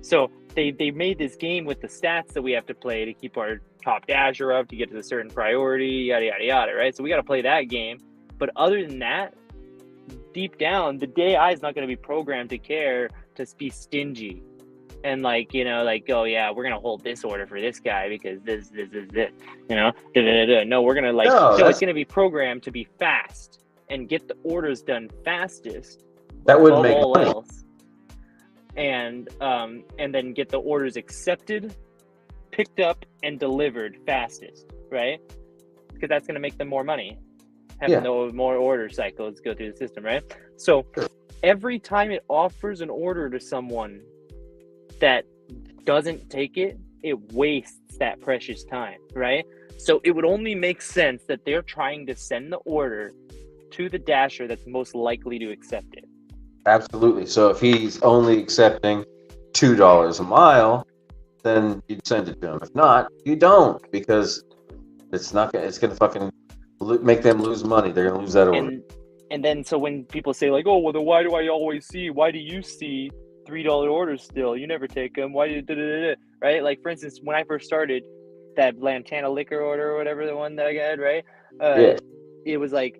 So they made this game with the stats that we have to play to keep our top dasher up, to get to a certain priority, yada, yada, yada, right? So we got to play that game. But other than that, deep down, the AI is not going to be programmed to care, to be stingy. And like, oh yeah, we're going to hold this order for this guy because this, No, we're going to it's going to be programmed to be fast and get the orders done fastest. That would make money. Else. And then get the orders accepted, picked up, and delivered fastest, right? Because that's going to make them more money. Having more order cycles go through the system, right? So every time it offers an order to someone that doesn't take it, it wastes that precious time, right? So it would only make sense that they're trying to send the order to the dasher that's most likely to accept it. Absolutely. So if he's only accepting $2 a mile, then you'd send it to him. If not, you don't, because it's gonna fucking make them lose money. They're gonna lose that order. And then so when people say like, oh well, then why do you see $3 orders still? You never take them. Why do you right? Like for instance, when I first started that Lantana liquor order or whatever, the one that I got, right? It was like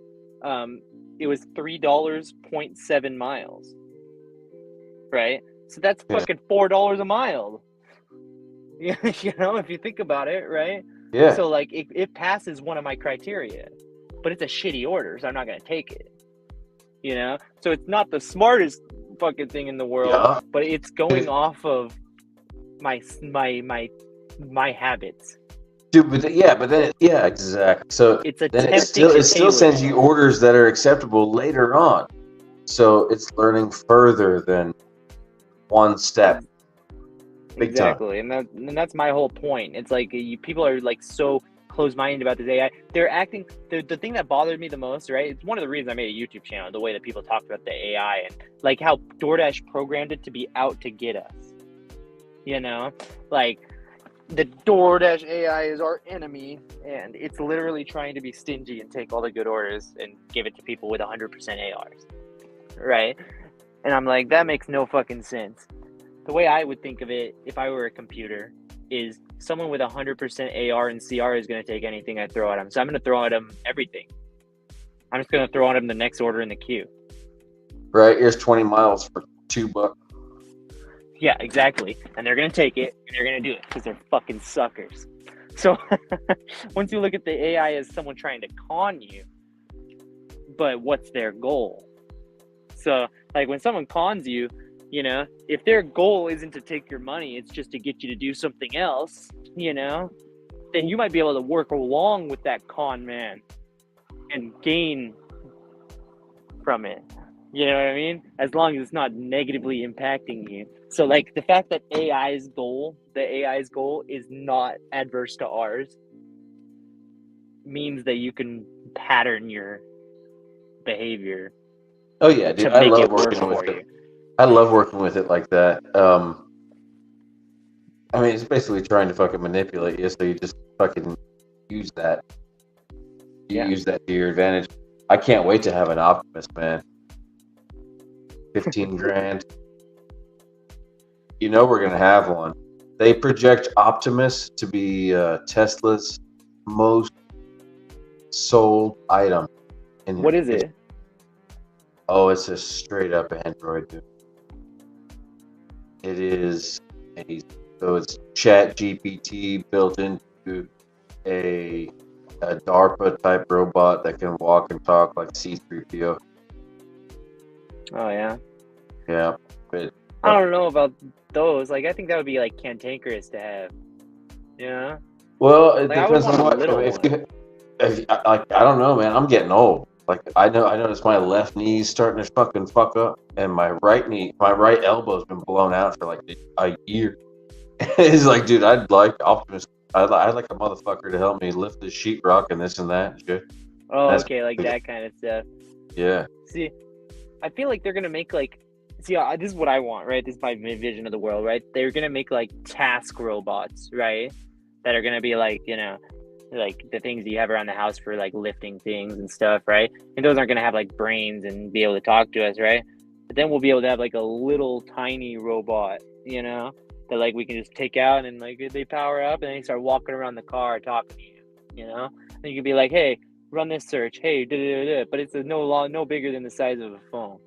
it was $3.7 miles, right? So that's fucking $4 a mile. If you think about it, right? Yeah. So like it passes one of my criteria, but it's a shitty order, so I'm not gonna take it. So it's not the smartest fucking thing in the world, but it's going off of my habits. Dude, but then exactly. So it's a then it still sends you orders that are acceptable later on. So it's learning further than one step. Big exactly, time. And that's my whole point. It's like people are like so closed-minded about this AI. They're acting. The thing that bothered me the most, right? It's one of the reasons I made a YouTube channel. The way that people talked about the AI and like how DoorDash programmed it to be out to get us. You know, like the DoorDash AI is our enemy, and it's literally trying to be stingy and take all the good orders and give it to people with 100% ARs, right? And I'm like, that makes no fucking sense. The way I would think of it, if I were a computer, is someone with 100% AR and CR is going to take anything I throw at them. So I'm going to throw at them everything. I'm just going to throw at them the next order in the queue. Right, here's 20 miles for $2. Yeah, exactly. And they're going to take it, and they're going to do it because they're fucking suckers. So once you look at the AI as someone trying to con you, but what's their goal? So, like, when someone cons you, you know, if their goal isn't to take your money, it's just to get you to do something else, you know, then you might be able to work along with that con man and gain from it. You know what I mean? As long as it's not negatively impacting you. So, like, the fact that the AI's goal is not adverse to ours means that you can pattern your behavior. Oh yeah, dude, I love working with it. I love working with it like that. I mean, it's basically trying to fucking manipulate you, so you just fucking use that. Use that to your advantage. I can't wait to have an Optimus, man. 15 grand. You know we're gonna have one. They project Optimus to be Tesla's most sold item. What is it? Oh, it's a straight up Android, dude. It is so it's Chat GPT built into a DARPA type robot that can walk and talk like C-3PO. Oh yeah. Yeah. But, I don't know about those. Like, I think that would be like cantankerous to have. Yeah. Well, it like, depends on what. I don't know, man. I'm getting old. Like I noticed my left knee's starting to fucking fuck up, and my right elbow's been blown out for like a year. It's like, dude, I'd like Optimus. I'd like a motherfucker to help me lift this sheetrock and this and that shit. Oh, okay, like that kind of stuff. Yeah. See, I feel like they're gonna make like. See, this is what I want, right? This is my vision of the world, right? They're gonna make like task robots, right? That are gonna be like, you know, like the things you have around the house for like lifting things and stuff, right? And those aren't gonna have like brains and be able to talk to us, right? But then we'll be able to have like a little tiny robot, you know, that like we can just take out and like they power up and they start walking around the car talking to you, you know? And you can be like, hey, run this search, hey, but it's no bigger than the size of a phone.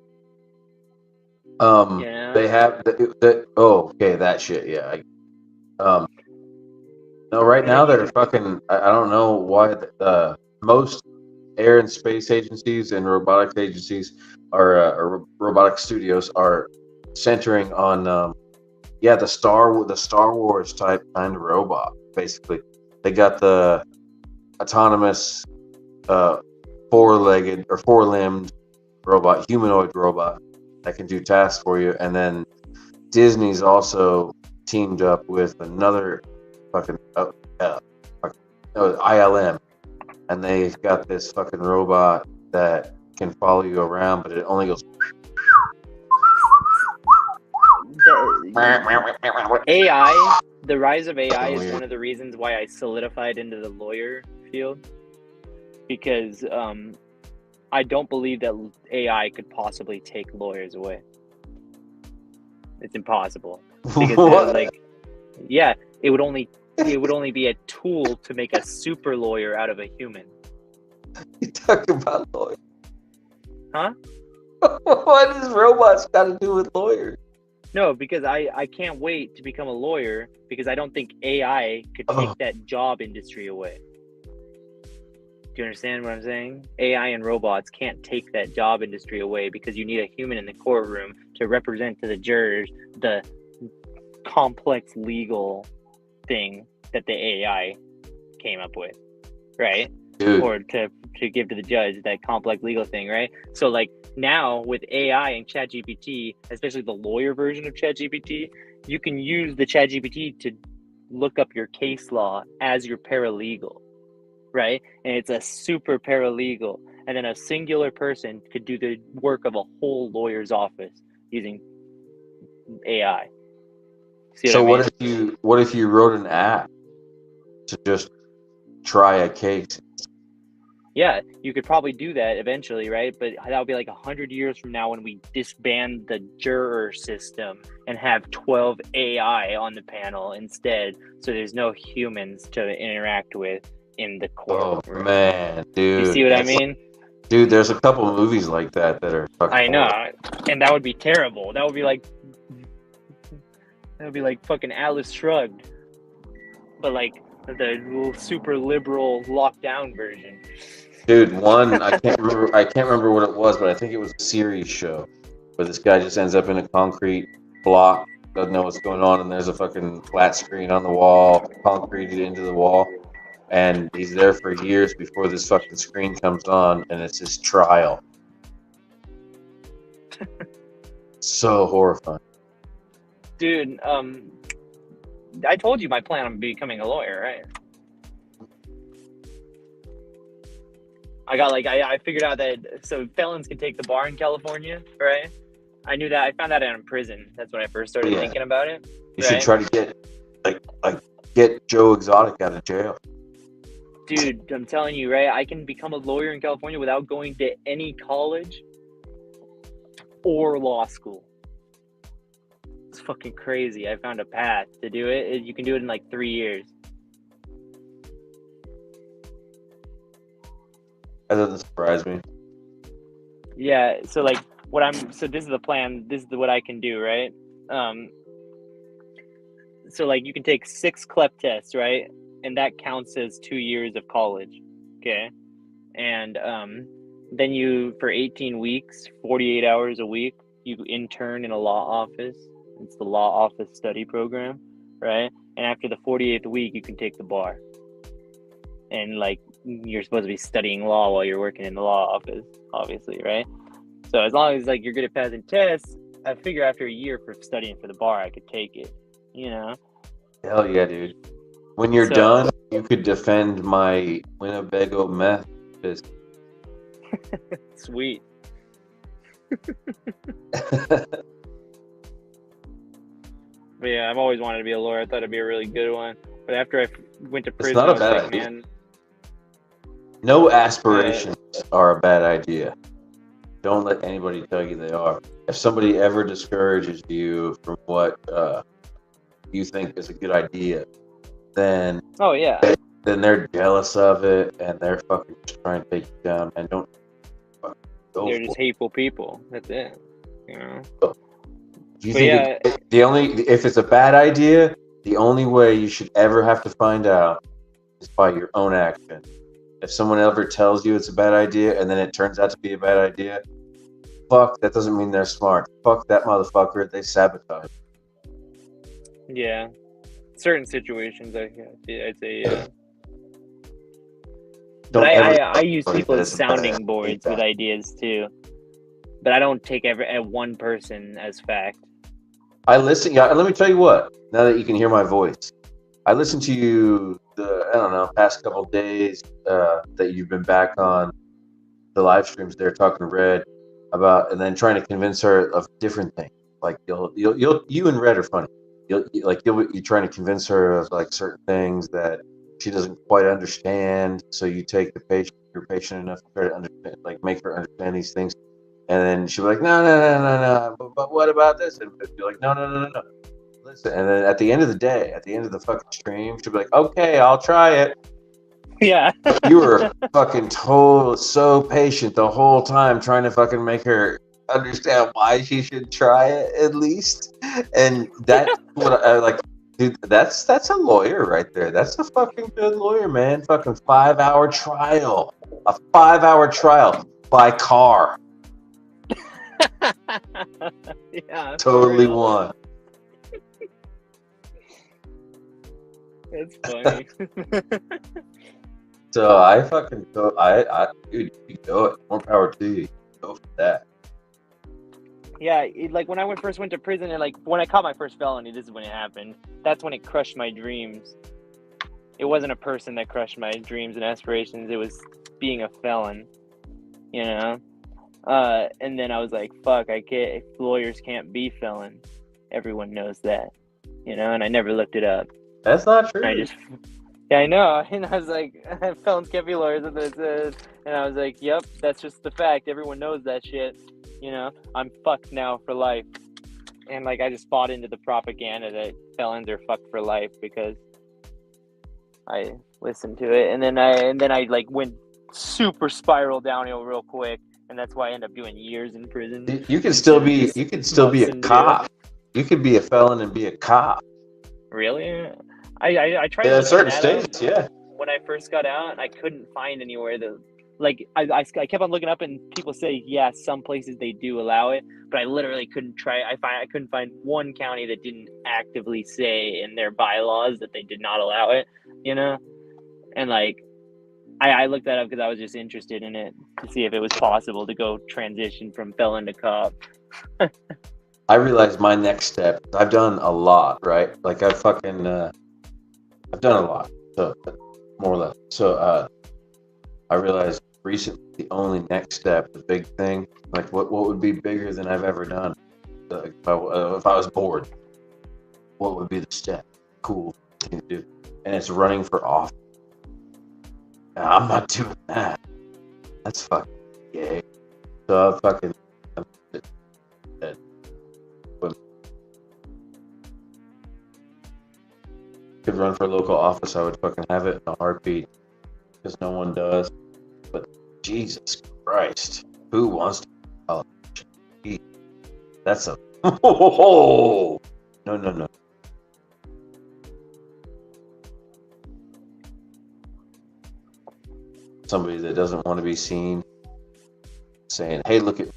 Yeah. They have that shit, yeah. No, right now they're fucking. I don't know why most air and space agencies and robotics agencies or robotic studios are centering on the Star Wars type kind of robot. Basically, they got the autonomous four-legged or four-limbed robot, humanoid robot that can do tasks for you, and then Disney's also teamed up with another fucking ILM, and they've got this fucking robot that can follow you around, but it only goes. AI, the rise of AI is one of the reasons why I solidified into the lawyer field, because I don't believe that AI could possibly take lawyers away. It's impossible. Because it would only be a tool to make a super lawyer out of a human. You talking about lawyers? Huh? What does robots got to do with lawyers? No, because I can't wait to become a lawyer, because I don't think AI could take that job industry away. Do you understand what I'm saying? AI and robots can't take that job industry away, because you need a human in the courtroom to represent to the jurors the complex legal thing that the AI came up with, right? Dude. Or to give to the judge, that complex legal thing, right? So like now with AI and ChatGPT, especially the lawyer version of ChatGPT, you can use the ChatGPT to look up your case law as your paralegal. right? And it's a super paralegal. And then a singular person could do the work of a whole lawyer's office using AI. See So what I mean? what if you wrote an app to just try a case? Yeah, you could probably do that eventually, right? But that would be like 100 years from now when we disband the juror system and have 12 AI on the panel instead, so there's no humans to interact with in the Oh courtroom. man, You dude. see what I mean? Dude, there's a couple movies like that are fucking I know, horrible. and that would be terrible. That would be like fucking Atlas Shrugged, but like the super liberal lockdown version. Dude, one I can't remember what it was, but I think it was a series show where this guy just ends up in a concrete block, doesn't know what's going on, and there's a fucking flat screen on the wall, concreted into the wall, and he's there for years before this fucking screen comes on, and it's his trial. So horrifying. Dude, I told you my plan on becoming a lawyer, right? I figured out that so felons can take the bar in California, right? I knew that. I found that out in prison. That's when I first started Yeah. thinking about it. You should try to get Joe Exotic out of jail. Dude, I'm telling you, right? I can become a lawyer in California without going to any college or law school. It's fucking crazy. I found a path to do it. You can do it in like 3 years. That doesn't surprise me. Yeah, so like so this is the plan. This is what I can do, right? So like you can take 6 CLEP tests, right? And that counts as 2 years of college. Okay. And then you, for 18 weeks, 48 hours a week, you intern in a law office. It's the law office study program, right? And after the 48th week, you can take the bar. And like you're supposed to be studying law while you're working in the law office, obviously, right? So as long as like you're good at passing tests, I figure after a year for studying for the bar, I could take it, you know? Hell yeah, dude. When you're done, you could defend my Winnebago meth business. Sweet. But yeah, I've always wanted to be a lawyer. I thought it'd be a really good one. But after I went to prison, not I a was bad like, idea. man, No aspirations are a bad idea. Don't let anybody tell you they are. If somebody ever discourages you from what you think is a good idea, then oh yeah, then they're jealous of it and they're fucking just trying to take you down. And don't fucking go they're for just it. hateful people. That's it. You know. Do you But think yeah, if it's a bad idea, the only way you should ever have to find out is by your own action. If someone ever tells you it's a bad idea and then it turns out to be a bad idea, fuck, that doesn't mean they're smart. Fuck that motherfucker, they sabotage. yeah. Certain situations, I'd say yeah. But I use people as sounding boards with ideas too. But I don't take one person as fact. I listen. Yeah, let me tell you what. Now that you can hear my voice, I listened to you past couple of days that you've been back on the live streams there talking to Red about, and then trying to convince her of different things. Like you and Red are funny. You're trying to convince her of like certain things that she doesn't quite understand. So you take you're patient enough to try to understand, like make her understand these things. And then she'll be like, no. But what about this? And you're like, no. Listen. And then at the end of the fucking stream, she'll be like, okay, I'll try it. Yeah. You were fucking so patient the whole time trying to fucking make her understand why she should try it at least. And that's what I like. Dude, that's a lawyer right there. That's a fucking good lawyer, man. Fucking 5-hour trial. A 5-hour trial by car. Yeah. Totally won. That's funny. So I fucking go. Dude, you go it. More power to you. Go for that. Yeah, like when I first went to prison, and like when I caught my first felony, this is when it happened. That's when it crushed my dreams. it wasn't a person that crushed my dreams and aspirations. It was being a felon, you know. And then I was like, fuck, I can't. Lawyers can't be felons. Everyone knows that, you know. And I never looked it up. That's not true. I just, yeah, I know. And I was like, felons can't be lawyers. And I was like, yep, that's just the fact. Everyone knows that shit. You know, I'm fucked now for life. And like, I just bought into the propaganda that felons are fucked for life because I listened to it. And then I like went super spiral downhill real quick. And that's why I ended up doing years in prison. You can still be a cop. You could be a felon and be a cop. Really? I tried in certain that states, yeah. When I first got out, I couldn't find anywhere that, like, I kept on looking up, and people say, yeah, some places they do allow it, but I literally couldn't I couldn't find one county that didn't actively say in their bylaws that they did not allow it, you know? And like, I looked that up because I was just interested in it to see if it was possible to go transition from felon to cop. I realized my next step. I've done a lot, right? Like I've done a lot, so more or less. So I realized recently the only next step, the big thing, like what would be bigger than I've ever done? If I was bored, what would be the step? Cool thing to do, and it's running for office. Now, I'm not doing that. That's fucking gay. So I fucking. Could run for local office, I would fucking have it in a heartbeat. Because no one does. But Jesus Christ, who wants to be a politician? That's a no. Somebody that doesn't want to be seen saying, "Hey, look at."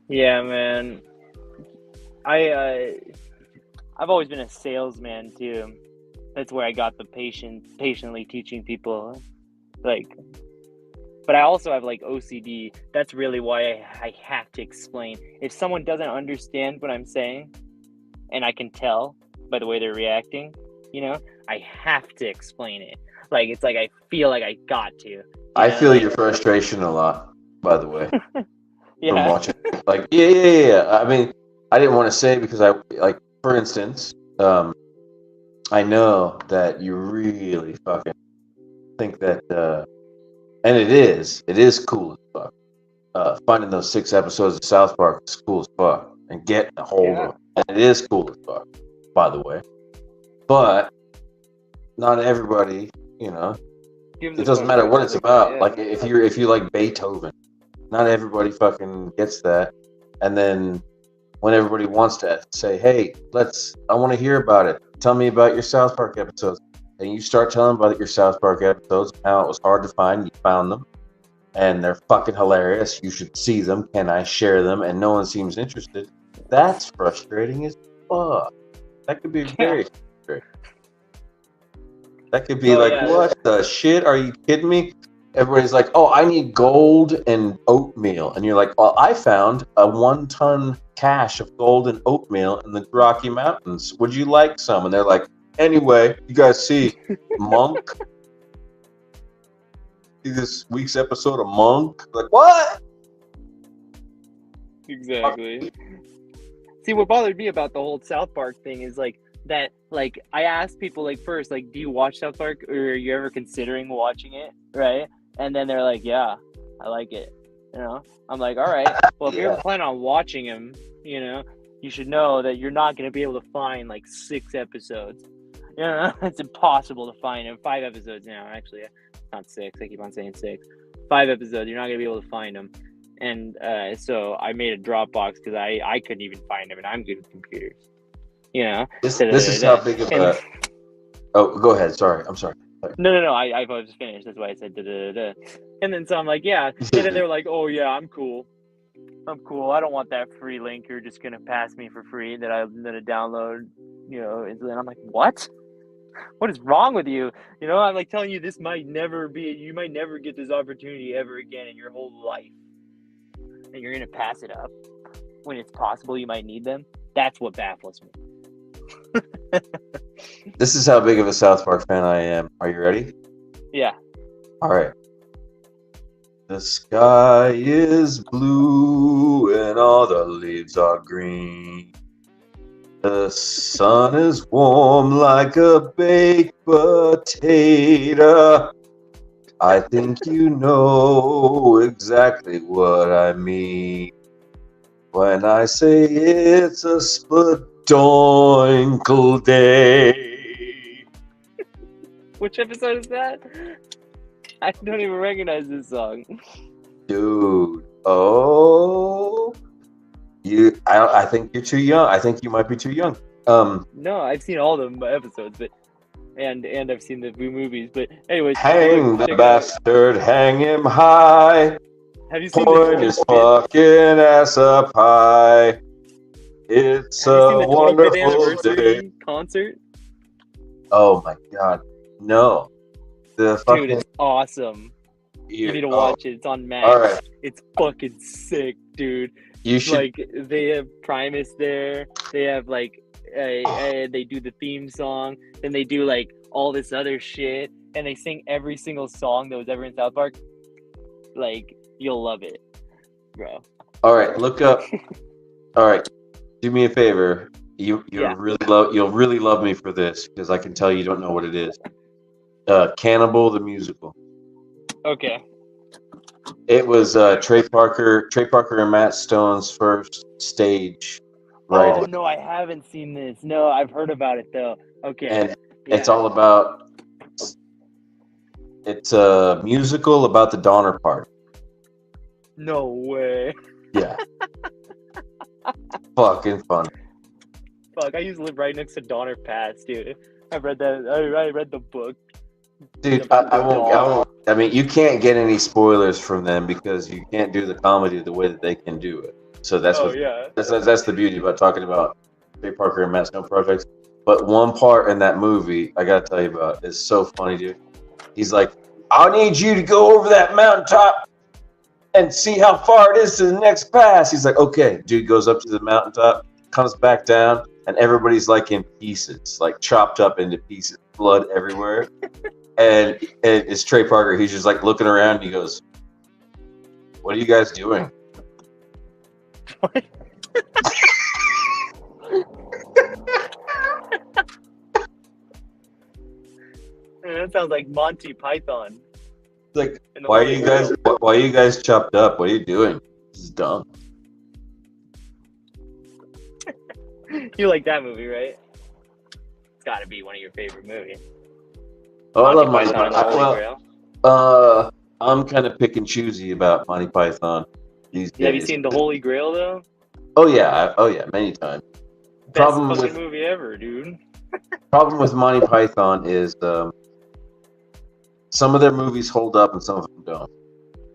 Yeah, man. I've always been a salesman too. That's where I got the patiently teaching people, like. But I also have like OCD. That's really why I have to explain. If someone doesn't understand what I'm saying, and I can tell by the way they're reacting, you know, I have to explain it. Like, it's like I feel like I got to. I feel your frustration a lot, by the way. Yeah. From watching, like, yeah. I mean, I didn't want to say because I like, for instance, I know that you really fucking think that, and it is cool as fuck. Finding those 6 episodes of South Park is cool as fuck, and getting a hold of them, and it is cool as fuck, by the way. But not everybody, you know, it doesn't matter what it's about. Yeah. Like if you like Beethoven, not everybody fucking gets that. And then when everybody wants to say, "Hey, I want to hear about it. Tell me about your South Park episodes." And you start telling about your South Park episodes, how it was hard to find, you found them, and they're fucking hilarious. You should see them. Can I share them? And no one seems interested. That's frustrating as fuck. That could be very frustrating. That could be what the shit? Are you kidding me? Everybody's like, "Oh, I need gold and oatmeal." And you're like, "Well, I found a 1-ton cache of gold and oatmeal in the Rocky Mountains. Would you like some?" And they're like, "Anyway, you guys see Monk? See this week's episode of Monk?" Like, what? Exactly. See, what bothered me about the whole South Park thing is like that, like, I asked people, like, first, like, do you watch South Park, or are you ever considering watching it, right? And then they're like, yeah, I like it, you know? I'm like, all right, well, if you're planning on watching him, you know, you should know that you're not going to be able to find, like, 6 episodes. You know, it's impossible to find him. 5 episodes now, actually. Not 6, I keep on saying 6. 5 episodes, you're not going to be able to find them. And so I made a Dropbox because I couldn't even find them, and I'm good with computers. You know, this is how big of a. Oh, go ahead. Sorry, I'm sorry. No. I was finished. That's why I said da. And then so I'm like, yeah. And then they were like, oh yeah, I'm cool. I don't want that free link you're just gonna pass me for free that I'm gonna download. You know, and then I'm like, what? What is wrong with you? You know, I'm like telling you, this might never be. You might never get this opportunity ever again in your whole life, and you're gonna pass it up when it's possible you might need them. That's what baffles me. This is how big of a South Park fan I am. Are you ready? Yeah. All right. The sky is blue and all the leaves are green. The sun is warm like a baked potato. I think you know exactly what I mean when I say it's a spadoinkle day. Which episode is that? I don't even recognize this song. Dude, oh, I think you're too young. I think you might be too young. No, I've seen all the episodes, but and I've seen the movies. But anyways, hang the check it out. bastard, hang him high. Have you seen Point the his fucking ass up high. It's Have you seen a the 25th wonderful anniversary day. concert? Oh my god, no! The fucking Dude, it's awesome. You need to watch it. It's on Max. All right, It's fucking sick, dude. you should. Like they have Primus there. They have like they do the theme song. Then they do like all this other shit, and they sing every single song that was ever in South Park. Like you'll love it, bro. All right, look up. All right, do me a favor. You'll really love me for this because I can tell you don't know what it is. Cannibal the Musical. Okay. It was Trey Parker and Matt Stone's first stage Oh writing, no, I haven't seen this. No, I've heard about it though. Okay. and Yeah. it's all about. It's a musical about the Donner Party. No way. Yeah. Fucking fun. Fuck, I used to live right next to Donner Pass, dude. I've read that. I read the book. Dude, I won't. I mean, you can't get any spoilers from them because you can't do the comedy the way that they can do it. So that's that's the beauty about talking about Trey Parker and Matt Stone projects. But one part in that movie I gotta tell you about is so funny, dude. He's like, "I need you to go over that mountaintop and see how far it is to the next pass." He's like, "Okay." Dude goes up to the mountaintop, comes back down, and everybody's like in pieces, like chopped up into pieces, blood everywhere. And it's Trey Parker. He's just like looking around. And he goes, "What are you guys doing?" That sounds like Monty Python. Like, why are you guys chopped up? What are you doing? This is dumb. You like that movie, right? It's got to be one of your favorite movies. Oh, I love Monty Python and the Python. Holy Grail. Well, I'm kind of pick and choosy about Monty Python these days. Have you seen the Holy Grail though? Oh yeah, many times. Best fucking movie ever, dude. Problem with Monty Python is some of their movies hold up and some of them don't.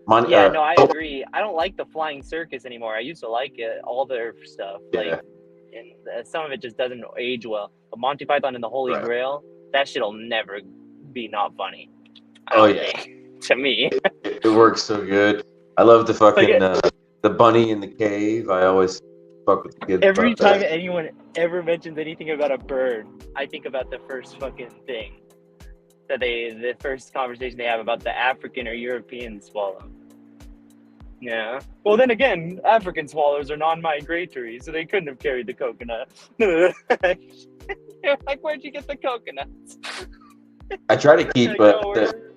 No, I agree. I don't like the Flying Circus anymore. I used to like it, all their stuff. Yeah. And some of it just doesn't age well. But Monty Python and the Holy Grail, that shit'll never be not funny. To me. It works so good. I love the fucking the bunny in the cave. I always fuck with the kids. Every time anyone ever mentions anything about a bird, I think about the first fucking thing the first conversation they have about the African or European swallow. Yeah. Well, then again, African swallows are non-migratory, so they couldn't have carried the coconut. You're like, where'd you get the coconuts? I try to keep the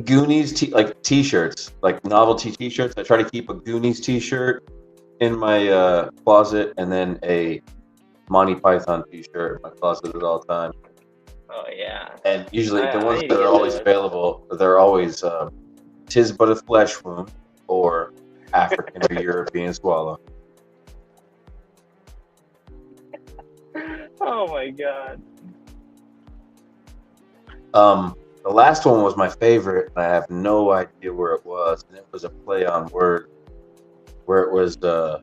Goonies t-shirts, like novelty t-shirts. I try to keep a Goonies t-shirt in my closet and then a Monty Python t-shirt in my closet at all times. Oh yeah. And usually the ones that are always available, they're always "'Tis but a flesh wound" or African or European swallow. Oh my god. The last one was my favorite, and I have no idea where it was. And it was a play on word, where it was the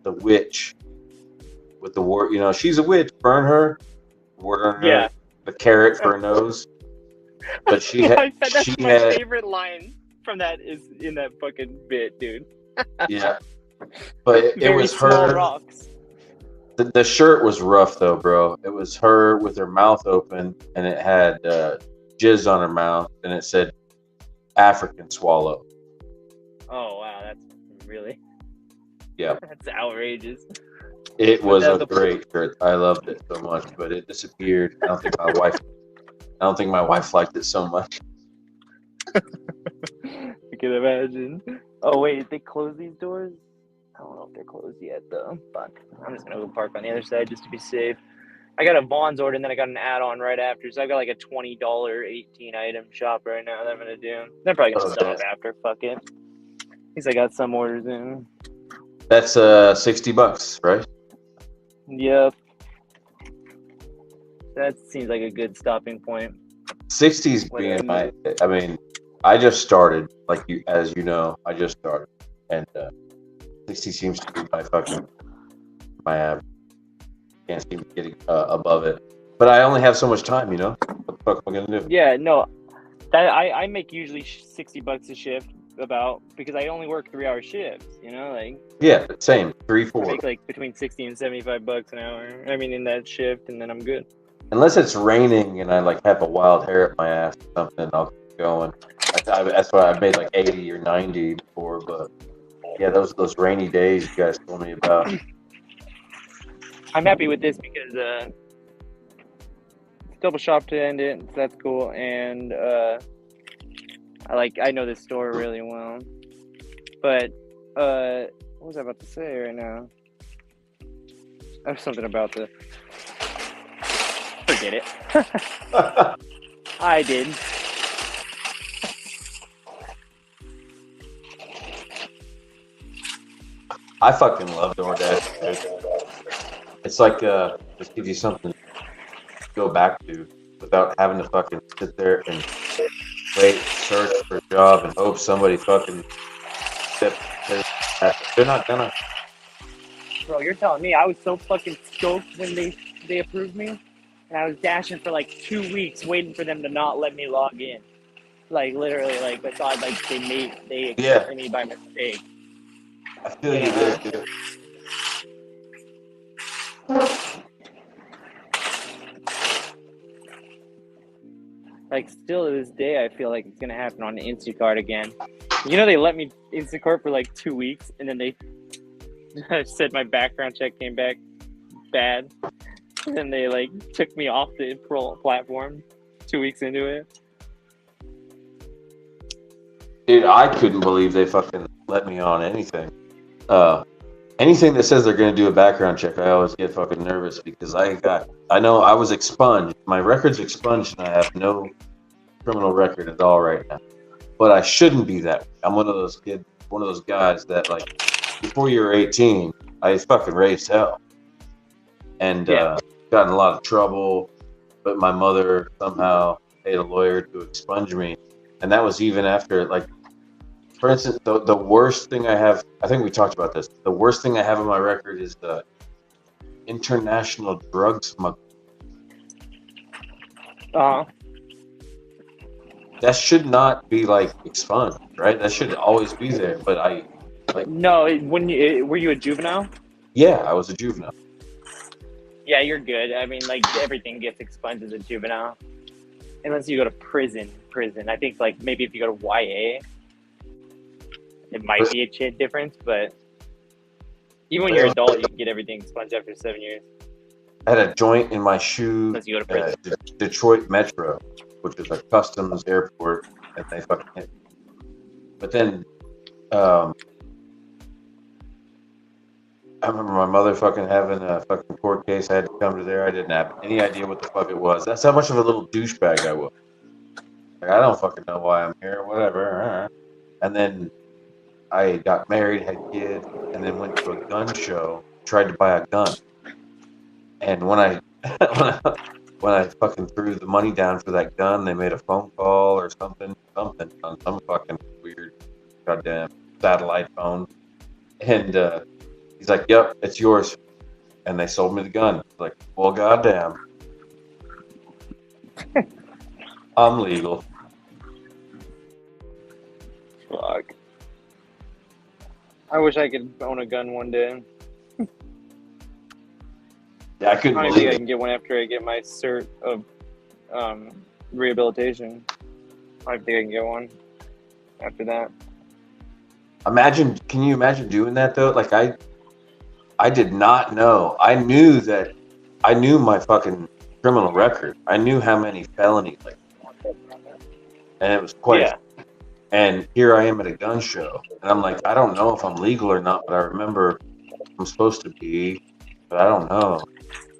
witch with the word. You know, she's a witch. Burn her. Word on her. The carrot for a nose. But she had. That's my favorite line from that is in that fucking bit, dude. Yeah. But it was her. Rocks. The shirt was rough though, bro. It was her with her mouth open, and it had jizz on her mouth, and it said African swallow. Oh wow, that's really Yeah, that's outrageous. it But was that, a great shirt. I loved it so much, but it disappeared. I don't think my wife. I don't think my wife liked it so much. I can imagine. Oh wait, they closed these doors? I don't know if they're closed yet though. Fuck. I'm just gonna go park on the other side just to be safe. I got a Vaughn's order and then I got an add-on right after, so I got like a $20 18-item shop right now that I'm gonna do. They're probably gonna stop after. Fuck it. At least I got some orders in. That's $60, right? Yep. That seems like a good stopping point. 60s being my. I mean, I just started, like you, as you know, I just started, and 60 seems to be my average. Can't seem to get above it, but I only have so much time, you know. What the fuck am I gonna do? Yeah, no, that I make usually $60 a shift about because I only work 3-hour shifts. You know, like Yeah, same 3, I 4. make like between 60 and $75 an hour. I mean, in that shift, and then I'm good. Unless it's raining and I like have a wild hair at my ass or something, I'll keep going. That's why I made like 80 or 90 before, but yeah, those rainy days you guys told me about. I'm happy with this because double shop to end it, so that's cool. And I know this store really well. But what was I about to say right now? I have something about the. Forget it. I did. I fucking love DoorDash, dude. It's like just gives you something to go back to without having to fucking sit there and wait, search for a job and hope somebody fucking they're not gonna. Bro, you're telling me I was so fucking stoked when they approved me, and I was dashing for like 2 weeks waiting for them to not let me log in. Like literally, like I thought like they accepted me by mistake. I feel you there, dude. Like still to this day, I feel like it's gonna happen on Instacart again. You know, they let me Instacart for like 2 weeks, and then they said my background check came back bad, and then they like took me off the platform 2 weeks into it. Dude, I couldn't believe they fucking let me on anything. Anything that says they're gonna do a background check, I always get fucking nervous because I know I was expunged. My record's expunged, and I have no criminal record at all right now. But I shouldn't be that way. I'm one of those guys that like before you're 18, I fucking raised hell and got in a lot of trouble. But my mother somehow paid a lawyer to expunge me, and that was even after like. For instance, the worst thing I have, I think we talked about this. The worst thing I have on my record is the international drug smuggling. That should not be like expunged, right? That should always be there. But I like. No, were you a juvenile? Yeah, I was a juvenile. Yeah, you're good. I mean, like everything gets expunged as a juvenile, unless you go to prison. I think like maybe if you go to YA. It might be a shit difference, but even when you're an adult, you can get everything expunged after 7 years. I had a joint in my shoe. Unless you go to prison. Detroit Metro, which is a customs airport, and they fucking hit me. But then, I remember my mother fucking having a fucking court case. I had to come to there. I didn't have any idea what the fuck it was. That's how much of a little douchebag I was. Like, I don't fucking know why I'm here, whatever. And then I got married, had kids, and then went to a gun show, tried to buy a gun. And when I fucking threw the money down for that gun, they made a phone call or something on some fucking weird goddamn satellite phone. And he's like, "Yep, it's yours." And they sold me the gun. Like, well, goddamn. I'm legal. Fuck. I wish I could own a gun one day. Yeah, I couldn't I don't believe think I it. can get one after I get my cert of rehabilitation. I don't think I can get one after that. Can you imagine doing that though? Like I did not know. I knew my fucking criminal record. I knew how many felonies, like, and it was quite. Yeah. And here I am at a gun show, and I'm like, I don't know if I'm legal or not, but I remember I'm supposed to be, but I don't know.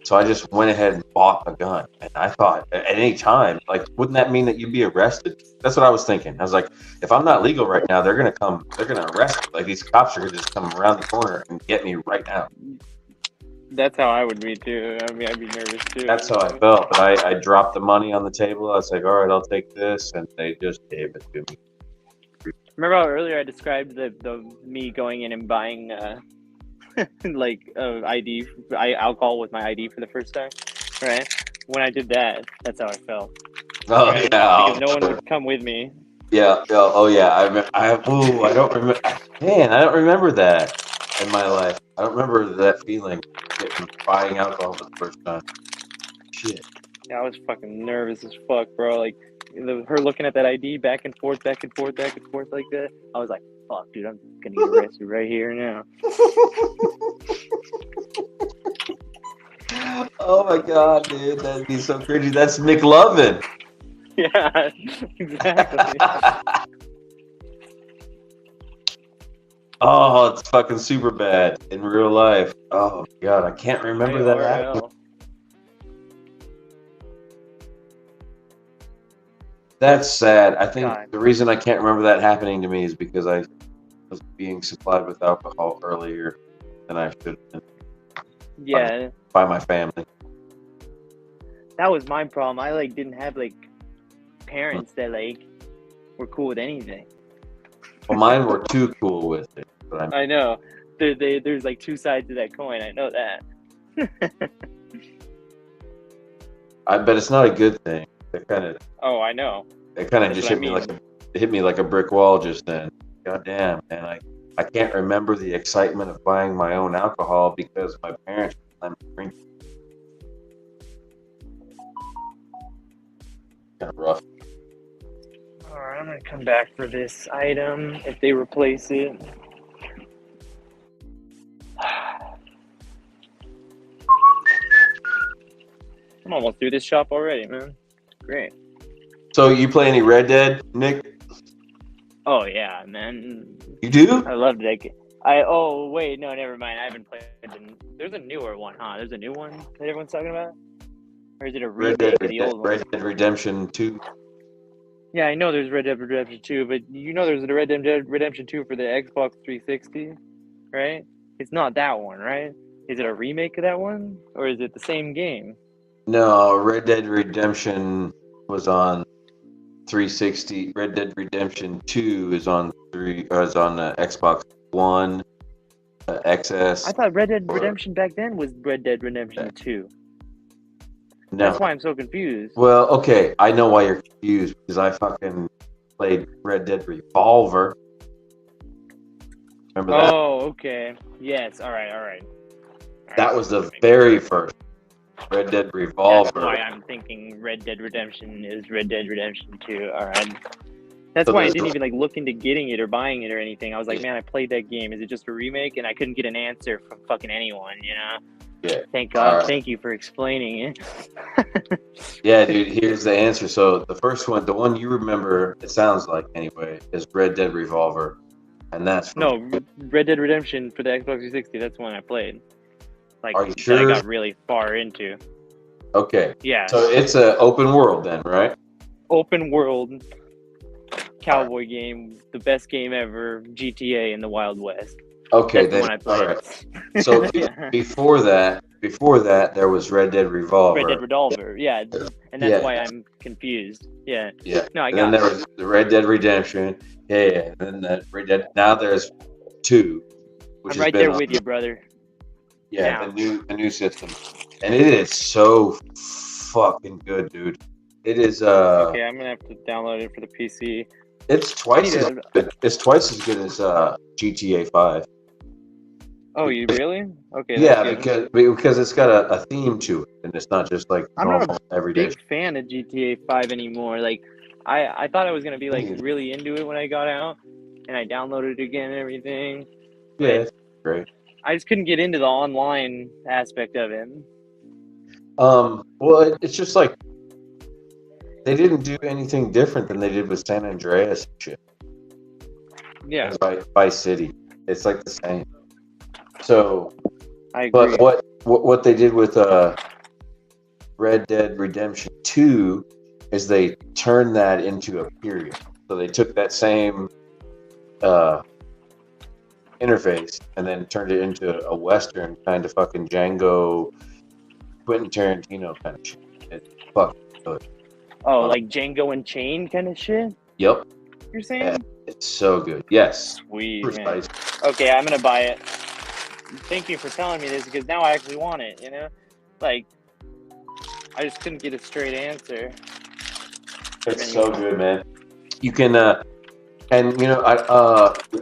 So I just went ahead and bought a gun, and I thought at any time, like, wouldn't that mean that you'd be arrested? That's what I was thinking. I was like, if I'm not legal right now, they're gonna arrest me. Like these cops are gonna just come around the corner and get me right now. That's how I would be too. I mean, I'd be nervous too. That's how I felt. But I dropped the money on the table. I was like, all right, I'll take this, and they just gave it to me. Remember how earlier I described the me going in and buying like alcohol with my ID for the first time, right? When I did that, that's how I felt. Oh right? yeah, Because no one would come with me. yeah. Oh yeah. I don't remember. Man, I don't remember that in my life. I don't remember that feeling buying alcohol for the first time. Shit. Yeah, I was fucking nervous as fuck, bro. Like her looking at that ID back and forth like that. I was like, fuck, dude, I'm gonna get arrested right here now. Oh my god, dude, that'd be so crazy. That's McLovin. Yeah, exactly. Oh, it's fucking super bad in real life. Oh god, I can't remember that happening. That's sad. I think the reason I can't remember that happening to me is because I was being supplied with alcohol earlier than I should have been. Yeah. By my family. That was my problem. I like didn't have like parents that like were cool with anything. Well, mine were too cool with it. But I know. There's like two sides to that coin. I know that. I bet it's not a good thing. It kind of. Oh, I know. It kind of just hit me like a brick wall just then. God damn, man! I can't remember the excitement of buying my own alcohol because my parents let me drink. Kind of rough. All right, I'm gonna come back for this item if they replace it. I'm almost through this shop already, man. Great. So you play any Red Dead, Nick? Oh yeah, man. You do? I love that game. Oh wait, no, never mind. I haven't played it. There's a newer one, huh? There's a new one that everyone's talking about? Or is it a remake of the old one? Red Dead Redemption 2. Yeah, I know there's Red Dead Redemption 2, but you know there's a Red Dead Redemption 2 for the Xbox 360, right? It's not that one, right? Is it a remake of that one? Or is it the same game? No, Red Dead Redemption was on 360. Red Dead Redemption 2 is on Xbox One, XS. I thought Red Dead Redemption back then was Red Dead Redemption 2. No. That's why I'm so confused. Well, okay, I know why you're confused because I fucking played Red Dead Revolver. Remember that? Oh, okay. Yes, all right. That was the very first Red Dead Revolver. That's why I'm thinking Red Dead Redemption is Red Dead Redemption 2. All right. That's why I didn't even like look into getting it or buying it or anything. I was like, man, I played that game. Is it just a remake? And I couldn't get an answer from fucking anyone, you know? Yeah. Thank God. Right. Thank you for explaining it. Yeah, dude, here's the answer. So the first one, the one you remember, it sounds like anyway, is Red Dead Revolver. And that's Red Dead Redemption for the Xbox 360. That's the one I played. Like, are you sure? That I got really far into. Okay. Yeah. So it's an open world then, right? Open world cowboy game, the best game ever, GTA in the Wild West. Okay, that's then. The one I played. All right. So yeah. before that, there was Red Dead Revolver. Red Dead Revolver, yeah, and that's why I'm confused. Yeah. Yeah. No, I and got. Then there was the Red Dead Redemption. Yeah. And then the Red Dead. Now there's 2. I'm right there with you, brother. Yeah, the new system, and it is so fucking good, dude. It is. Okay, I'm gonna have to download it for the PC. It's twice as good. It's twice as good as GTA 5. Oh, you really? Okay, that's Yeah, good. because it's got a theme to it, and it's not just like I'm not normal a everyday. big fan of GTA 5 anymore. Like, I thought I was gonna be like shit. really into it when I got out, and I downloaded it again and everything, Yeah, but it's great. I just couldn't get into the online aspect of it. Well, it's just like they didn't do anything different than they did with San Andreas and shit. Yeah, And Vice City. It's like the same. So, I agree. but what they did with Red Dead Redemption 2 is they turned that into a period. So they took that same interface and then turned it into a Western kind of fucking Django, Quentin Tarantino kind of shit. It's fucking good. Oh, like Django Unchained kind of shit? Yep. You're saying? Yeah, it's so good. Yes. Sweet, man. Precise. Okay, I'm gonna buy it. Thank you for telling me this because now I actually want it, you know? Like, I just couldn't get a straight answer. It's so good, man. You can, and you know,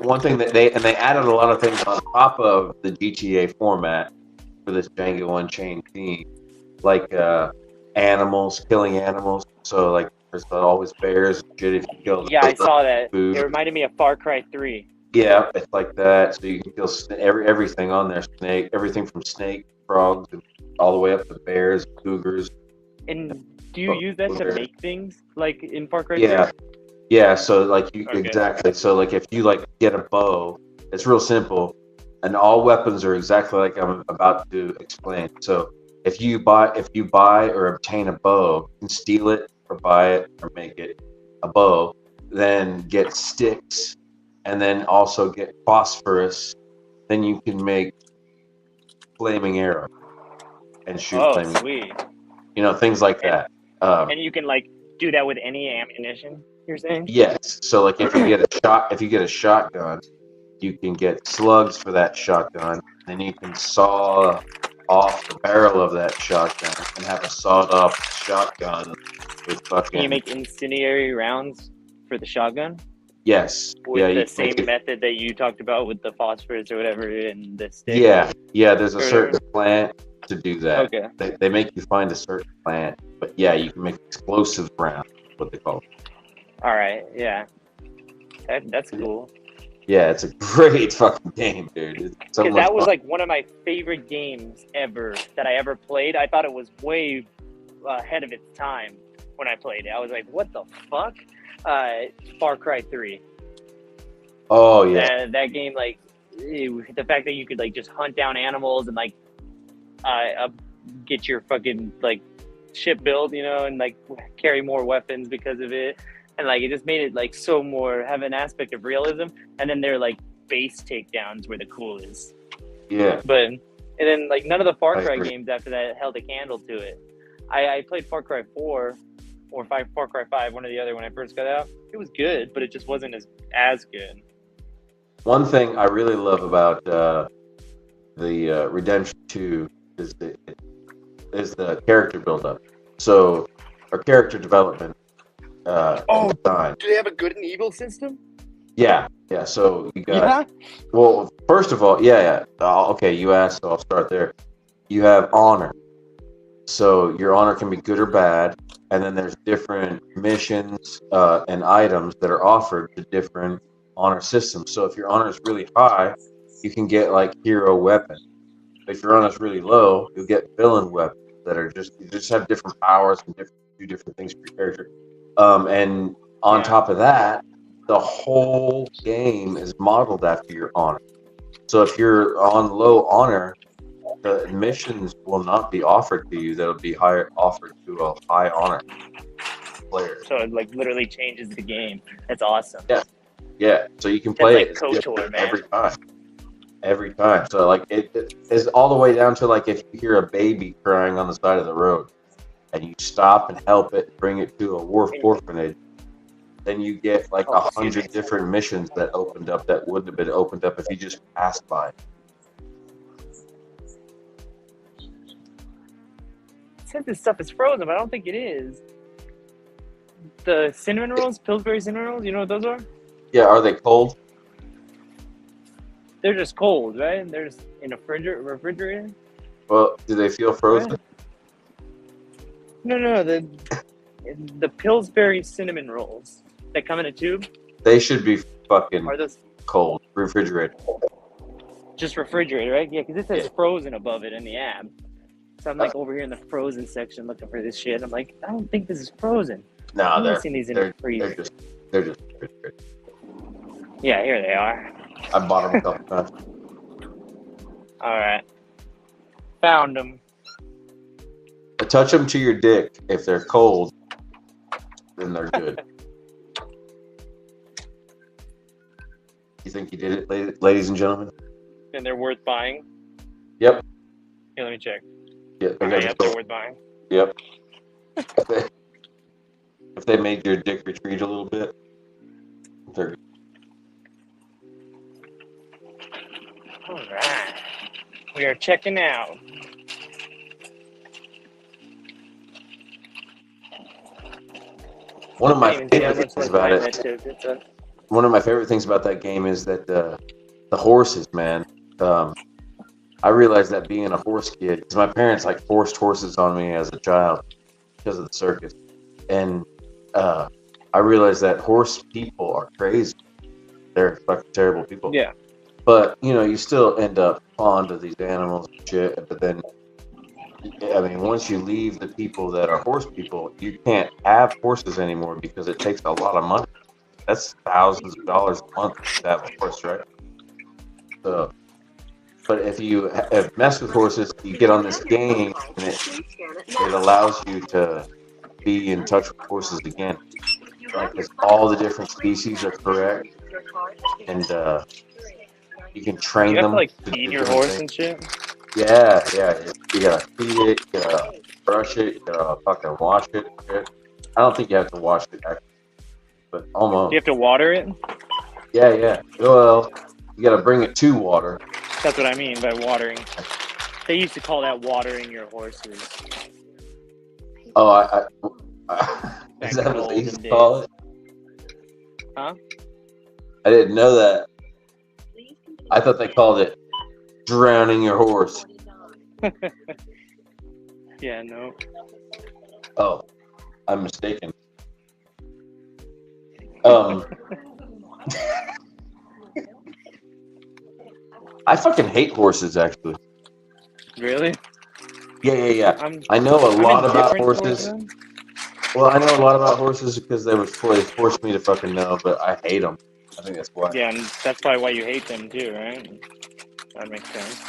one thing that they added a lot of things on top of the GTA format for this Django Unchained theme, like animals, killing animals. So like, there's always bears and shit if you kill them. Yeah, I saw that. Food. It reminded me of Far Cry 3. Yeah, it's like that. So you can kill everything on there. Snake, everything from snake, frogs, and all the way up to bears, cougars. And do you use that to make things like in Far Cry 3? Yeah, yeah. So like you Okay. exactly. So like if you like get a bow, it's real simple, and all weapons are exactly like I'm about to explain. So if you buy or obtain a bow, you can steal it or buy it or make it a bow. Then get sticks, and then also get phosphorus. Then you can make flaming arrow and shoot Oh, flaming. sweet. You know, things like that. And you can like do that with any ammunition, you're saying? Yes. So like if you get a shotgun, you can get slugs for that shotgun. Then you can saw off the barrel of that shotgun and have a sawed off shotgun with fucking. Can you make incendiary rounds for the shotgun? Yes. With Yeah. the same method that you talked about with the phosphorus or whatever and the stick? Yeah. Yeah. There's a Or certain plant to do that. Okay. They make you find a certain plant, but yeah, you can make explosive rounds. What they call it. All right. Yeah. That's cool. Yeah, it's a great fucking game, dude. It's so Because much that was fun. like one of my favorite games ever that I ever played. I thought it was way ahead of its time when I played it. I was like, what the fuck? Far Cry 3. Oh yeah. That game, like, the fact that you could like just hunt down animals and like get your fucking like ship build, you know, and like carry more weapons because of it. And like it just made it like so more have an aspect of realism. And then their like base takedowns were the coolest. Yeah. But and then like none of the Far I Cry agree. games after that held a candle to it. I played Far Cry 4 or Far Cry 5, one or the other when I first got out. It was good, but it just wasn't as good. One thing I really love about the Redemption 2 is the character build-up. So, our character development. Design. Do they have a good and evil system? Yeah. So you got. Yeah. Well, first of all, yeah. Okay, you asked, so I'll start there. You have honor. So your honor can be good or bad, and then there's different missions and items that are offered to different honor systems. So if your honor is really high, you can get like hero weapons. If your honor is really low, you'll get villain weapons that are you just have different powers and do different things for your character. And on top of that, the whole game is modeled after your honor. So if you're on low honor, the missions will not be offered to you. That'll be offered to a high honor player. So it like literally changes the game. That's awesome. Yeah. So you can play like it KOTOR, man. every time. So like it is all the way down to like if you hear a baby crying on the side of the road, and you stop and help it, bring it to a orphanage, then you get like 100 different missions that opened up that wouldn't have been opened up if you just passed by. It says this stuff is frozen, but I don't think it is. The cinnamon rolls, Pillsbury cinnamon rolls, you know what those are? Yeah, are they cold? They're just cold, right? They're just in a refrigerator. Well, do they feel frozen? Right? No. The Pillsbury cinnamon rolls that come in a tube. They should be fucking Are those cold, refrigerated. just refrigerated, right? Yeah, because it says frozen above it in the app. So I'm like over here in the frozen section looking for this shit. I'm like, I don't think this is frozen. No, I've they're seen these in the freezer. they're just refrigerated. Yeah, here they are. I bought them a couple times. All right, found them. Touch them to your dick. If they're cold, then they're good. You think you did it, ladies and gentlemen? And they're worth buying. Yep. Here, let me check. Yep. They're worth buying. Yep. If they made your dick retreat a little bit, they're good. All right, we are checking out. One of my favorite things about it. One of my favorite things about that game is that the horses, man. I realized that being a horse kid, because my parents like forced horses on me as a child because of the circus, and I realized that horse people are crazy. They're fucking terrible people. Yeah. But you still end up fond of these animals and shit. But then, I mean, once you leave the people that are horse people, you can't have horses anymore because it takes a lot of money. That's thousands of dollars a month to have a horse, right? So, but if you have messed with horses, you get on this game, and it allows you to be in touch with horses again. Like, because all the different species are correct, and you can train them. You have to feed your horse and shit. Yeah. You gotta feed it, you gotta brush it, you gotta fucking wash it. Shit. I don't think you have to wash it, actually, but almost. Do you have to water it? Yeah. Well, you gotta bring it to water. That's what I mean by watering. They used to call that watering your horses. Oh, is that what they used to call it? Huh? I didn't know that. I thought they called it drowning your horse. Yeah, no. Oh, I'm mistaken. I fucking hate horses, actually. Really? Yeah. I know a lot about horses. Well, I know a lot about horses because they forced me to fucking know, but I hate them. I think that's why. Yeah, and that's probably why you hate them too, right? That makes sense.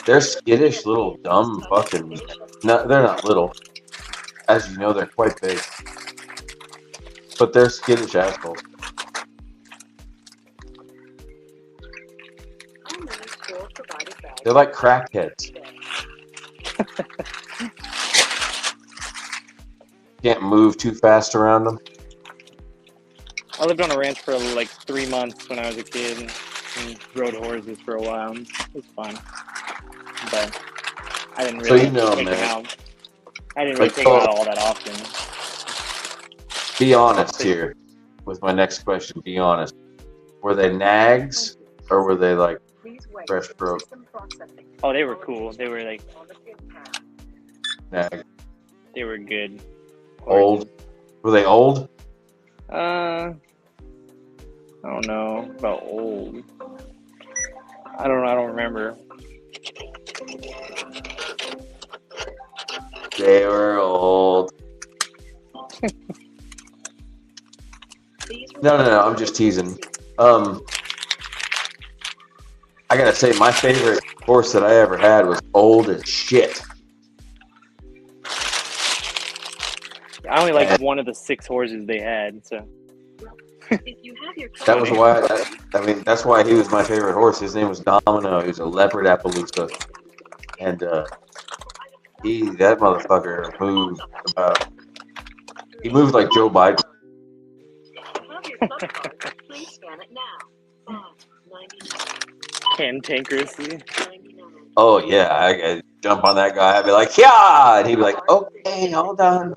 They're skittish little dumb fucking. No, they're not little. As you know, they're quite big. But they're skittish assholes. They're like crackheads. Can't move too fast around them. I lived on a ranch for like 3 months when I was a kid and rode horses for a while. It was fun. But I didn't really take them out. I didn't really take them out all that often. Be honest here with my next question. Be honest. Were they nags or were they like fresh broke? Oh, they were cool. They were like Nag. They were good. Old? Were they old? I don't know about old. I don't remember. They were old. No, I'm just teasing. I gotta say, my favorite horse that I ever had was old as shit. I only liked one of the 6 horses they had, so. That was why. That's why he was my favorite horse. His name was Domino. He was a leopard Appaloosa, and that motherfucker moved about. He moved like Joe Biden. Cantankerously. Oh yeah, I jump on that guy. I'd be like, yeah, and he'd be like, okay, hold on.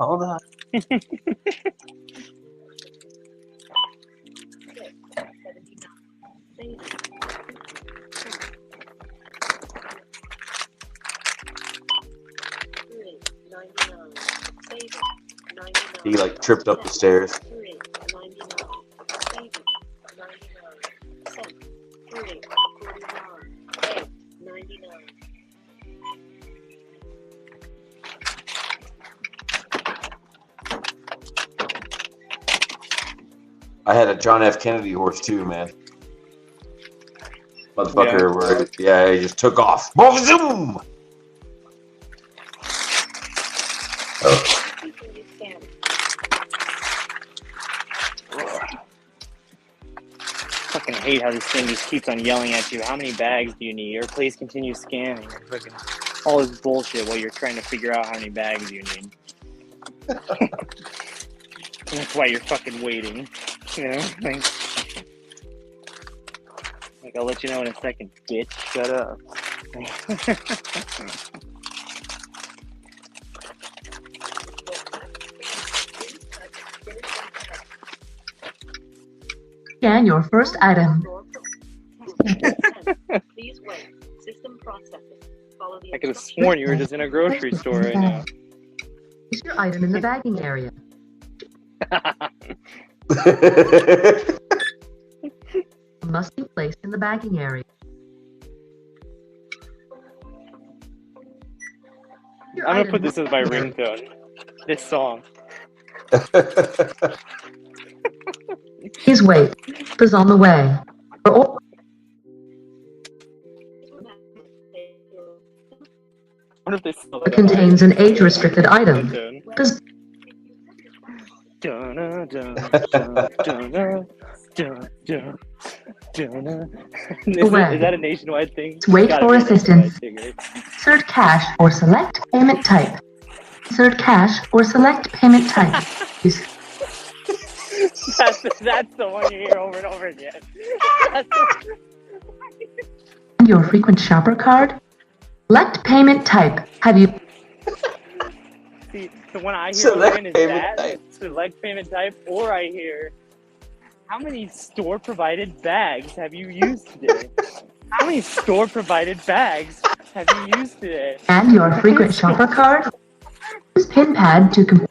$99. Save it. $99. He like tripped up the stairs. $3. $99. Save it. $99. Cent. $3. $49. $99. I had a John F. Kennedy horse too, man. Motherfucker, he just took off. Boom! Oh. Fucking hate how this thing just keeps on yelling at you. How many bags do you need? Or please continue scanning. Or fucking all this bullshit while you're trying to figure out how many bags you need. That's why you're fucking waiting. You know? Like, I'll let you know in a second, bitch. Shut up. Scan your first item. Please wait. System processing. Follow the I could have sworn you were just in a grocery store right now. Place your item in the bagging area. Must be placed in the bagging area. Your I'm gonna item put this as my ringtone. This song. Please wait. Is on the way. Oh, What if they still it contains an age-restricted item. Does Is that a nationwide thing? Wait Gotta for be a assistance. nationwide thing, right? insert cash or select payment type. Insert cash or select payment type. That's the one you hear over and over again. Your frequent shopper card. Select payment type. Have you? See, the one I hear Select again is payment that type. select payment type, or I hear, how many store provided bags have you used today? How many store provided bags have you used today? And your frequent shopper card. Use pin pad to complete.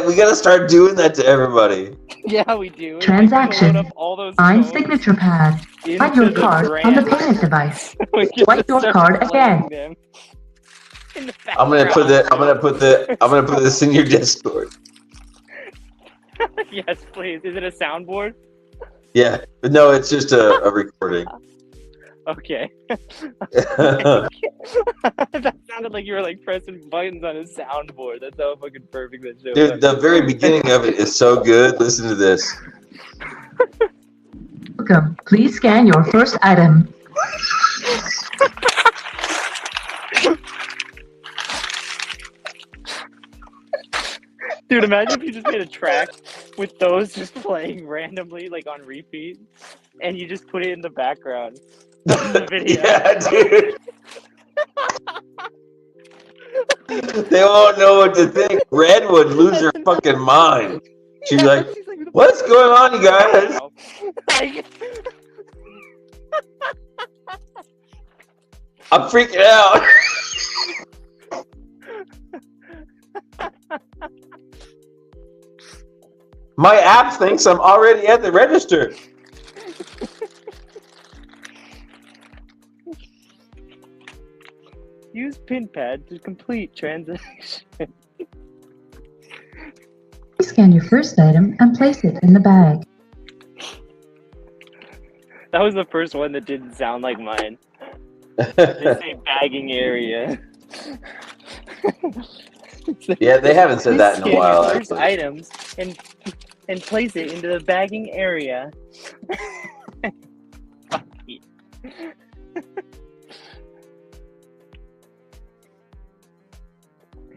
We gotta start doing that to everybody. Yeah, we do. Transaction. We can load up all those Find codes signature pad. into Write your the card on the brand. payment device. We can Swipe your start card playing again. them in the I'm gonna put this in your Discord. Yes, please. Is it a soundboard? Yeah, but no, it's just a recording. Okay. That sounded like you were like pressing buttons on a soundboard. That's how fucking perfect that show Dude, was. the very beginning of it is so good. Listen to this. Welcome. Please scan your first item. Dude, imagine if you just made a track with those just playing randomly, like on repeat, and you just put it in the background of the video. Yeah, dude. They won't know what to think. Red would lose her fucking mind. She's like, what's going on, you guys? Like, I'm freaking out. My app thinks I'm already at the register. use pin pad to complete transaction. Scan your first item and place it in the bag. That was the first one that didn't sound like mine. They say bagging area. Yeah, they haven't said that in a Scan while, your first actually. items and place it into the bagging area. Fuck you.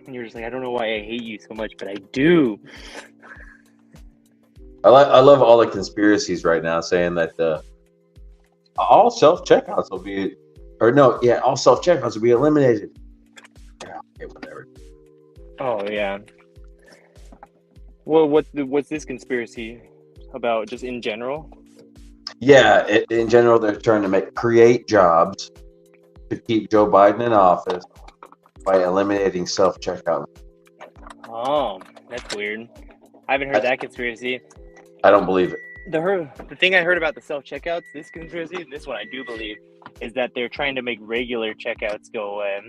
And you're just like, I don't know why I hate you so much, but I do. I love all the conspiracies right now saying that all self-checkouts will be, all self-checkouts will be eliminated. Yeah, okay, whatever. Oh yeah. Well, what's this conspiracy about? Just in general? Yeah, in general, they're trying to create jobs to keep Joe Biden in office by eliminating self-checkout. Oh, that's weird. I haven't heard that conspiracy. I don't believe it. The thing I heard about the self-checkouts, this conspiracy, this one I do believe, is that they're trying to make regular checkouts go away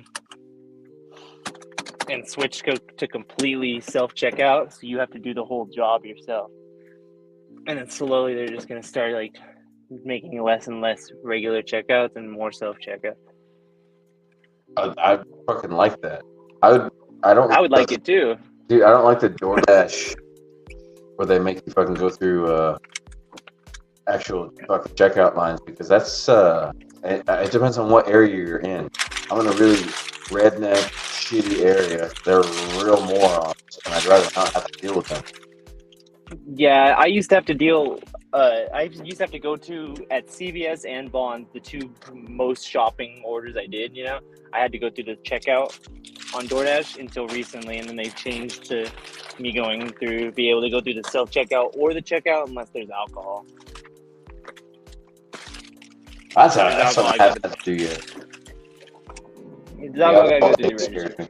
and switch to completely self-checkout, so you have to do the whole job yourself. And then slowly they're just going to start like making less and less regular checkouts and more self-checkout. I fucking like that. I would like it too. Dude, I don't like the DoorDash where they make you fucking go through actual fucking checkout lines, because that's it depends on what area you're in. I'm in a really redneck, shitty area. They're real morons, and I'd rather not have to deal with them. Yeah, I used to have to deal. I used to have to go to at CVS and Vons, the two most shopping orders I did. You know, I had to go through the checkout on DoorDash until recently, and then they changed to me be able to go through the self checkout or the checkout unless there's alcohol. That's something I haven't had to do yet. It's alcohol gotta go through the register.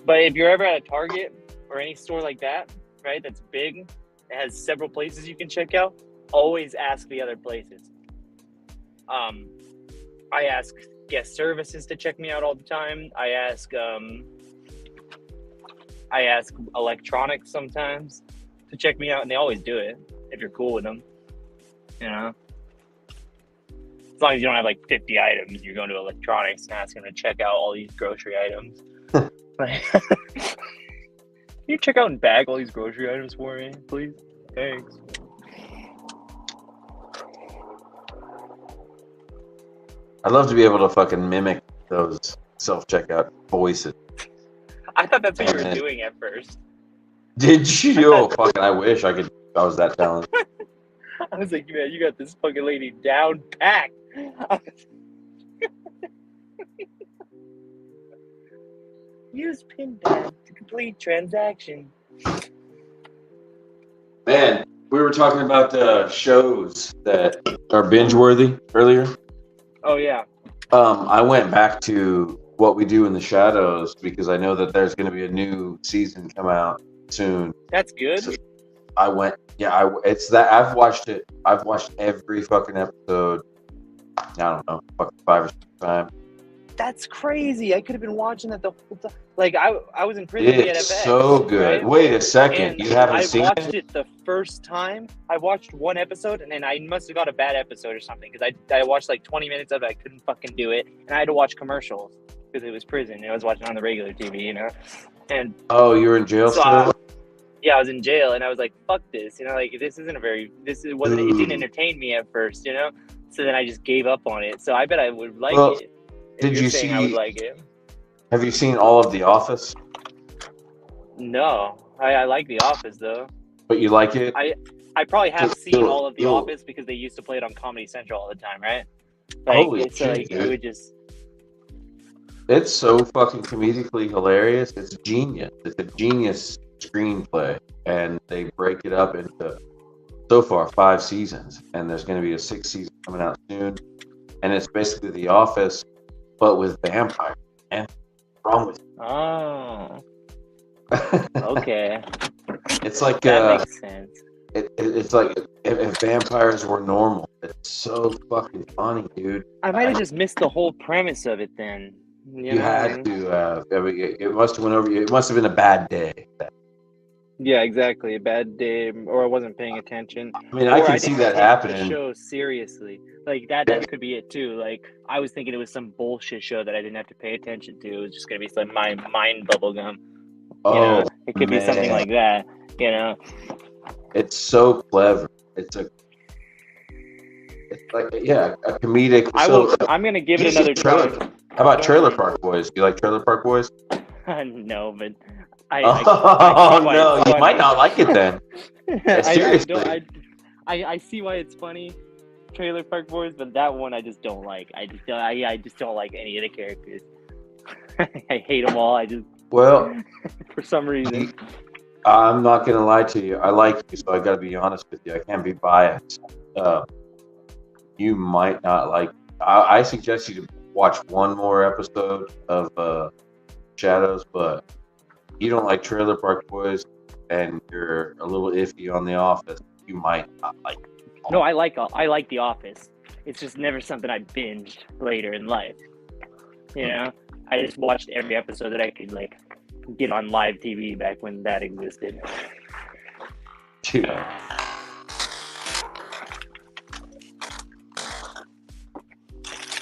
But if you're ever at a Target or any store like that, right, that's big, it has several places you can check out, always ask the other places. I ask guest services to check me out all the time. I ask electronics sometimes to check me out, and they always do it if you're cool with them. You know? As long as you don't have like 50 items, you're going to electronics and asking them to check out all these grocery items. Can you check out and bag all these grocery items for me, please? Thanks. I'd love to be able to fucking mimic those self-checkout voices. I thought that's what you were doing at first. Did you? Oh, fucking, I wish I was that talented. I was like, man, you got this fucking lady down packed. Use PIN pad to complete transaction. Man, we were talking about shows that are binge-worthy earlier. Oh, yeah. I went back to What We Do in the Shadows because I know that there's going to be a new season come out soon. That's good. So I went, it's that I've watched it. I've watched every fucking episode. I don't know, fucking 5 or 6 times. That's crazy. I could have been watching that the whole time. Like, I was in prison at It's FX, so good. right? Wait a second. And you haven't seen it? I watched it the first time. I watched one episode, and then I must have got a bad episode or something, because I watched like 20 minutes of it. I couldn't fucking do it. And I had to watch commercials because it was prison. And I was watching on the regular TV, you know? And oh, you were in jail still? I was in jail, and I was like, fuck this. You know, like, it didn't entertain me at first, you know? So then I just gave up on it. So I bet I would like it. Did you see? I would like it. Have you seen all of The Office? No, I like The Office though. But you like it? I probably have seen all of The Office because they used to play it on Comedy Central all the time, right? Like, holy shit, like, dude. it would just. It's so fucking comedically hilarious. It's genius. It's a genius screenplay, and they break it up into so far 5 seasons, and there's going to be a 6th season coming out soon. And it's basically The Office, but with vampires. And what's wrong with it? Oh. Okay. It's like that makes sense. It's like if vampires were normal. It's so fucking funny, dude. I might have just missed the whole premise of it then. You had to. It must have went over. It must have been a bad day. Yeah, exactly. A bad day, or I wasn't paying attention. I mean, I can see that happening. The show seriously, like that could be it too. Like, I was thinking it was some bullshit show that I didn't have to pay attention to. It was just gonna be some mind bubble gum. Oh, it could be something like that. You know, it's so clever. It's like a comedic. I'm gonna give it another try. How about Trailer Park Boys? Do you like Trailer Park Boys? No, but no, you might not like it then. Seriously, I see why it's funny, Trailer Park Boys, but that one I just don't like. I just don't like any of the characters. I hate them all. For some reason. I'm not gonna lie to you. I like you, so I gotta be honest with you. I can't be biased. You might not like. I suggest you to watch one more episode of Shadows, but you don't like Trailer Park Boys, and you're a little iffy on The Office. You might not like it. No, I like The Office. It's just never something I binged later in life. You know, I just watched every episode that I could like get on live TV back when that existed. Dude.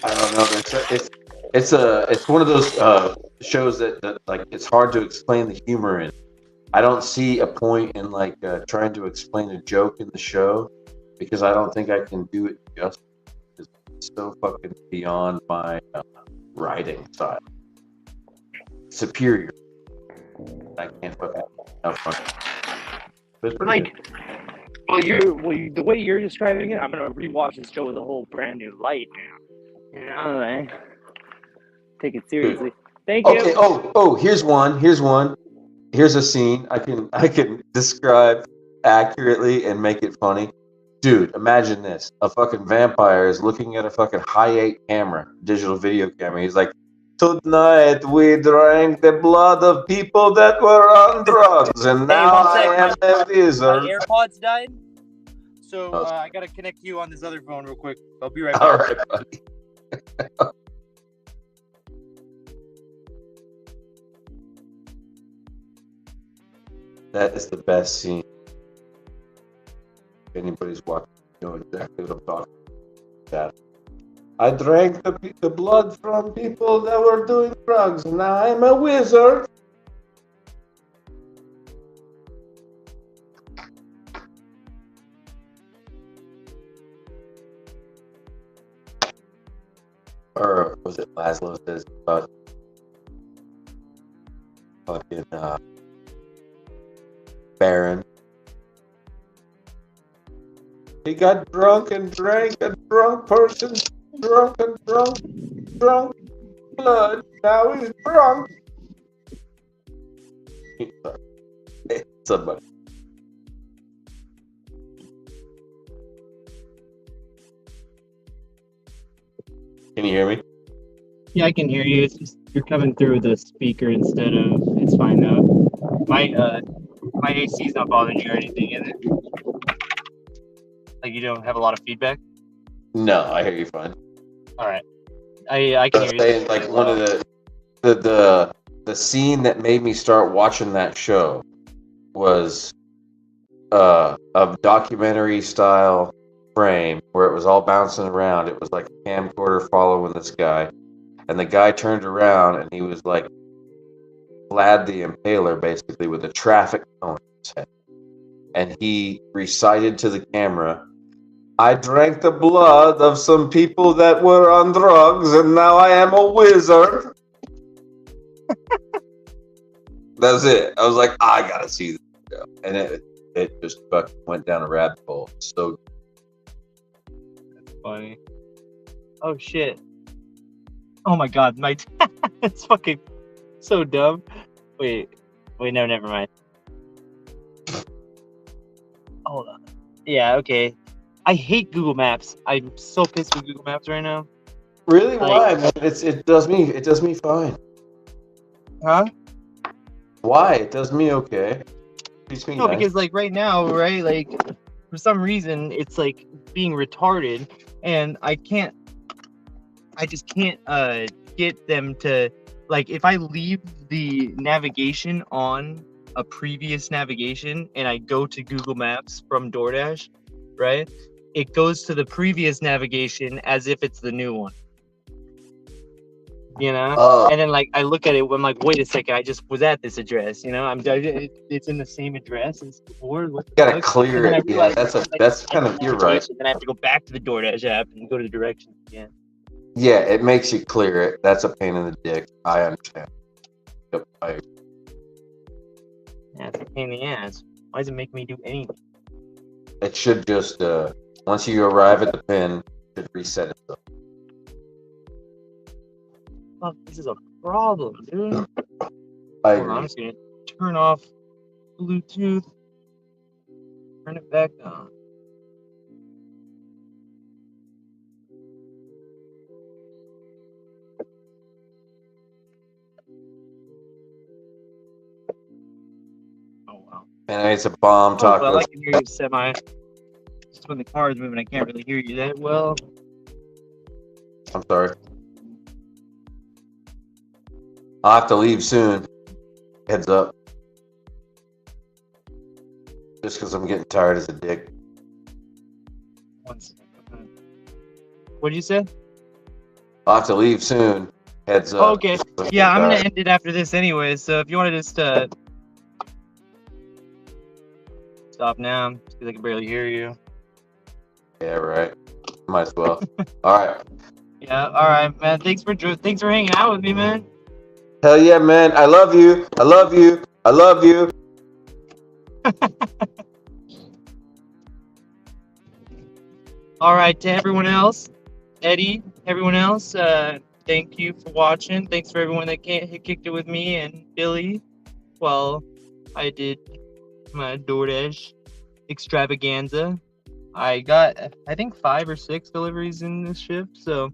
I don't know. It's one of those shows that like it's hard to explain the humor in. I don't see a point in like trying to explain a joke in the show because I don't think I can do it justice. It's so fucking beyond my writing style. Superior. I can't fucking have fun. But it's pretty Like, the way you're describing it, I'm gonna rewatch this show with a whole brand new light now. You know, like, take it seriously. Thank you. Okay. Oh. Here's one. Here's a scene I can describe accurately and make it funny. Dude, imagine this: a fucking vampire is looking at a fucking high-8 camera, digital video camera. He's like, "Tonight we drank the blood of people that were on drugs, and now I am a wizard." My AirPods died, so I gotta connect you on this other phone real quick. I'll be right back. All right, buddy. That is the best scene. If anybody's watching, you know exactly what I'm talking about. I drank the blood from people that were doing drugs, and now I'm a wizard. Or was it Laszlo says about fucking Baron? He got drunk and drank a drunk person's drunk blood. Now he's drunk. Hey, somebody. Can you hear me? Yeah, I can hear you. It's just you're coming through the speaker instead of. It's fine though. My AC's not bothering you or anything, is it? Like you don't have a lot of feedback. No, I hear you fine. All right, I can hear you. Saying, like one of the scene that made me start watching that show was a documentary style frame where it was all bouncing around. It was like a camcorder following this guy, and the guy turned around and he was like Vlad the Impaler basically with a traffic cone in his head, and he recited to the camera, "I drank the blood of some people that were on drugs, and now I am a wizard." That's it. I was like, I gotta see this show, and it just fucking went down a rabbit hole. So Funny. Oh shit. Oh my god, it's fucking so dumb. Wait, no, never mind. Hold on. Yeah, okay. I hate Google Maps. I'm so pissed with Google Maps right now. really, why, man? It does me fine. Huh? Why? It does me okay. Treats me No, nice. because like right now, right? Like for some reason, it's like being retarded, and I just can't get them to like if I leave the navigation on a previous navigation and I go to Google Maps from DoorDash, right? It goes to the previous navigation as if it's the new one. You know? Oh. And then like I look at it, I'm like, wait a second, I just was at this address, you know? It's in the same address as before. What the You gotta fuck? clear And then I it. Yeah, realize that's like, kind of, you're right. Then I have to go back to the DoorDash app and go to the directions again. Yeah, it makes you clear it. That's a pain in the dick. I understand. Yep, Yeah, it's a pain in the ass. Why does it make me do anything? it should just once you arrive at the pin, it should reset itself. Fuck, this is a problem, dude. I Hold on, I'm agree. just gonna turn off Bluetooth. Turn it back on. Oh wow. And it's a bomb Oh, well, taco. I can hear you semi. Just when the car is moving, I can't really hear you that well. I'm sorry. I'll have to leave soon. Heads up. Just because I'm getting tired as a dick. One second. What'd you say? I'll have to leave soon. Heads up. Oh, okay. Just 'cause Yeah, I'm getting gonna tired. end it after this anyway. So if you want to just stop now, because I can barely hear you. Yeah, right. Might as well. All right. Yeah. All right, man. Thanks for hanging out with me, man. Hell yeah, man. I love you. I love you. I love you. All right, to everyone else, Eddie, everyone else, thank you for watching. Thanks for everyone that kicked it with me and Billy while I did my DoorDash extravaganza. I got, I think, 5 or 6 deliveries in this shift, so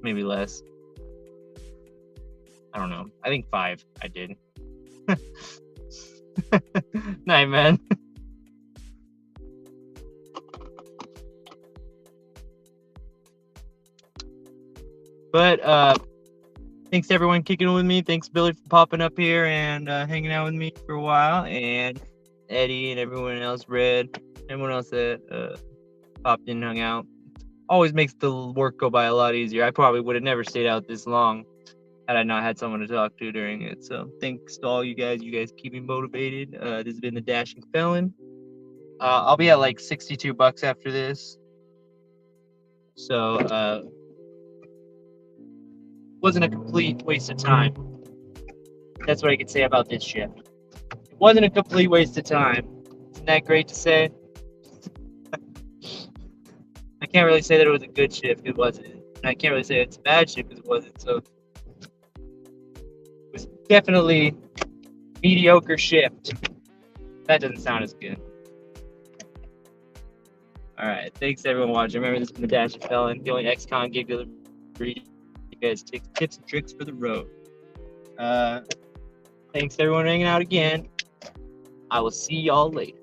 maybe less. I don't know. I think 5 I did. Night, man. But thanks to everyone kicking it with me. Thanks Billy for popping up here and hanging out with me for a while, and Eddie and everyone else, Red, everyone else that popped in and hung out. Always makes the work go by a lot easier. I probably would have never stayed out this long had I not had someone to talk to during it. So thanks to all you guys. You guys keep me motivated. This has been the Dashing Felon. I'll be at like $62 after this. So wasn't a complete waste of time. That's what I could say about this shift. It wasn't a complete waste of time. Isn't that great to say? I can't really say that it was a good shift. It wasn't. And I can't really say it's a bad shift because it wasn't. So it was definitely mediocre shift. That doesn't sound as good. All right. Thanks everyone watching. Remember, this has been the Dashing Felon, the only ex-con gig delivery. You guys take tips and tricks for the road. Thanks everyone for hanging out again. I will see y'all later.